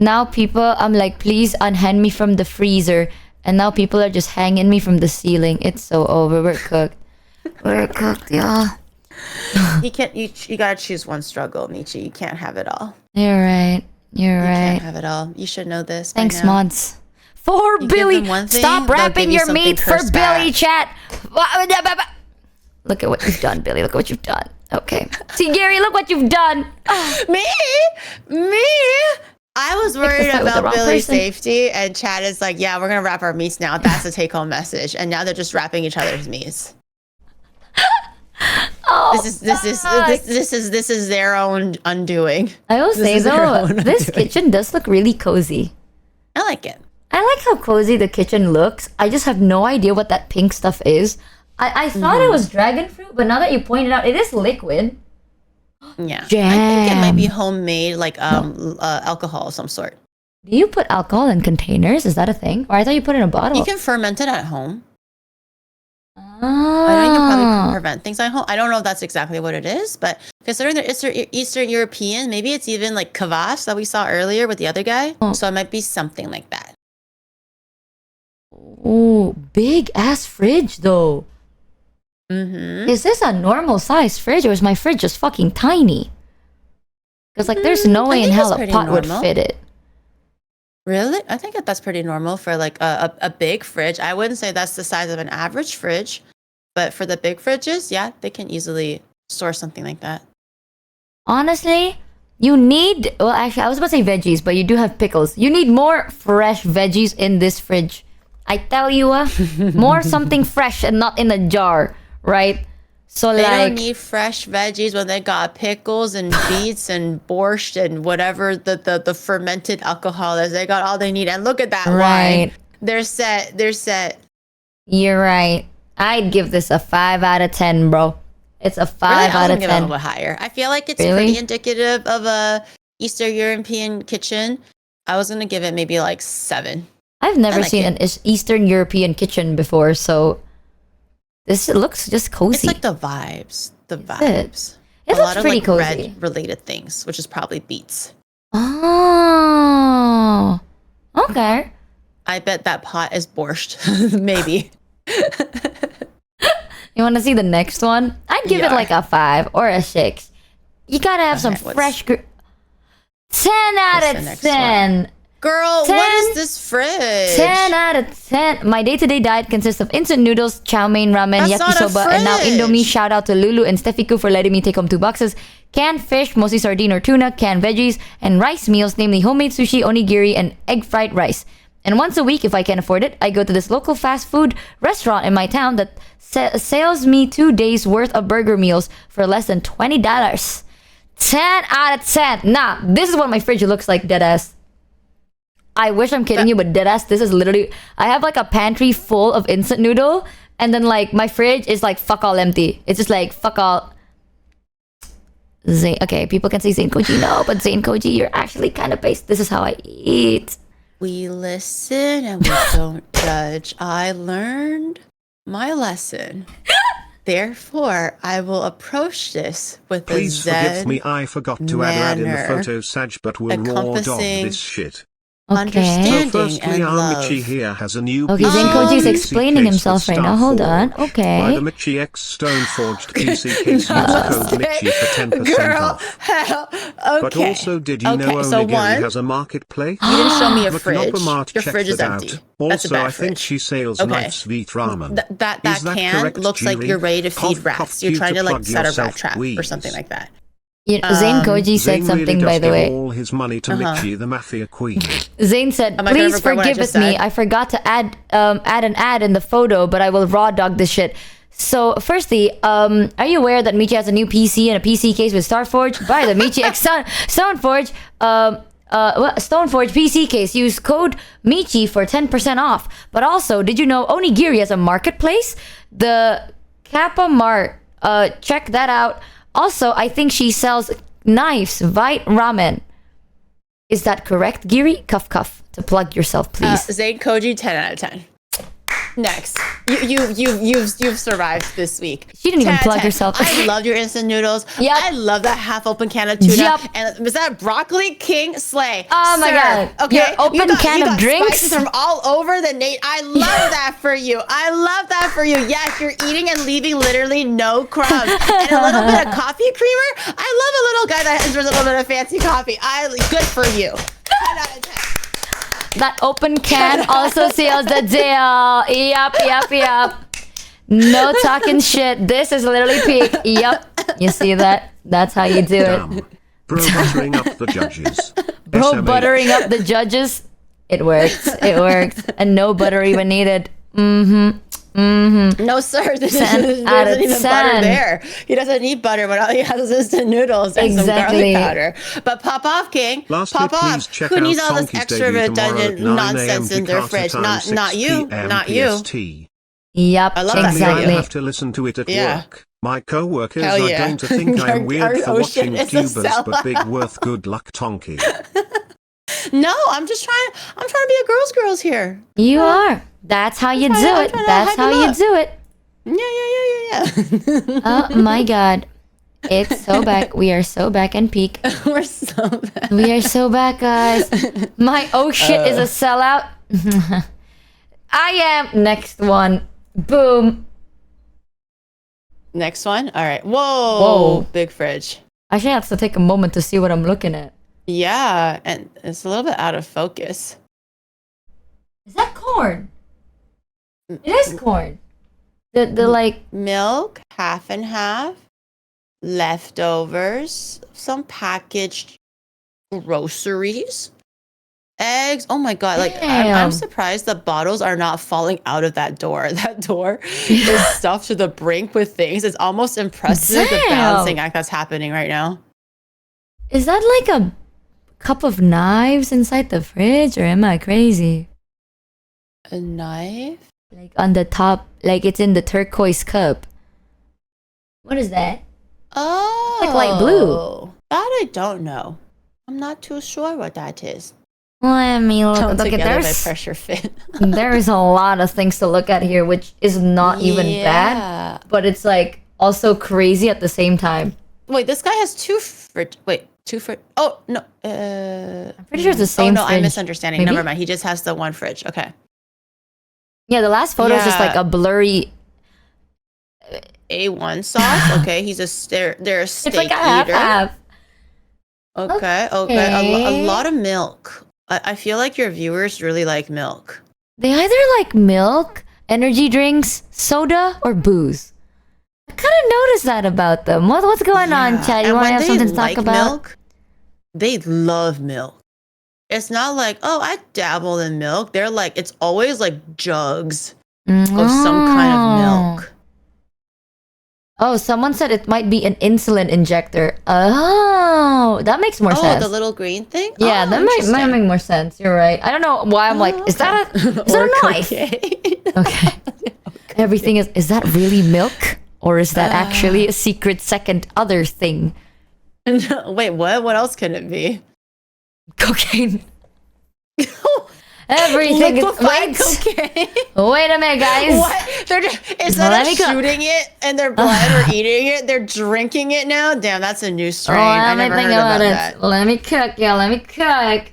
Now people, I'm like, please unhand me from the freezer. And now people are just hanging me from the ceiling. It's so over. We're cooked. We're cooked, y'all. You can't. You gotta choose one struggle, Michi. You can't have it all. You're right. You're You right. can't have it all. You should know this. by Thanks, now. mods. For You give Billy. them one thing, Stop they'll wrapping give you your something meat for cursed Billy, back. chat. Look at what you've done, Billy. Look at what you've done. Okay. See, Gary, look what you've done. Me. I was worried fight with the about wrong Billy's person. safety, and Chad is like, "Yeah, we're gonna wrap our meats now." That's the take-home message, and now they're just wrapping each other's meats. Oh, This is their own undoing. I will say is their though, own this undoing. kitchen does look really cozy. I like it. I like how cozy the kitchen looks. I just have no idea what that pink stuff is. I thought it was dragon fruit, but now that you pointed out, it is liquid. Yeah, I think it might be Jam. homemade, like alcohol of some sort. Do you put alcohol in containers? Is that a thing? Or I thought you put it in a bottle. You can ferment it at home. I know you can probably prevent things at home. I don't know if that's exactly what it is, but considering they're Eastern European, maybe it's even like Kvass that we saw earlier with the other guy. Oh. So it might be something like that. Oh, big ass fridge though. Mm-hmm. Is this a normal size fridge or is my fridge just fucking tiny? Because like there's no I way in think hell it's a pretty pot would normal. fit it. Really? I think that's pretty normal for like a big fridge. I wouldn't say that's the size of an average fridge, but for the big fridges, yeah, they can easily store something like that. Honestly, you need, well actually I was about to say veggies, but you do have pickles. You need more fresh veggies in this fridge. I tell you, more something fresh and not in a jar, right? So They like, don't need fresh veggies when they got pickles and beets and borscht and whatever the fermented alcohol is. They got all they need. And look at that wine. right, They're set. They're set. you're right. I'd give this a 5 out of 10, bro. It's a 5 Really? I was out gonna of give it a 10. little bit higher. I feel like it's Really? pretty indicative of a Eastern European kitchen. I was gonna give it maybe like 7. I've never like seen it. an Eastern European kitchen before, so this looks just cozy. It's like the vibes. The Is it? vibes. It a looks lot of pretty like cozy. red related things, which is probably beets. Oh, okay. I bet that pot is borscht. Maybe. You want to see the next one? I'd give it Yeah. like a 5 or a 6. You gotta have some Okay, what's- fresh. 10 out what's the of next 10. Girl, 10 what is this fridge? 10 out of 10. My day-to-day diet consists of instant noodles, chow mein, ramen, That's not a yakisoba, and now fridge. Indomie. Shout out to Lulu and Steffiku for letting me take home 2 boxes. Canned fish, mostly sardine or tuna, canned veggies, and rice meals, namely homemade sushi, onigiri, and egg fried rice. And once a week, if I can afford it, I go to this local fast food restaurant in my town that sells me 2 days worth of burger meals for less than $20. 10 out of 10. Nah, this is what my fridge looks like, deadass. I wish I'm kidding you, but deadass, this is literally, I have like a pantry full of instant noodle, and then like my fridge is like fuck all empty. It's just like fuck all. Zane. Okay, people can say Zane Koji. No, but Zane Koji, you're actually kind of based. This is how I eat. We listen and we don't judge. I learned my lesson. Therefore, I will approach this with Please a zen forgive me, I forgot to add in the photo, Saj, but we'll raw dog this shit. Okay. understanding So firstly, and our love. Michi here has a new Okay, PC Zen Koji is PC explaining case himself with right now. Hold on. Starforged. By Okay. the Michi X Stone Forged PC case, use code Michi for 10% Girl, off. hell, But okay. also, did you know so OniGiri one, has a marketplace? you didn't show me a Look, fridge. Nopamart Your checked fridge is that empty. out. That's a Also, bad I think fridge. she sells Okay. nice Vt ramen. That Is that can correct, looks like Jiri? you're ready to feed Cough, rats. cough, You're you trying to like plug set a rat yourself, trap or please. something like that. Zane Koji said Zane something, really by does the give way. all his money to Michi, the mafia queen. Zane said, Am I gonna please regret what I forgive just me. said? I forgot to add an ad in the photo, but I will raw dog this shit. So, firstly, are you aware that Michi has a new PC and a PC case with Starforge? Buy the Michi X Stoneforge, Stoneforge PC case. Use code Michi for 10% off. But also, did you know OniGiri has a marketplace? The Kappa Mart. Check that out. Also, I think she sells knives, Vite Ramen. Is that correct, Giri? Cuff cuff to plug yourself, please. Zane Koji, 10 out of 10. Next, you've survived this week. She didn't even 10 out of plug 10. herself. I love your instant noodles. Yep. I love that half-open can of tuna. Yep. And was that broccoli king slay? Oh my Sir, God. Okay. Your open can you of got drinks? Spices from all over the Nate. I love that for you. I love that for you. Yes, you're eating and leaving literally no crumbs and a little bit of coffee creamer. I love a little guy that has a little bit of fancy coffee. Good for you. 10 out of 10. That open can also seals the deal. Yep. No talking shit. This is literally peak. Yep. You see that? That's how you do it. Damn. Bro buttering up the judges. Bro, SMH. buttering up the judges. It works. It works. And no butter even needed. No, sir. There 10 isn't out of even 10. butter there. He doesn't need butter when all he has is instant noodles and Exactly. some garlic powder. But pop off, King. Lastly, pop please off. check Who out needs all this Tonki's extra debut tomorrow at redundant 9 nonsense a.m. in their Jakarta fridge? time, Not 6 you. p.m. Not you. PST. Yep. I love that Sadly, for I you. Exactly. have to listen to it at Yeah. work. My co-workers Hell are yeah. going to think I am weird for Oh, shit, watching it's a VTubers, but sellout. big worth good luck, Tonki. No, I'm trying to be a girl's here. You are. That's how you do I'm it. trying to That's hype how him you up. do it. Yeah. Oh my God. It's so back. We are so back and peak. We're so bad. We are so back, guys. My oh shit is a sellout. I am. Next one. Boom. Next one. All right. Whoa. Whoa. Big fridge. Actually, I have to take a moment to see what I'm looking at. Yeah, and it's a little bit out of focus. Is that corn? It is corn. The like. Milk, half and half. Leftovers, some packaged groceries, eggs. Oh my God! Like I'm Damn. surprised the bottles are not falling out of that door. That door is stuffed to the brink with things. It's almost impressive the Damn. balancing act that's happening right now. Is that like a cup of knives inside the fridge, or am I crazy? A knife. Like on the top, like it's in the turquoise cup. What is that? Oh, Like light blue. That I don't know. I'm not too sure what that is. Let me look. Held Look at together by there's pressure fit. there is a lot of things to look at here, which is not even bad, but it's like also crazy at the same time. Wait, this guy has two fridge. Wait, two fridge. Oh no. I'm pretty sure it's the same. Oh no, fridge. I'm misunderstanding. Maybe? Never mind. He just has the one fridge. Okay. Yeah, the last photo is just like Yeah. a blurry. A1 sauce. Okay, he's they're a steak It's like a eater. half. Okay. A lot of milk. I feel like your viewers really like milk. They either like milk, energy drinks, soda, or booze. I kind of noticed that about them. What's going on, Yeah, Chad? You and want to when have they something to talk like about? milk, they love milk. It's not like, oh, I dabble in milk. They're like, it's always like jugs of some kind of milk. Oh, someone said it might be an insulin injector. Oh, that makes more sense. Oh, the little green thing? Yeah, Oh, that might interesting. make more sense. You're right. I don't know why I'm like, is that a knife? Okay. Everything is that really milk? Or is that actually a secret second other thing? Wait, what? What else can it be? Cocaine. Everything is cocaine. Wait a minute, guys. What? They're just, instead of shooting it and their blood or eating it, they're drinking it now. Damn, that's a new strain. I never heard about that. Let me cook. Yeah, let me cook.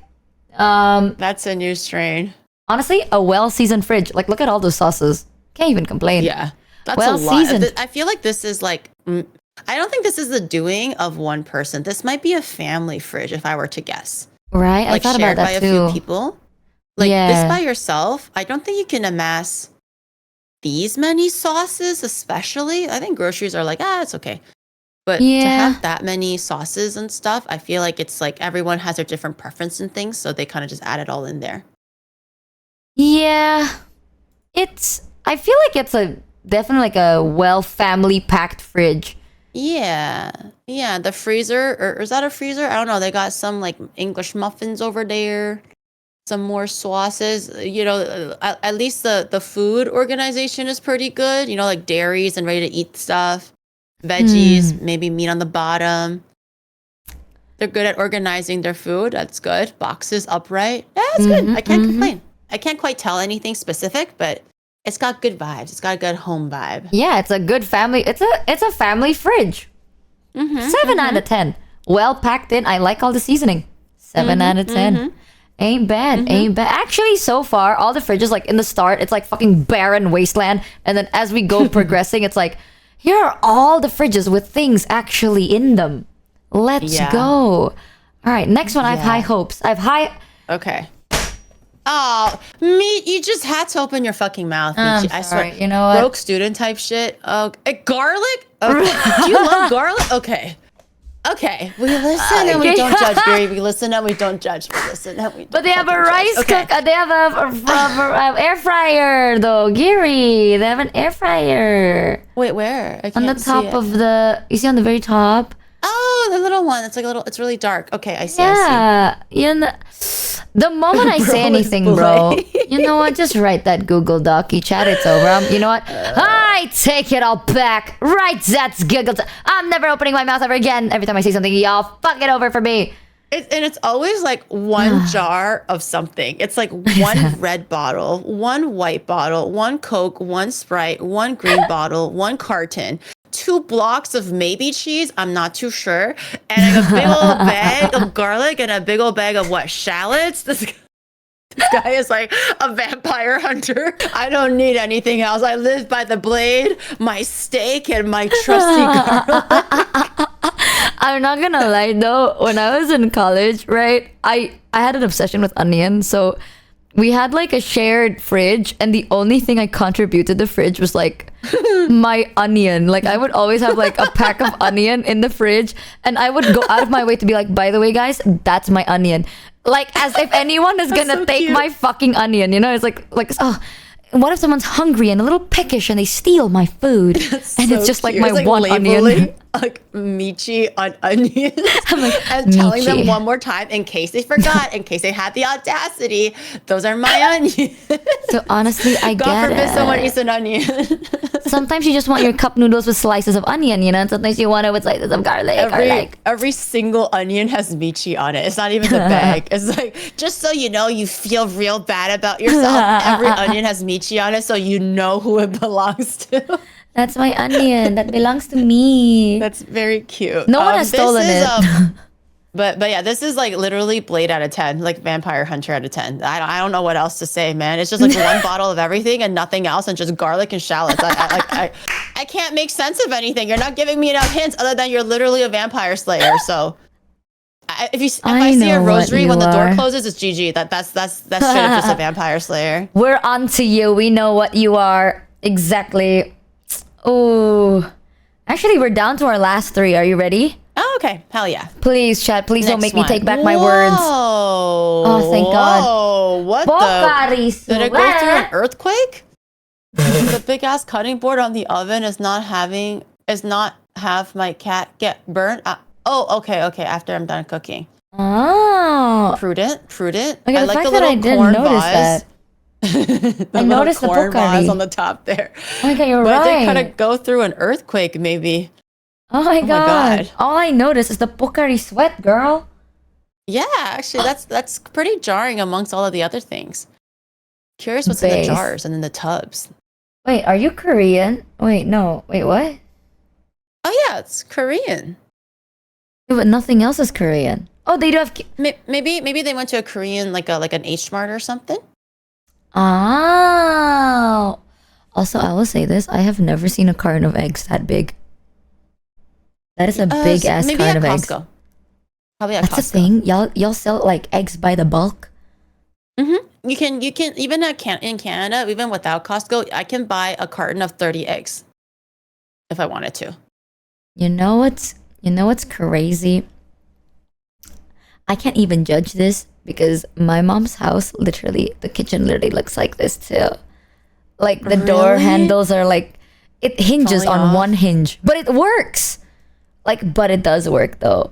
That's a new strain. Honestly, a well-seasoned fridge. Like, look at all those sauces. Can't even complain. Yeah, that's a lot. I feel like this is like. I don't think this is the doing of one person. This might be a family fridge, if I were to guess. Right, like, I thought about that shared too. by a few people. Like this by yourself, I don't think you can amass these many sauces, especially. I think groceries are like, it's okay. But to have that many sauces and stuff, I feel like it's like everyone has their different preference and things, so they kind of just add it all in there. Yeah. I feel like it's definitely like a well family packed fridge. Yeah. Yeah, the freezer, or is that a freezer? I don't know. They got some like English muffins over there. Some more sauces, at least the food organization is pretty good, like dairies and ready to eat stuff, veggies, maybe meat on the bottom. They're good at organizing their food. That's good. Boxes upright. Yeah, it's good. I can't complain. I can't quite tell anything specific, but it's got good vibes. It's got a good home vibe. Yeah, it's a good family. It's a family fridge. 7 out of 10. Well packed in. I like all the seasoning. 7 out of 10. Ain't bad, ain't bad. Actually, so far, all the fridges, like in the start, it's like fucking barren wasteland. And then as we go progressing, it's like, here are all the fridges with things actually in them. Let's go. All right, next one, I have high hopes. Okay. Oh, you just had to open your fucking mouth, Michi. I swear. You know what? Broke student type shit. Oh, garlic? Okay. Do you love garlic? Okay, we listen and we don't judge, Gary. We listen and we don't judge. We listen and we don't. But they have a rice cook. They have a air fryer, though, Gary. They have an air fryer. Wait, where? I can't on the top of the. You see on the very top. Oh, the little one. It's like a little. It's really dark. Okay, I see. Yeah, the moment I say anything, bro, you know what? Just write that Google Doc. Chat. It's over. You know what? I take it all back. Right, that's Google. I'm never opening my mouth ever again. Every time I say something, y'all fuck it over for me. And it's always like one jar of something. It's like one red bottle, one white bottle, one Coke, one Sprite, one green bottle, one carton. 2 blocks of maybe cheese, I'm not too sure, and a big old bag of garlic and a big old bag of shallots. This guy is like a vampire hunter. I don't need anything else. I live by the blade, my steak, and my trusty garlic. I'm not gonna lie though, when I was in college, right, I had an obsession with onion, so we had like a shared fridge, and the only thing I contributed to the fridge was like my onion. Like I would always have like a pack of onion in the fridge, and I would go out of my way to be like, by the way, guys, that's my onion. Like as if anyone is gonna take my fucking onion, It's like oh, what if someone's hungry and a little peckish and they steal my food? And it's just like my one onion. Like Michi on onions. I'm like, and telling them one more time in case they forgot, in case they had the audacity. Those are my onions. So honestly, I get it. God forbid someone eats an onion. Sometimes you just want your cup noodles with slices of onion, and sometimes you want it with slices of garlic. Every single onion has Michi on it. It's not even the bag. It's like, just so you know, you feel real bad about yourself. Every onion has Michi on it, so you know who it belongs to. That's my onion. That belongs to me. That's very cute. No one has stolen it. But yeah, this is like literally Blade out of 10, like Vampire Hunter out of 10. I don't know what else to say, man. It's just like one bottle of everything and nothing else, and just garlic and shallots. I can't make sense of anything. You're not giving me enough hints other than you're literally a vampire slayer. So if I see a rosary when the door closes, it's GG. That's straight up just a vampire slayer. We're on to you. We know what you are exactly. Oh, actually, we're down to our last 3. Are you ready? Oh, okay. Hell yeah. Please, chat. Please don't make me take back my words. Oh, thank God. Oh, what did it go through an earthquake? The big ass cutting board on the oven is not have my cat get burnt. Okay. After I'm done cooking. Oh. Prudent. Okay, I like the little corn vase. I noticed the corn vase on the top there. Oh my God, you're but right. they kind of go through an earthquake, maybe. Oh my my god. God. All I notice is the Pocari sweat, girl. Yeah, actually, that's pretty jarring amongst all of the other things. Curious what's in the Base. jars and in the tubs. Wait, are you Korean? Wait, no. Wait, what? Oh yeah, it's Korean. Yeah, but nothing else is Korean. Oh, they do have. Maybe they went to a Korean like an H Mart or something. Oh. Also, I will say this: I have never seen a carton of eggs that big. That is a big ass maybe carton at of eggs. Costco. Probably at That's Costco. a thing. Y'all sell like eggs by the bulk. Mm-hmm. You can even in Canada, even without Costco, I can buy a carton of 30 eggs if I wanted to. You know what's crazy? I can't even judge this because my mom's house, literally, the kitchen literally looks like this too. Like the door Really? handles are like, it hinges Falling on off? one hinge, but it works. Like, but it does work though.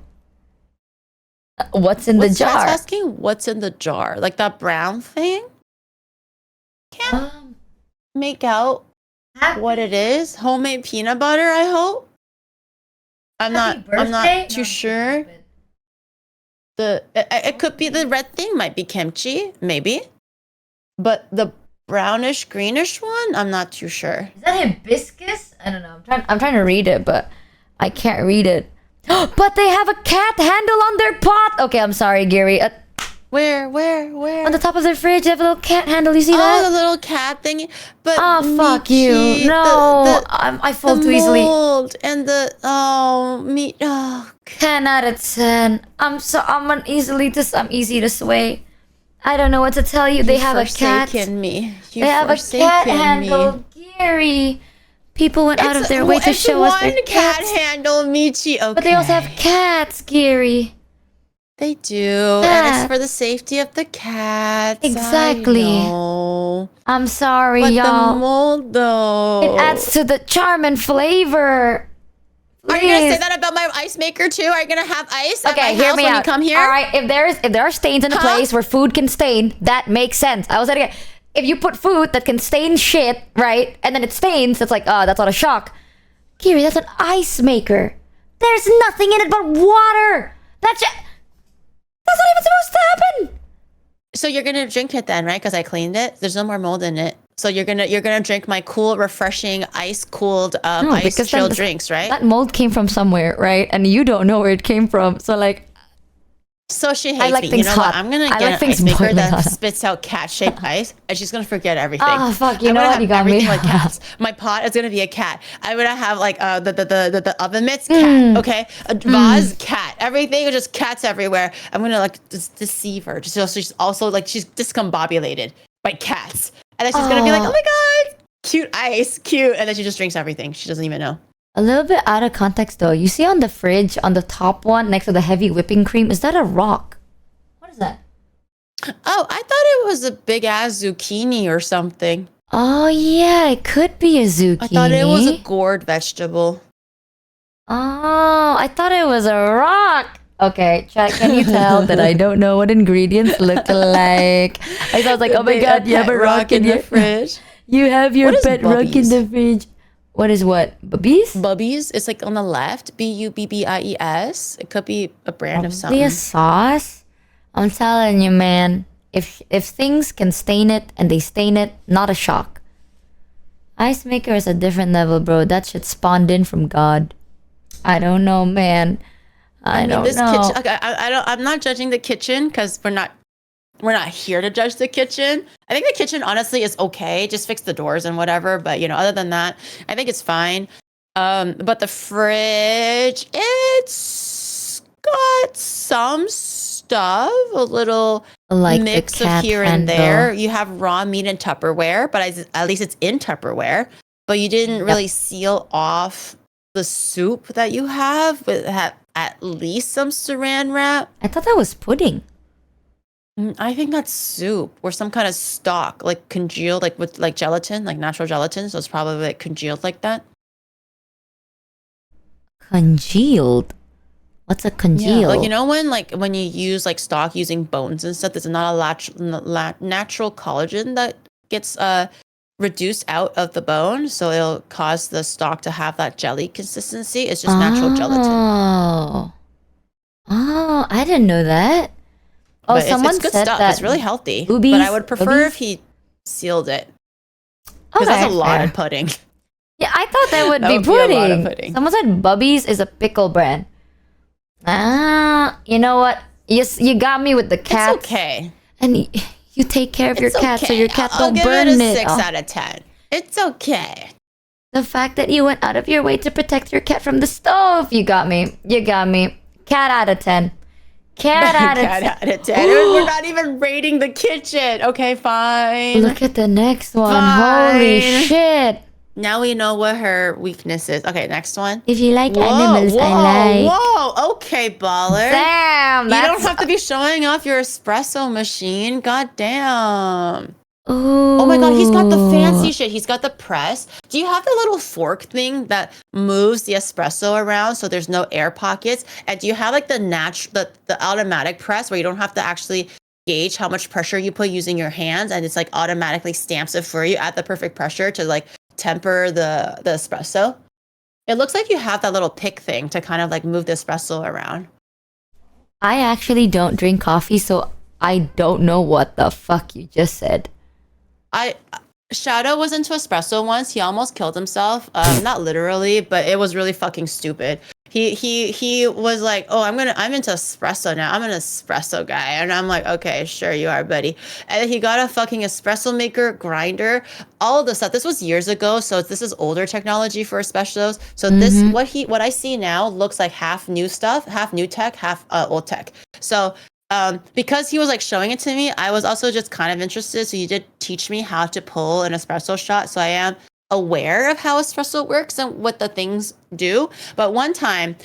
What's in the jar? Chat's asking what's in the jar, like that brown thing. Can't make out what it is. Homemade peanut butter, I hope. I'm not too sure. It could be the red thing, might be kimchi, maybe. But the brownish greenish one, I'm not too sure. Is that hibiscus? I don't know. I'm trying to read it, but I can't read it. But they have a cat handle on their pot. Okay, I'm sorry, Gary. Where? On the top of their fridge, they have a little cat handle. You see that? Oh, the little cat thingy. But Oh, fuck Michi, you. No, the I fall too easily. mold and the me. Oh, 10 out of 10. I'm easy to sway. I don't know what to tell you. They have a cat. Me. They have a cat handle. Gary. People went out of their way to show us their one cat cats. handle, Michi. Okay. But they also have cats, Gary. They do, and it's for the safety of the cats. Exactly. I know. I'm sorry, But y'all. the mold, though. It adds to the charm and flavor. Are you gonna say Please. that about my ice maker too? Are you gonna have ice at my Okay, hear house me when out. you come here? All right, if there are stains in a Huh? place where food can stain, that makes sense. I was saying, if you put food that can stain shit, right, and then it stains, it's like, oh, that's not a shock. Kiri, that's an ice maker. There's nothing in it but water. That's not even supposed to happen. So you're gonna drink it then, right? Because I cleaned it. There's no more mold in it. So you're gonna drink my cool, refreshing, ice cooled, ice chilled drinks, right? That mold came from somewhere, right? And you don't know where it came from. So like, So she hates I like me. things You know hot. what? I'm gonna I get like an things ice maker boiling that hot. spits out cat-shaped ice, and she's gonna forget everything. Oh, fuck, you I'm know gonna what? have You got me. everything like cats. My pot is gonna be a cat. I'm gonna have like the oven mitts cat. Mm. Okay, a vase cat. Everything is just cats everywhere. I'm gonna like deceive her, just so she's also like she's discombobulated by cats, and then she's gonna be like, oh my god, cute ice, cute, and then she just drinks everything. She doesn't even know. A little bit out of context though. You see on the fridge, on the top one, next to the heavy whipping cream, is that a rock? What is that? Oh, I thought it was a big ass zucchini or something. Oh yeah, it could be a zucchini. I thought it was a gourd vegetable. Oh, I thought it was a rock. Okay, chat, can you tell that I don't know what ingredients look like? I was like, oh my god, you have a rock in your fridge. You have your What is pet rock in bubbies? the fridge. What is what? Bubbies? Bubbies. It's like on the left. Bubbies. It could be a brand of Probably something. a sauce? I'm telling you, man. If things can stain it and they stain it, not a shock. Ice maker is a different level, bro. That shit spawned in from God. I don't know, man. I don't this know. kitchen. Okay, I'm not judging the kitchen because we're not here to judge the kitchen. I think the kitchen honestly is okay. Just fix the doors and whatever. But other than that, I think it's fine. But the fridge, it's got some stuff, a little Like the mix of cat here handle. and there. You have raw meat in Tupperware, but at least it's in Tupperware. But you didn't really seal off the soup that you have with at least some saran wrap. I thought that was pudding. I think that's soup or some kind of stock, like congealed, like with like gelatin, like natural gelatin. So it's probably like congealed like that. Congealed? What's a congeal? Yeah, like when you use like stock using bones and stuff, there's not a natural collagen that gets reduce out of the bone, so it'll cause the stock to have that jelly consistency. It's just natural gelatin. Oh, I didn't know that. Oh, But someone it's good said stuff. that It's really healthy. boobies, but I would prefer boobies? if he sealed it. Because Okay, that's a lot fair. of pudding. Yeah, I thought that would That be would be a lot of pudding. pudding. Someone said Bubby's is a pickle brand. You know what? You got me with the cats. It's okay. And you take care of your It's cat so okay. your cat I'll don't give burn it a it. 6 Oh, out of 10. It's okay. the fact that you went out of your way to protect your cat from the stove. You got me. You got me. Cat out of 10. Cat out of 10. Cat out of 10. We're not even rating the kitchen. Okay, fine. Look at the next one. Fine. Holy shit. Now we know what her weakness is. Okay, next one. If you like animals, I like. Whoa. Okay, baller. Damn, You that's... don't have to be showing off your espresso machine. God damn. Ooh. Oh my god, he's got the fancy shit. He's got the press. Do you have the little fork thing that moves the espresso around so there's no air pockets? And do you have like the automatic press where you don't have to actually gauge how much pressure you put using your hands, and it's like automatically stamps it for you at the perfect pressure to like temper the espresso? It looks like you have that little pick thing to kind of like move the espresso around. I actually don't drink coffee, so I don't know what the fuck you just said. Shadow was into espresso once. He almost killed himself. Not literally, but it was really fucking stupid. He was like, "Oh, I'm into espresso now. I'm an espresso guy." And I'm like, "Okay, sure you are, buddy." And he got a fucking espresso maker, grinder, all of the stuff. This was years ago, so this is older technology for espressos. So this what I see now looks like half new stuff, half new tech, half old tech. So because he was like showing it to me, I was also just kind of interested. So he did teach me how to pull an espresso shot. So I am aware of how espresso works and what the things do. But one time,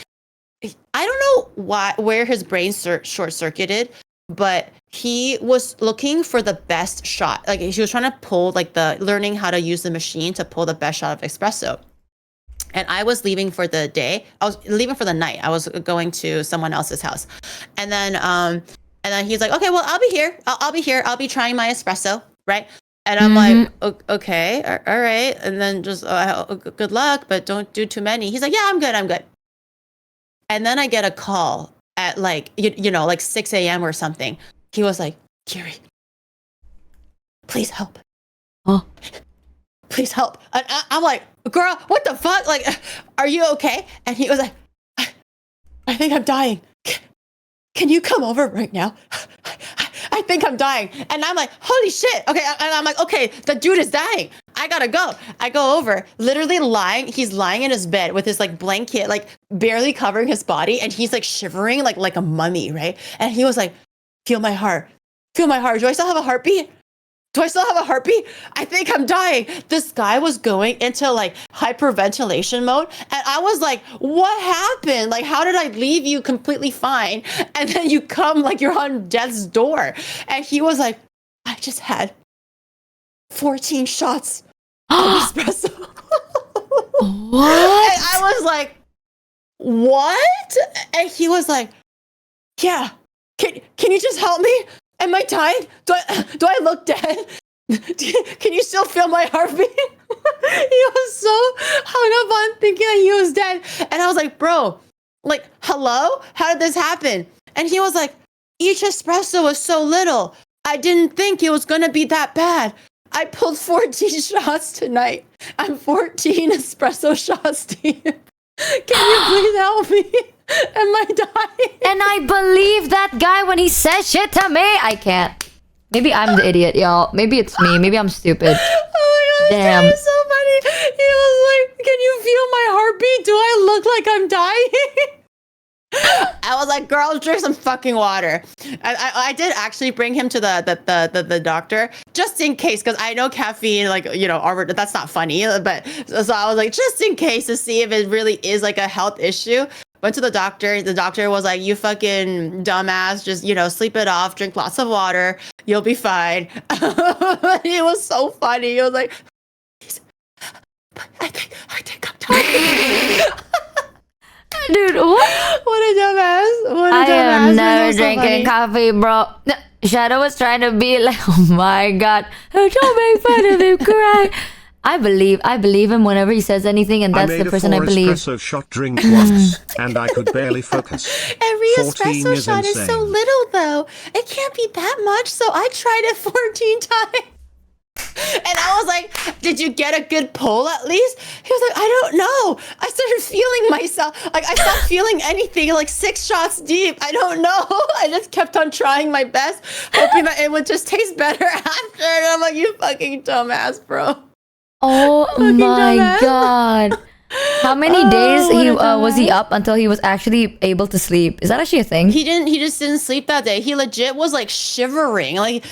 I don't know where his brain short circuited, but he was looking for the best shot. Like he was trying to pull learning how to use the machine to pull the best shot of espresso. And I was leaving for the day. I was leaving for the night. I was going to someone else's house. And then he's like, "Okay, well, I'll be here. I'll be here. I'll be trying my espresso." Right. And I'm like, "Okay, all right." And then just good luck, but don't do too many. He's like, "Yeah, I'm good. And then I get a call at like, like 6 a.m. or something. He was like, "Kiri, please help. Oh. Please help." And I'm like, "Girl, what the fuck? Like, are you okay?" And he was like, I think I'm dying. Can you come over right now? I think I'm dying." And I'm like, "Holy shit." Okay. And I'm like, "Okay, the dude is dying. I gotta go." I go over, literally he's lying in his bed with his like blanket, like barely covering his body. And he's like shivering like a mummy, right? And he was like, "Feel my heart. Feel my heart. Do I still have a heartbeat? Do I still have a heartbeat? I think I'm dying." This guy was going into like hyperventilation mode. And I was like, "What happened? Like, how did I leave you completely fine? And then you come like you're on death's door." And he was like, "I just had 14 shots of espresso." What? And I was like, "What?" And he was like, "Yeah, can you just help me? Am I dying? Do I look dead? Can you still feel my heartbeat?" He was so hung up on thinking that he was dead. And I was like, "Bro, like, hello? How did this happen?" And he was like, "Each espresso was so little. I didn't think it was going to be that bad. I pulled 14 shots tonight. I'm 14 espresso shots deep. Can you please help me? Am I dying?" And I believe that guy when he says shit to me. I can't. Maybe I'm the idiot, y'all. Maybe it's me. Maybe I'm stupid. Oh my gosh, Damn. that is so funny. He was like, "Can you feel my heartbeat? Do I look like I'm dying?" I was like, "Girl, drink some fucking water." I did actually bring him to the doctor just in case, because I know caffeine, like, that's not funny. But so I was like, just in case, to see if it really is like a health issue. Went to the doctor. The doctor was like, "You fucking dumbass, just, sleep it off, drink lots of water. You'll be fine." It was so funny. He was like, "I think I'm dying." Dude, what? What a dumbass. What a I dumbass. am never So drinking funny. coffee, bro. Shadow was trying to be like, oh my god, don't make fun of him, cry. I believe him whenever he says anything, and that's the person I believe. I made a 4 espresso shot drink once, and I could barely focus. Every 14 espresso is shot is so insane. little, though. It can't be that much, so I tried it 14 times. And I was like, did you get a good pull at least? He was like, I don't know. I started feeling myself. Like, I stopped feeling anything, like 6 shots deep. I don't know. I just kept on trying my best, hoping that it would just taste better after. And I'm like, you fucking dumbass, bro. Oh my god. How many days was he up until he was actually able to sleep? Is that actually a thing? He just didn't sleep that day. He legit was like shivering. Like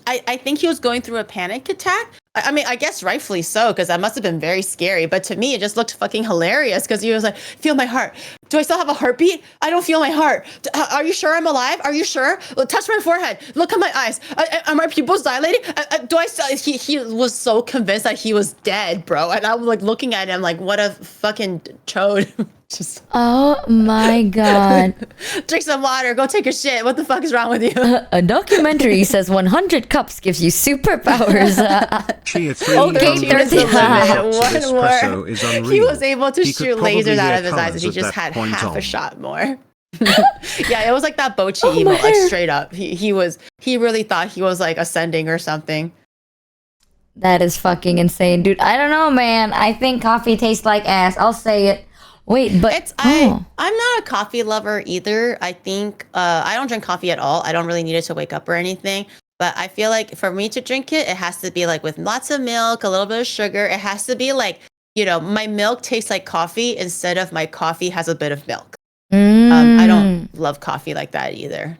I think he was going through a panic attack. I mean, I guess rightfully so, because that must have been very scary. But to me, it just looked fucking hilarious because he was like, feel my heart. Do I still have a heartbeat? I don't feel my heart. Are you sure I'm alive? Are you sure? Touch my forehead. Look at my eyes. Are my pupils dilating? Do I still? He was so convinced that he was dead, bro. And I was like looking at him like, what a fucking chode. Just oh my god. drink some water. Go take a shit. What the fuck is wrong with you? A documentary says 100 cups gives you superpowers. Chia 3 Okay, 30. One more. Is unreal. He was able to He could shoot probably lasers out hear of his eyes colours if he at just that had point half on. a shot more. Yeah, it was like that Bochi Oh emo, my like hair. straight up. He really thought he was like ascending or something. That is fucking insane, dude. I don't know, man. I think coffee tastes like ass. I'll say it. Wait, but I'm not a coffee lover either. I think I don't drink coffee at all. I don't really need it to wake up or anything. But I feel like for me to drink it, it has to be like with lots of milk, a little bit of sugar. It has to be like, my milk tastes like coffee instead of my coffee has a bit of milk. I don't love coffee like that either.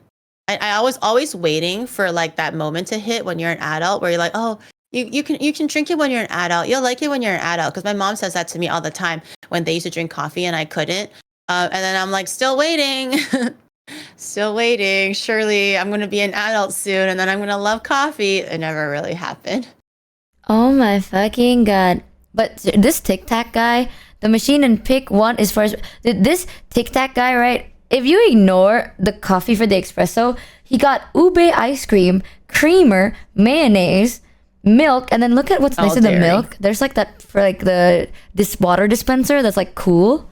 I was always waiting for like that moment to hit when you're an adult where you're like, oh, you can drink it when you're an adult. You'll like it when you're an adult. Because my mom says that to me all the time when they used to drink coffee and I couldn't. And then I'm like, still waiting. Still waiting. Surely I'm going to be an adult soon and then I'm going to love coffee. It never really happened. oh my fucking god. But this Tic Tac guy, the machine and pick one is for this Tic Tac guy, right? If you ignore the coffee for the espresso, he got ube ice cream, creamer, mayonnaise, milk, and then look at what's next to the dairy. milk. There's like that for like this water dispenser that's like cool.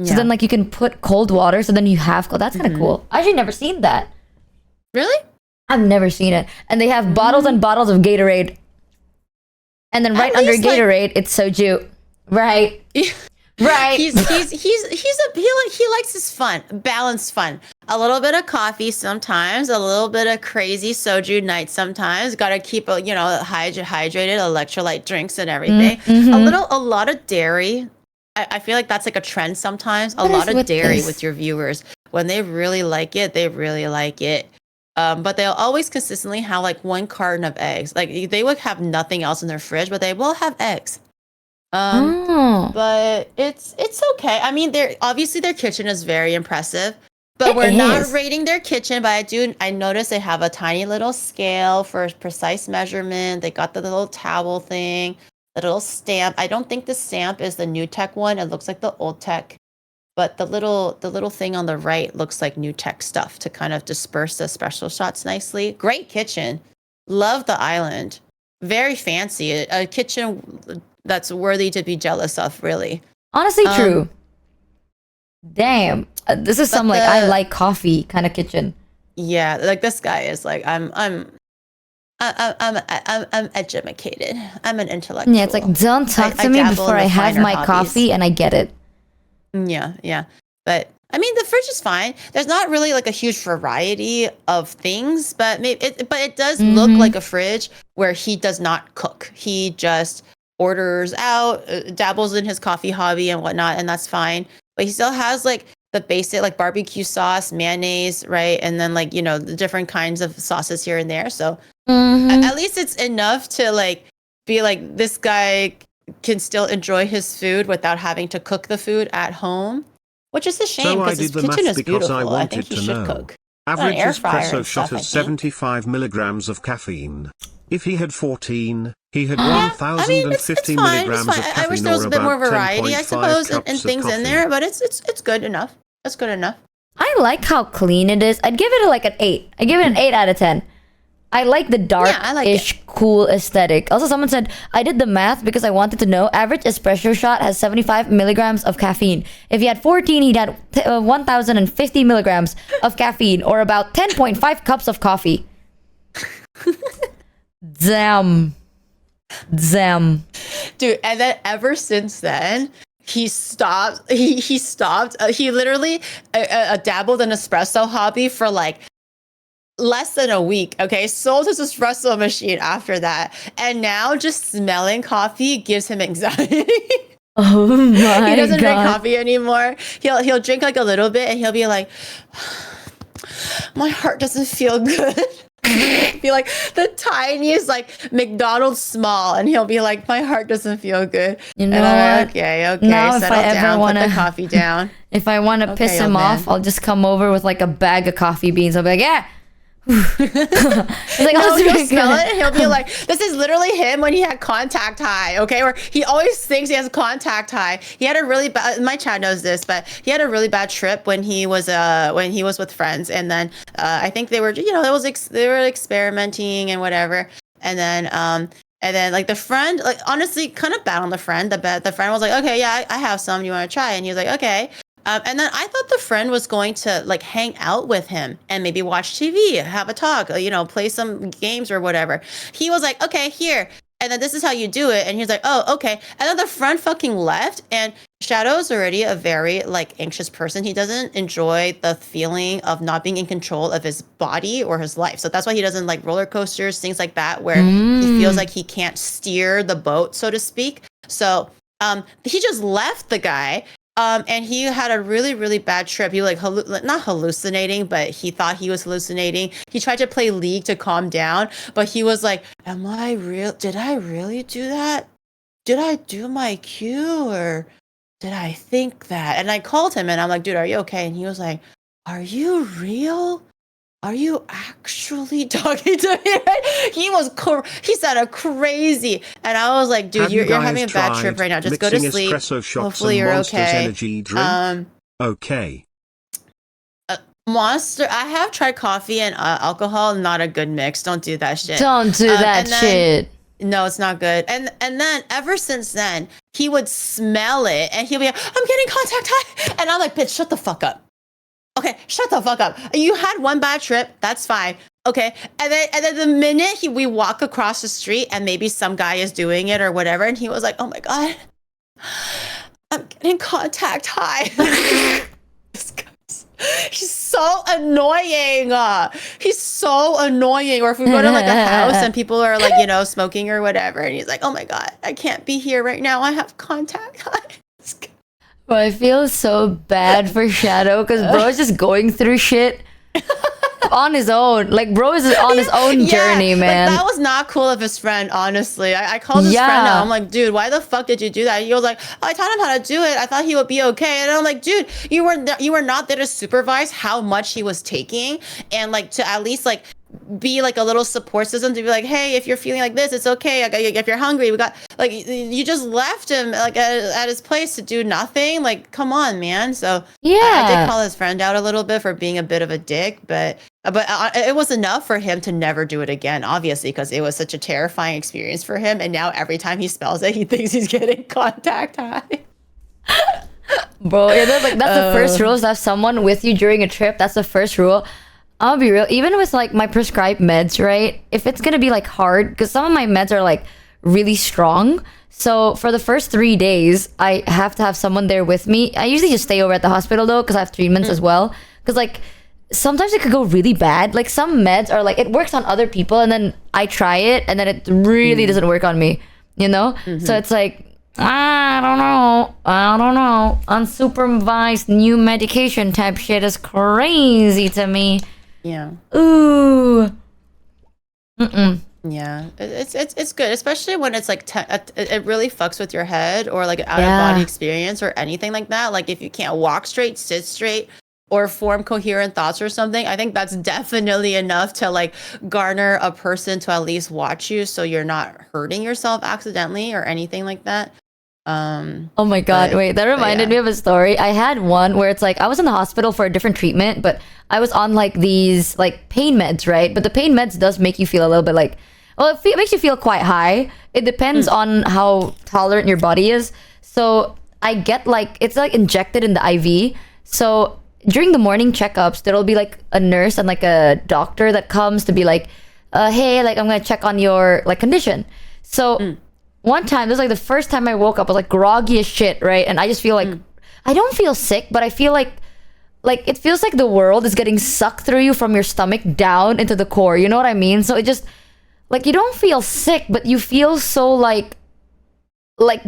So then like you can put cold water, so then you have cold. That's kind of cool. I've actually never seen that. Really? I've never seen it. And they have bottles and bottles of Gatorade. And then right under least, like- Gatorade, it's soju. Right. Right. He likes his fun, balanced fun. A little bit of coffee sometimes, a little bit of crazy soju night sometimes. Got to keep hydrated electrolyte drinks and everything. A lot of dairy. I feel like that's like a trend sometimes. A lot of dairy with your viewers. When they really like it, they really like it. But they'll always consistently have like 1 carton of eggs. Like they would have nothing else in their fridge, but they will have eggs. But it's okay. I mean, obviously their kitchen is very impressive, but we're not rating their kitchen. But I noticed they have a tiny little scale for precise measurement. They got the little towel thing, the little stamp. I don't think the stamp is the new tech one. It looks like the old tech, but the little thing on the right looks like new tech stuff to kind of disperse the special shots nicely. Great kitchen. Love the island. Very fancy. A kitchen that's worthy to be jealous of, really. Honestly, true. Damn, this is some like I like coffee kind of kitchen. Yeah, like this guy is like I'm educated. I'm an intellectual. Yeah, it's like don't talk to me before I have my coffee, and I get it. Yeah. But I mean, the fridge is fine. There's not really like a huge variety of things, but it does look like a fridge where he does not cook. He just orders out, dabbles in his coffee hobby and whatnot, and that's fine. But he still has like the basic like barbecue sauce, mayonnaise, right? And then like, the different kinds of sauces here and there. So at least it's enough to like be like this guy can still enjoy his food without having to cook the food at home, which is a shame because his kitchen is beautiful. I think he should cook. Average air fryer espresso and shot stuff, I has think. 75 milligrams of caffeine. If he had 14, he had Yeah, I mean, 1,050 it's fine. It's milligrams fine. of I caffeine, wish there was or a bit more about variety, I 10.5 suppose, and cups of things in coffee. there. But it's good enough. That's good enough. I like how clean it is. I'd give it like an 8. I give it an 8 out of 10. I like the I like dark-ish, cool aesthetic. Also, someone said, I did the math because I wanted to know. Average espresso shot has 75 milligrams of caffeine. If he had 14, he'd had 1,050 milligrams of caffeine, or about 10.5 cups of coffee. Damn. Dude, and then ever since then, he stopped. He stopped. He literally dabbled in espresso hobby for like less than a week. Okay, sold his espresso machine after that, and now just smelling coffee gives him anxiety. Oh my He doesn't drink God. coffee anymore. He'll drink like a little bit, and he'll be like, my heart doesn't feel good. Be like the tiniest like McDonald's small, and he'll be like, my heart doesn't feel good. You know And I'm what? like, okay, Now if settle I ever down, wanna- put the coffee down. If I want to piss Okay, him old off, man. I'll just come over with like a bag of coffee beans. I'll be like, yeah. It's like, No, "I'll he'll drink smell it." it and he'll be like, this is literally him when he had contact high, okay? Or he always thinks he has contact high. He had a really bad, my chat knows this, but he had a really bad trip when he was with friends. And then I think they were, they were experimenting and whatever. And then like the friend, like honestly, kind of bad on the friend. The friend was like, okay, yeah, I have some. You want to try? And he was like, okay. And then I thought the friend was going to like hang out with him and maybe watch TV, have a talk, play some games or whatever. He was like, okay, here. And then this is how you do it. And he was like, oh, okay. And then the friend fucking left. And Shadow's already a very like anxious person. He doesn't enjoy the feeling of not being in control of his body or his life. So that's why he doesn't like roller coasters, things like that, where he feels like he can't steer the boat, so to speak. So he just left the guy. And he had a really, really bad trip. He was like not hallucinating, but he thought he was hallucinating. He tried to play League to calm down, but he was like, am I real? Did I really do that? Did I do my cue, or did I think that? And I called him and I'm like, dude, are you okay? And he was like, are you real? Are you actually talking to me? He sounded crazy. And I was like, dude, Have you you're guys having a bad trip tried right now. Just go to mixing sleep. espresso shots Hopefully and you're Monster's okay. energy drink? Okay. Monster, I have tried coffee and alcohol. Not a good mix. Don't do that shit. Don't do that and then- shit. No, it's not good. And then ever since then, he would smell it and he'll be like, I'm getting contact high. And I'm like, bitch, shut the fuck up. Okay, shut the fuck up. You had one bad trip. That's fine. Okay. And then the minute we walk across the street and maybe some guy is doing it or whatever, and he was like, oh my God, I'm getting contact high. This guy's, he's so annoying. He's so annoying. Or if we go to like a house and people are like, smoking or whatever, and he's like, oh my God, I can't be here right now. I have contact high. This guy- Bro, I feel so bad for Shadow because bro is just going through shit on his own. Like, bro is on his own journey, man. Like, that was not cool of his friend, honestly. I called his friend out. I'm like, dude, why the fuck did you do that? He was like, oh, I taught him how to do it. I thought he would be okay. And I'm like, dude, you were not there to supervise how much he was taking, and like to at least like be like a little support system to be like, hey, if you're feeling like this, it's okay. If you're hungry, we got like, you just left him like at his place to do nothing. Like, come on, man. So Yeah. I did call his friend out a little bit for being a bit of a dick, but it was enough for him to never do it again, obviously, because it was such a terrifying experience for him. And now every time he smells it, he thinks he's getting contact high. Bro, that's the first rule, is to have someone with you during a trip. That's the first rule. I'll be real, even with like my prescribed meds, right? If it's gonna be like hard, because some of my meds are like really strong. So for the first 3 days, I have to have someone there with me. I usually just stay over at the hospital though, because I have treatments as well. Because like sometimes it could go really bad. Like some meds are like, it works on other people, and then I try it, and then it really doesn't work on me, So it's like, I don't know. Unsupervised new medication type shit is crazy to me. Yeah. Ooh. Yeah, it's good, especially when it's like it really fucks with your head, or like an out of body experience or anything like that. Like if you can't walk straight, sit straight, or form coherent thoughts or something, I think that's definitely enough to like garner a person to at least watch you so you're not hurting yourself accidentally or anything like that. Oh my god, wait, that reminded me of a story. I had one where it's like I was in the hospital for a different treatment, but I was on like these like pain meds, right? But the pain meds does make you feel a little bit like, well, it makes you feel quite high. It depends on how tolerant your body is. So I get like, it's like injected in the IV. So during the morning checkups, there'll be like a nurse and like a doctor that comes to be like, hey, like I'm gonna check on your like condition. So one time, this is like the first time I woke up, I was like groggy as shit, right? And I just feel like, I don't feel sick, but I feel like it feels like the world is getting sucked through you from your stomach down into the core. You know what I mean? So it just, like, you don't feel sick, but you feel so like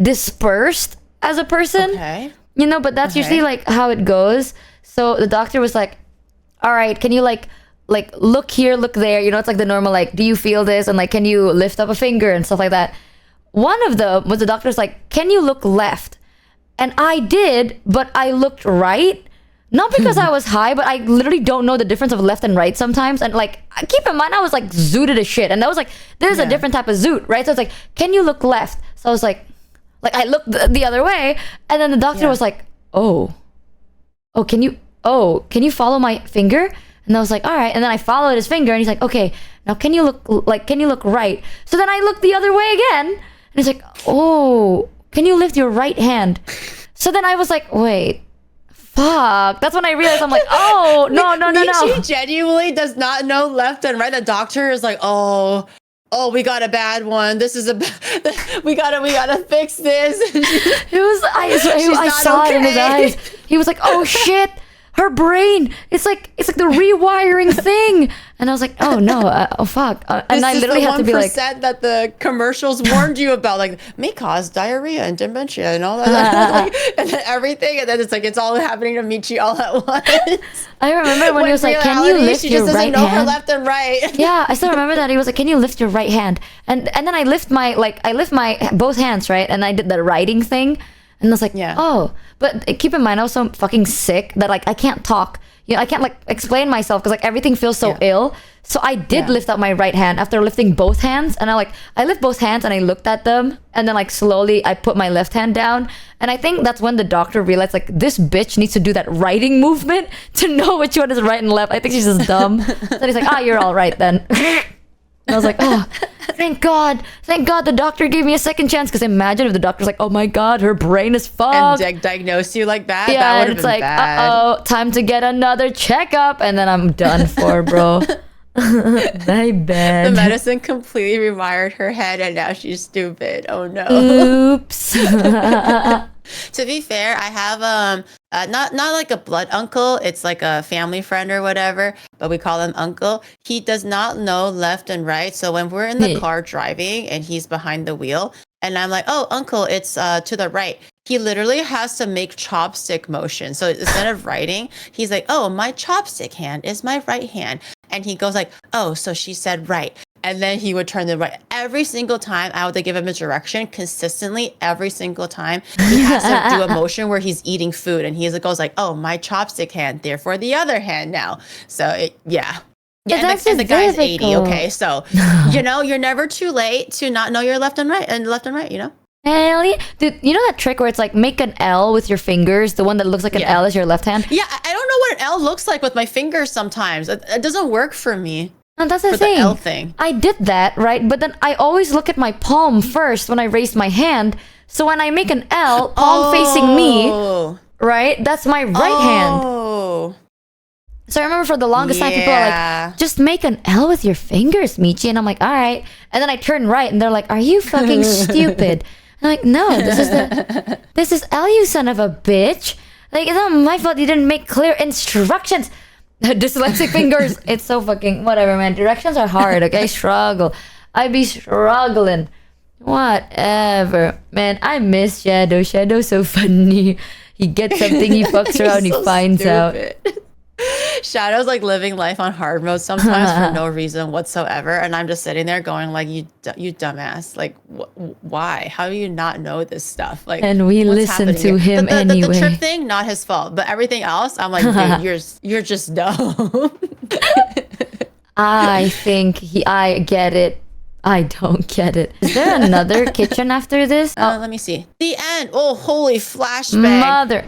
dispersed as a person. Okay. You know, but that's usually like how it goes. So the doctor was like, all right, can you like look here, look there? You know, it's like the normal, like, do you feel this? And like, can you lift up a finger and stuff like that? One of them was the doctor's like, can you look left? And I did, but I looked right. Not because I was high, but I literally don't know the difference of left and right sometimes. And like, keep in mind, I was like zooted as shit. And that was like, there's a different type of zoot, right? So it's like, can you look left? So I was like I looked the other way. And then the doctor was like, can you follow my finger? And I was like, all right. And then I followed his finger and he's like, okay, now can you look right? So then I looked the other way again. And he's like, oh, can you lift your right hand? So then I was like, wait, fuck. That's when I realized, I'm like, oh, no. Michi genuinely does not know left and right. The doctor is like, oh, we got a bad one. This is we gotta fix this. I saw it in his eyes. He was like, oh shit. Her brain, it's like the rewiring thing. And I was like, oh no, oh fuck. And I literally had to be like, that the commercials warned you about, like, may cause diarrhea and dementia and all that, and then everything. And then it's like, it's all happening to Michi all at once. I remember when he was like, can you lift your right hand? She just doesn't know her left and right. Yeah, I still remember that. He was like, can you lift your right hand? And then I lift my both hands, right? And I did the writing thing. And I was like, oh, but keep in mind, I was so fucking sick that like I can't talk. You know, I can't like explain myself because like everything feels so ill. So I did lift up my right hand after lifting both hands. And I lift both hands and I looked at them. And then like slowly I put my left hand down. And I think that's when the doctor realized like this bitch needs to do that writing movement to know which one is right and left. I think she's just dumb. So he's like, you're all right then. And I was like, oh, thank God the doctor gave me a second chance. Because imagine if the doctor's like, oh my God, her brain is fucked. And diagnose you like that? Yeah, that and it's like, uh-oh, time to get another checkup. And then I'm done for, bro. My bad. The medicine completely rewired her head and now she's stupid. Oh no. Oops. To be fair, I have not like a blood uncle. It's like a family friend or whatever, but we call him uncle. He does not know left and right. So when we're in the car driving and he's behind the wheel and I'm like, oh, uncle, it's to the right. He literally has to make chopstick motion. So instead of writing, he's like, oh, my chopstick hand is my right hand. And he goes like, oh, so she said right. And then he would turn the right. Every single time I would give him a direction consistently, every single time he has to do a motion where he's eating food. And he goes like, oh, my chopstick hand, therefore the other hand now. So Yeah, and the guy's 80, okay? So, you know, you're never too late to not know your left and right, you know? Hell yeah. Dude, you know that trick where it's like make an L with your fingers? The one that looks like an L is your left hand? Yeah, I don't know what an L looks like with my fingers sometimes. It doesn't work for me. No, that's the thing. The L thing. I did that, right? But then I always look at my palm first when I raise my hand. So when I make an L, palm facing me, right? That's my right hand. So I remember for the longest time, people are like, just make an L with your fingers, Michi. And I'm like, all right. And then I turn right and they're like, are you fucking stupid? I'm like, no, this is L, you son of a bitch. Like, it's not my fault you didn't make clear instructions. Dyslexic fingers. It's so fucking whatever, man. Directions are hard, okay? Struggle. I be struggling. Whatever. Man, I miss Shadow. Shadow's so funny. He gets something, he fucks around, he finds out. Shadow's like living life on hard mode sometimes for no reason whatsoever, and I'm just sitting there going like, you dumbass, like why? How do you not know this stuff? Like, and we listen to him the anyway. The trip thing, not his fault, but everything else, I'm like, dude, you're just dumb. I think I get it. I don't get it. Is there another kitchen after this? Let me see. The end. Oh, holy flashbang. Mother.